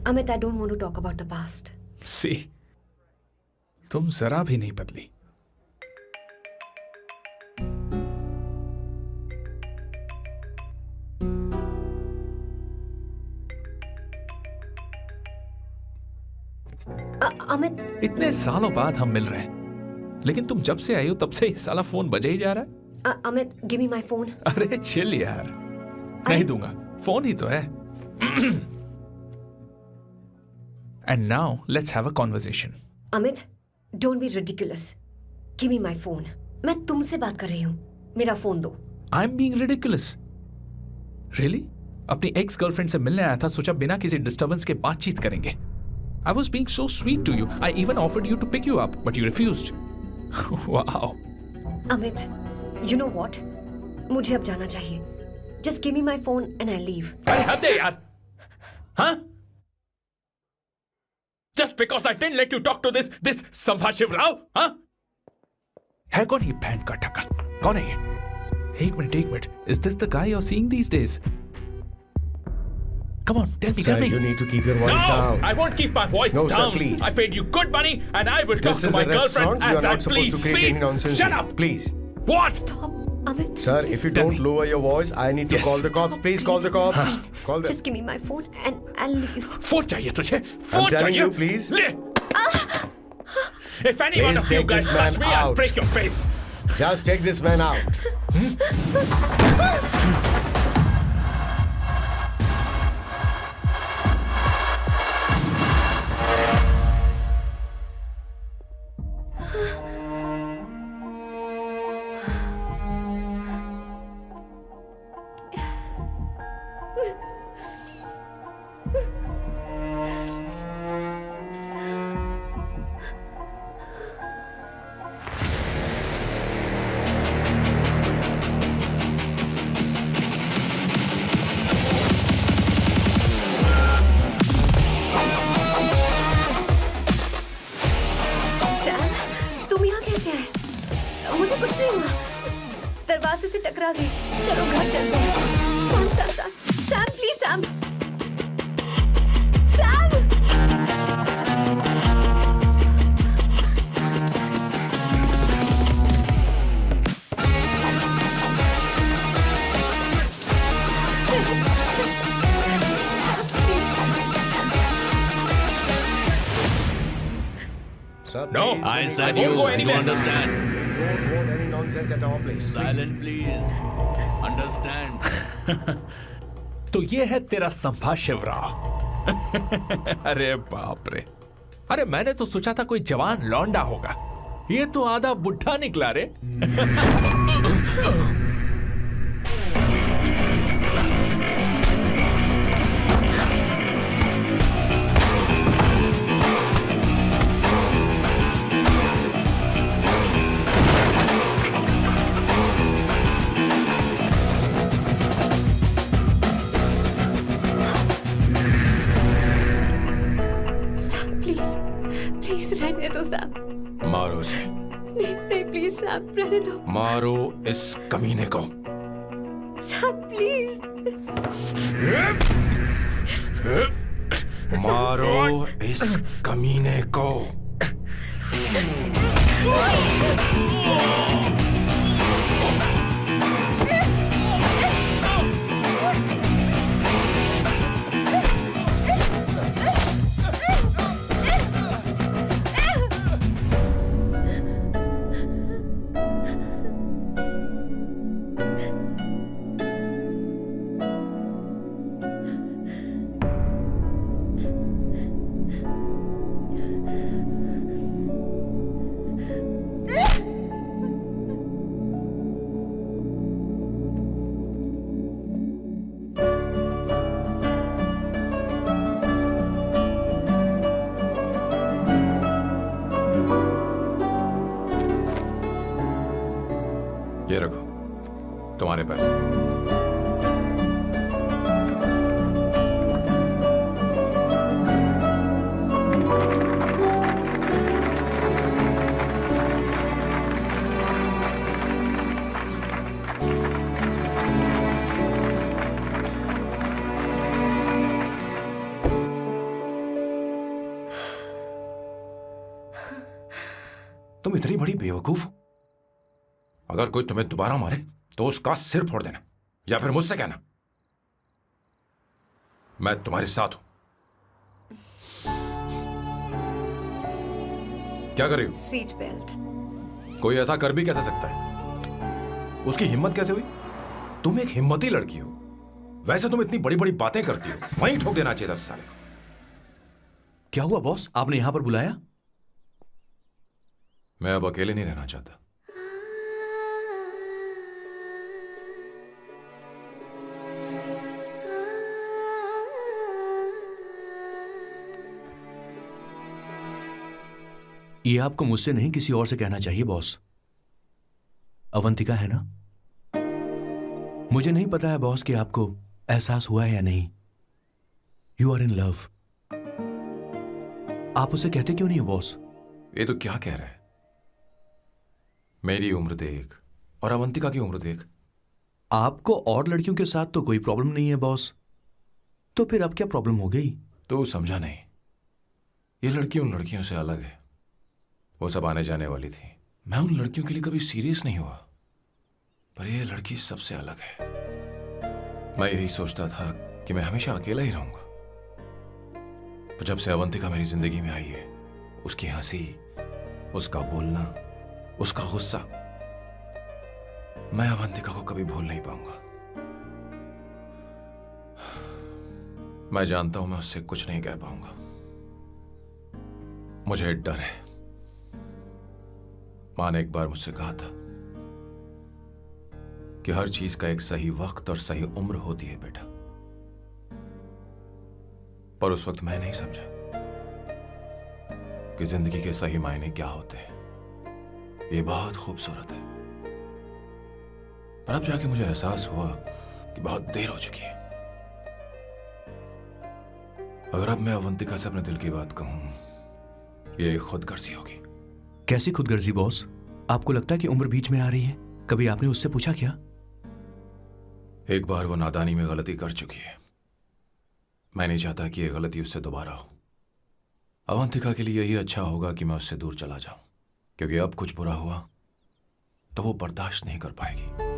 Amit, I don't want to talk about the past. See, तुम जरा भी नहीं बदली। अमित, इतने सालों बाद हम मिल रहे हैं, लेकिन तुम जब से आई हो तब से साला फोन बजे ही जा रहा है। Amit, give me my phone. अरे चिल यार, नहीं दूंगा, फोन ही तो है। And now let's have a conversation. Amit, don't be ridiculous. Give me my phone. मैं तुमसे बात कर रही हूँ, मेरा फोन दो। I am being ridiculous? Really? अपनी एक्स गर्लफ्रेंड से मिलने आया था, सोचा बिना किसी डिस्टर्बेंस के बातचीत करेंगे। I was being so sweet to you. I even offered you to pick you up, but you refused. Wow. Amit, you know what? मुझे अब जाना चाहिए. Just give me my phone and I'll leave. अरे हद है यार. हाँ? Just because I didn't let you talk to this Sambha Shivrao, huh? है कौन ये बहन का टक्का? कौन है ये? एक minute, is this the guy you are seeing these days? Come on, tell me. Sir, you need to keep your voice down. I won't keep my voice No, down. sir, please. I paid you good money and I will talk This to is my a girlfriend restaurant. You as are I not supposed please. to create any nonsense. Shut here. up. Please. What? Stop, Amit. Sir, if you Tell don't me. lower your voice, I need to Yes. call the cops. Please call the cops. Call them. Just give me my phone and I'll leave. Phone चाहिए तुझे? I'm phone telling चाहिए? you, please. ले. If any one Please of you take guys this touch man me, I'll out. break your face. Just take this man out. Sam, तुम यहाँ कैसे आए? मुझे कुछ नहीं हुआ, दरवाजे से टकरा गई। चलो घर चलते हैं। Sam Sam Sam Sam please Sam Sam. Sir, No, please, I don't said go you anywhere. don't understand. Don't want any nonsense at our place. Silent, please. Understand. तो ये है तेरा संभा शिवराव। अरे बाप रे, अरे मैंने तो सोचा था कोई जवान लौंडा होगा, ये तो आधा बुढ़ा निकला रे। प्लीज प्लीज रहने दो सैम। मारो उसे, नहीं नहीं प्लीज सैम रहने दो। मारो इस कमीने को। Sam please. मारो इस कमीने को। ये रखो तुम्हारे पैसे। तुम इतनी बड़ी बेवकूफ हो, अगर कोई तुम्हें दोबारा मारे तो उसका सिर फोड़ देना, या फिर मुझसे कहना मैं तुम्हारे साथ हूं। क्या कर रही हो? Seat belt. कोई ऐसा कर भी कैसे सकता है? उसकी हिम्मत कैसे हुई? तुम एक हिम्मती लड़की हो, वैसे तुम इतनी बड़ी बड़ी बातें करती हो, वहीं ठोक देना चाहिए 10 साल को। क्या हुआ बॉस, आपने यहां पर बुलाया? मैं अब अकेले नहीं रहना चाहता। ये आपको मुझसे नहीं किसी और से कहना चाहिए बॉस। अवंतिका है ना? मुझे नहीं पता है बॉस कि आपको एहसास हुआ है या नहीं। You are in love. आप उसे कहते क्यों नहीं हो बॉस? ये तो क्या कह रहा है? मेरी उम्र देख और अवंतिका की उम्र देख। आपको और लड़कियों के साथ तो कोई प्रॉब्लम नहीं है बॉस, तो फिर अब क्या प्रॉब्लम हो गई? तू समझा नहीं, ये लड़की उन लड़कियों से अलग है। वो सब आने जाने वाली थी, मैं उन लड़कियों के लिए कभी सीरियस नहीं हुआ, पर ये लड़की सबसे अलग है। मैं यही सोचता था कि मैं हमेशा अकेला ही रहूंगा, पर जब से अवंतिका मेरी जिंदगी में आई है, उसकी हंसी, उसका बोलना, उसका गुस्सा, मैं अवंतिका को कभी भूल नहीं पाऊंगा। मैं जानता हूं मैं उससे कुछ नहीं कह पाऊंगा। मुझे डर है। मां ने एक बार मुझसे कहा था कि हर चीज का एक सही वक्त और सही उम्र होती है बेटा, पर उस वक्त मैं नहीं समझा कि जिंदगी के सही मायने क्या होते हैं। ये बहुत खूबसूरत है, पर अब जाके मुझे एहसास हुआ कि बहुत देर हो चुकी है। अगर अब मैं अवंतिका से अपने दिल की बात कहूं, ये खुदगर्जी होगी। कैसी खुदगर्जी बॉस? आपको लगता है कि उम्र बीच में आ रही है? कभी आपने उससे पूछा क्या? एक बार वो नादानी में गलती कर चुकी है, मैं नहीं चाहता कि ये गलती उससे दोबारा हो। अवंतिका के लिए यही अच्छा होगा कि मैं उससे दूर चला जाऊं, क्योंकि अब कुछ बुरा हुआ तो वो बर्दाश्त नहीं कर पाएगी।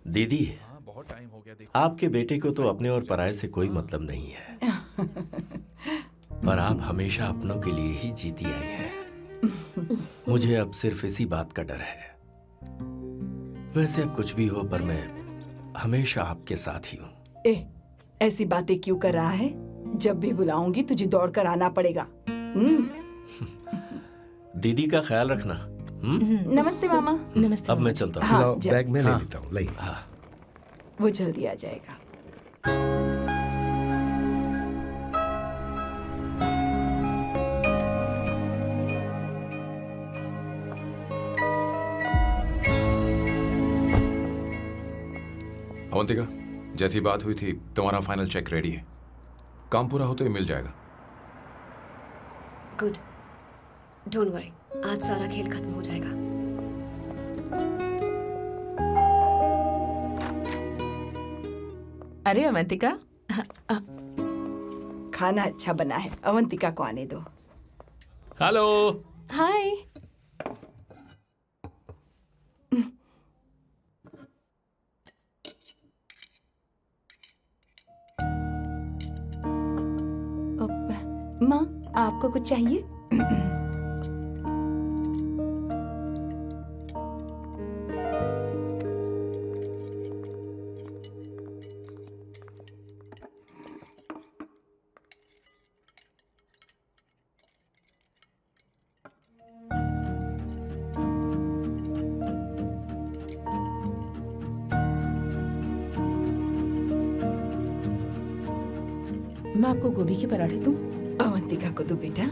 दीदी, बहुत टाइम हो गया। देखो आपके बेटे को तो अपने और पराये से कोई मतलब नहीं है, पर आप हमेशा अपनों के लिए ही जीती आई हैं। मुझे अब सिर्फ इसी बात का डर है। वैसे अब कुछ भी हो, पर मैं हमेशा आपके साथ ही हूँ। ऐसी बातें क्यों कर रहा है? जब भी बुलाऊंगी तुझे दौड़कर आना पड़ेगा। दीदी का ख्याल रखना। नमस्ते मामा। नमस्ते। अब मैं चलता हूँ। हाँ, लाओ, जा- बैग में ले हाँ। लेता हूँ, लाइए। हाँ। वो जल्दी आ जाएगा। अवंतिका, जैसी बात हुई थी तुम्हारा फाइनल चेक रेडी है। काम पूरा होते ही मिल जाएगा। गुड, डोंट वरी, आज सारा खेल खत्म हो जाएगा। अरे अवंतिका, खाना अच्छा बना है, अवंतिका को आने दो। हेलो। हाय। माँ, आपको कुछ चाहिए? मैं आपको गोभी के पराठे दूं? अवंतिका को दो बेटा।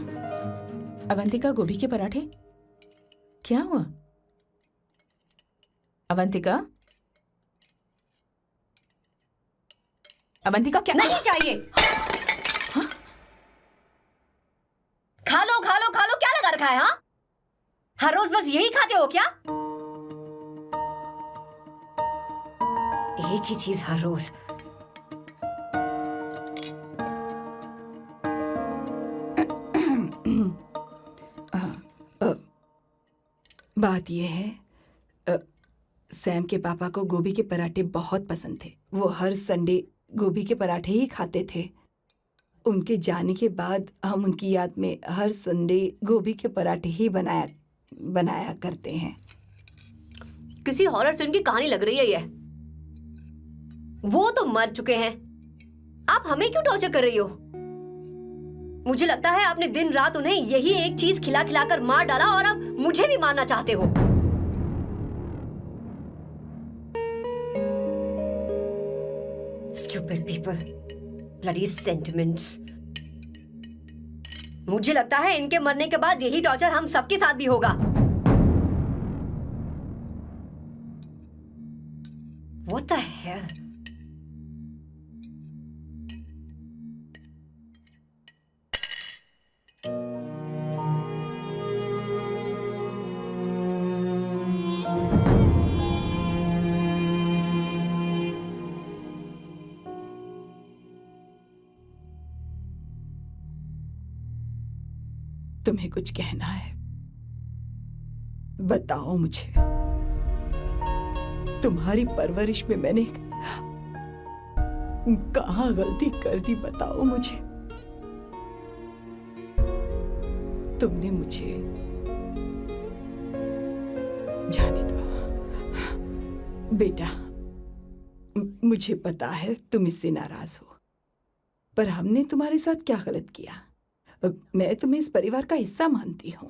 अवंतिका, गोभी के पराठे? क्या हुआ अवंतिका? अवंतिका क्या? नहीं चाहिए। खा लो खा लो खा लो, क्या लगा रखा है? हाँ, हर रोज बस यही खाते हो क्या? एक ही चीज हर रोज। बात यह है, सैम के पापा को गोभी के पराठे बहुत पसंद थे। वो हर संडे गोभी के पराठे ही खाते थे। उनके जाने के बाद हम उनकी याद में हर संडे गोभी के पराठे ही बनाया करते हैं। किसी हॉरर फिल्म की कहानी लग रही है ये। वो तो मर चुके हैं, आप हमें क्यों टॉर्चर कर रही हो? मुझे लगता है आपने दिन रात उन्हें यही एक चीज खिला खिलाकर मार डाला और अब मुझे भी मारना चाहते हो। Stupid people, bloody sentiments. मुझे लगता है इनके मरने के बाद यही टॉर्चर हम सबके साथ भी होगा। तुम्हें कुछ कहना है? बताओ मुझे। तुम्हारी परवरिश में मैंने कहाँ गलती कर दी, बताओ मुझे। तुमने मुझे जाने दो बेटा। मुझे पता है तुम इससे नाराज हो, पर हमने तुम्हारे साथ क्या गलत किया? मैं तुम्हें इस परिवार का हिस्सा मानती हूं।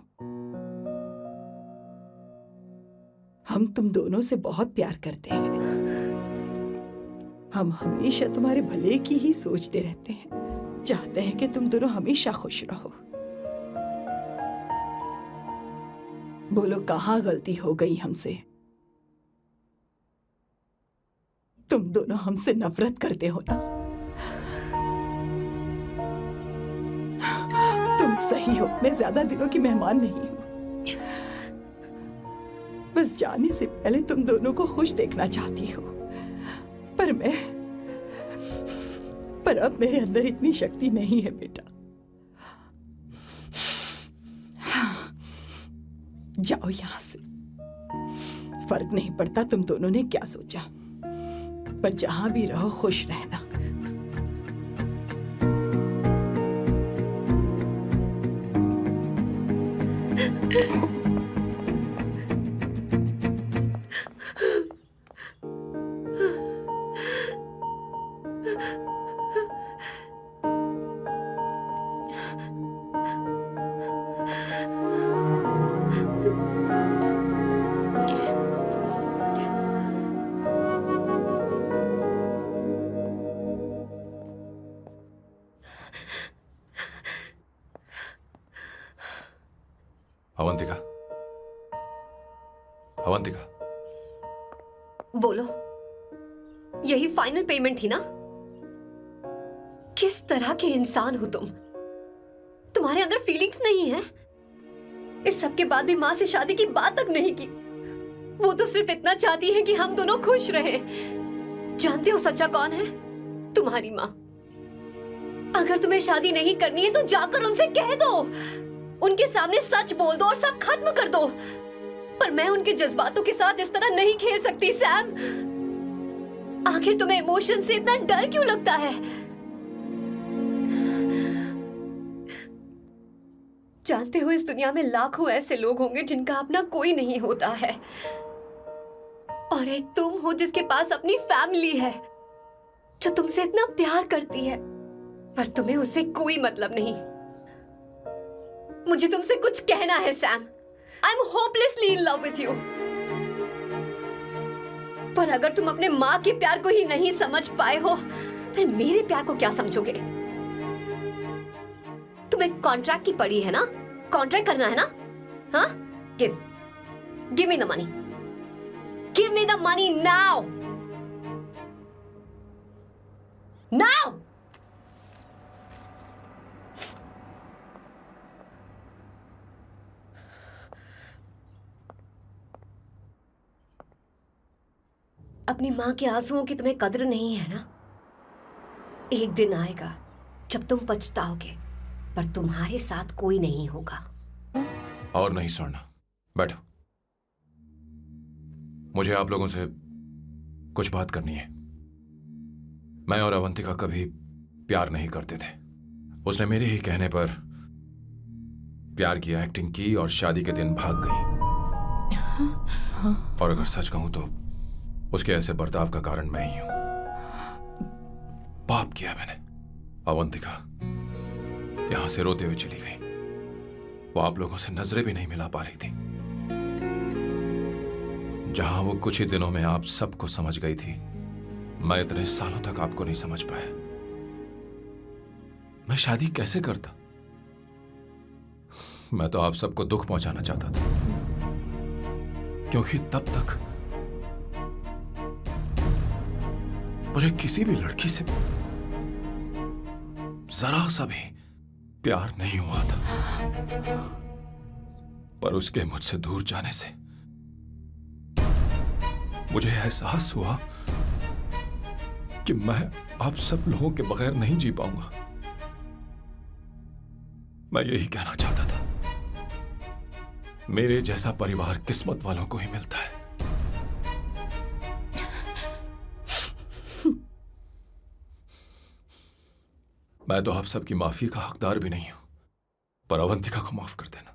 हम तुम दोनों से बहुत प्यार करते हैं। हम हमेशा तुम्हारे भले की ही सोचते रहते हैं, चाहते हैं कि तुम दोनों हमेशा खुश रहो। बोलो कहाँ गलती हो गई हमसे? तुम दोनों हमसे नफरत करते हो ना? तुम सही हो, मैं ज्यादा दिनों की मेहमान नहीं हूं। बस जाने से पहले तुम दोनों को खुश देखना चाहती हो, पर अब मेरे अंदर इतनी शक्ति नहीं है बेटा। जाओ यहां से। फर्क नहीं पड़ता तुम दोनों ने क्या सोचा, पर जहां भी रहो खुश रहना। अवंतिका, अवंतिका, बोलो, यही फाइनल पेमेंट थी ना? किस तरह के इंसान हो तुम? तुम्हारे अंदर फीलिंग्स नहीं है? इस सब के बाद भी माँ से शादी की बात तक नहीं की। वो तो सिर्फ इतना चाहती है कि हम दोनों खुश रहें। जानते हो सच्चा कौन है? तुम्हारी माँ। अगर तुम्हें शादी नहीं करनी है तो जाकर उनसे कह दो, उनके सामने सच बोल दो और सब खत्म कर दो। पर मैं उनके जज्बातों के साथ इस तरह नहीं खेल सकती सैम। आखिर तुम्हें इमोशन से इतना डर क्यों लगता है? जानते हो इस दुनिया में लाखों ऐसे लोग होंगे जिनका अपना कोई नहीं होता है, और एक तुम हो जिसके पास अपनी फैमिली है जो तुमसे इतना प्यार करती है, पर तुम्हें उससे कोई मतलब नहीं। मुझे तुमसे कुछ कहना है Sam. I am hopelessly in love with you. पर अगर तुम अपने माँ के प्यार को ही नहीं समझ पाए हो, फिर मेरे प्यार को क्या समझोगे? तुम्हें कॉन्ट्रैक्ट की पड़ी है ना? कॉन्ट्रैक्ट करना है ना? हाँ? Give me the money. Give me the money now. Now. अपनी माँ के आंसुओं की तुम्हें कदर नहीं है ना? एक दिन आएगा जब तुम पछताओगे, पर तुम्हारे साथ कोई नहीं होगा। और नहीं स्वर्णा, बैठो। मुझे आप लोगों से कुछ बात करनी है। मैं और अवंतिका कभी प्यार नहीं करते थे। उसने मेरे ही कहने पर प्यार की एक्टिंग की और शादी के दिन भाग गई। और अगर सच कहूं तो उसके ऐसे बर्ताव का कारण मैं ही हूं। पाप किया मैंने। अवंतिका यहां से रोते हुए चली गई। वो आप लोगों से नजरें भी नहीं मिला पा रही थी। जहां वो कुछ ही दिनों में आप सबको समझ गई थी, मैं इतने सालों तक आपको नहीं समझ पाया। मैं शादी कैसे करता? मैं तो आप सबको दुख पहुंचाना चाहता था, क्योंकि तब तक मुझे किसी भी लड़की से जरा सा भी प्यार नहीं हुआ था। पर उसके मुझसे दूर जाने से मुझे एहसास हुआ कि मैं आप सब लोगों के बगैर नहीं जी पाऊंगा। मैं यही कहना चाहता था। मेरे जैसा परिवार किस्मत वालों को ही मिलता है। मैं तो आप सबकी माफी का हकदार भी नहीं हूं, पर अवंतिका को माफ कर देना।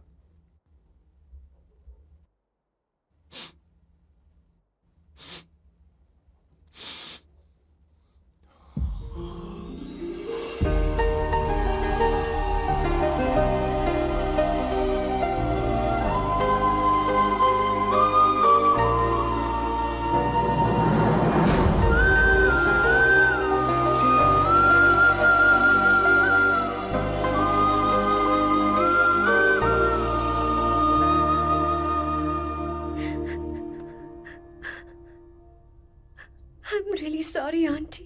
I'm really sorry, aunty.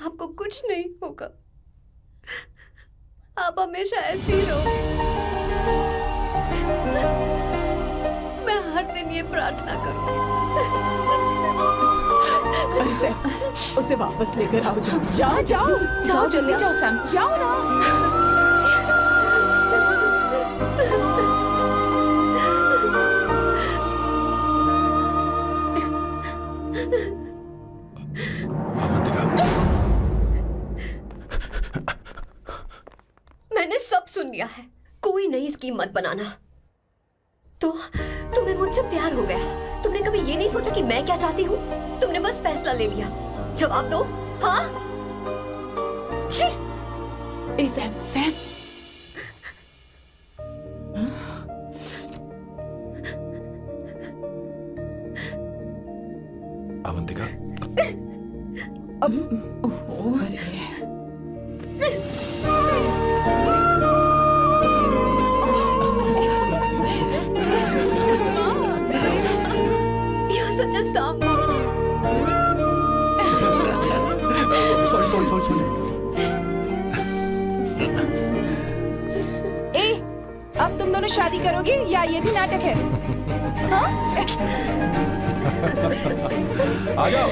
आपको कुछ नहीं होगा। आप हमेशा ऐसी ही रहो। मैं हर दिन ये प्रार्थना करूंगी। अरे सैम, उसे वापस लेकर आओ। जाओ जाओ जाओ जल्दी जाओ सैम। जाओ ना। मैंने सब सुन लिया है। कोई नई स्कीम मत बनाना। तो तुम्हें मुझसे प्यार हो गया। तुमने कभी ये नहीं सोचा कि मैं क्या चाहती हूँ? तुमने बस फैसला ले लिया। जवाब दो। हाँ? छी! ए सैम, सैम। अवंतिका, अब ओहो, अरे You're such a Sam. Sorry. ए, अब तुम दोनों शादी करोगे या ये भी नाटक है? हाँ? आ जाओ।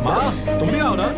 माँ, तुम भी आओ ना।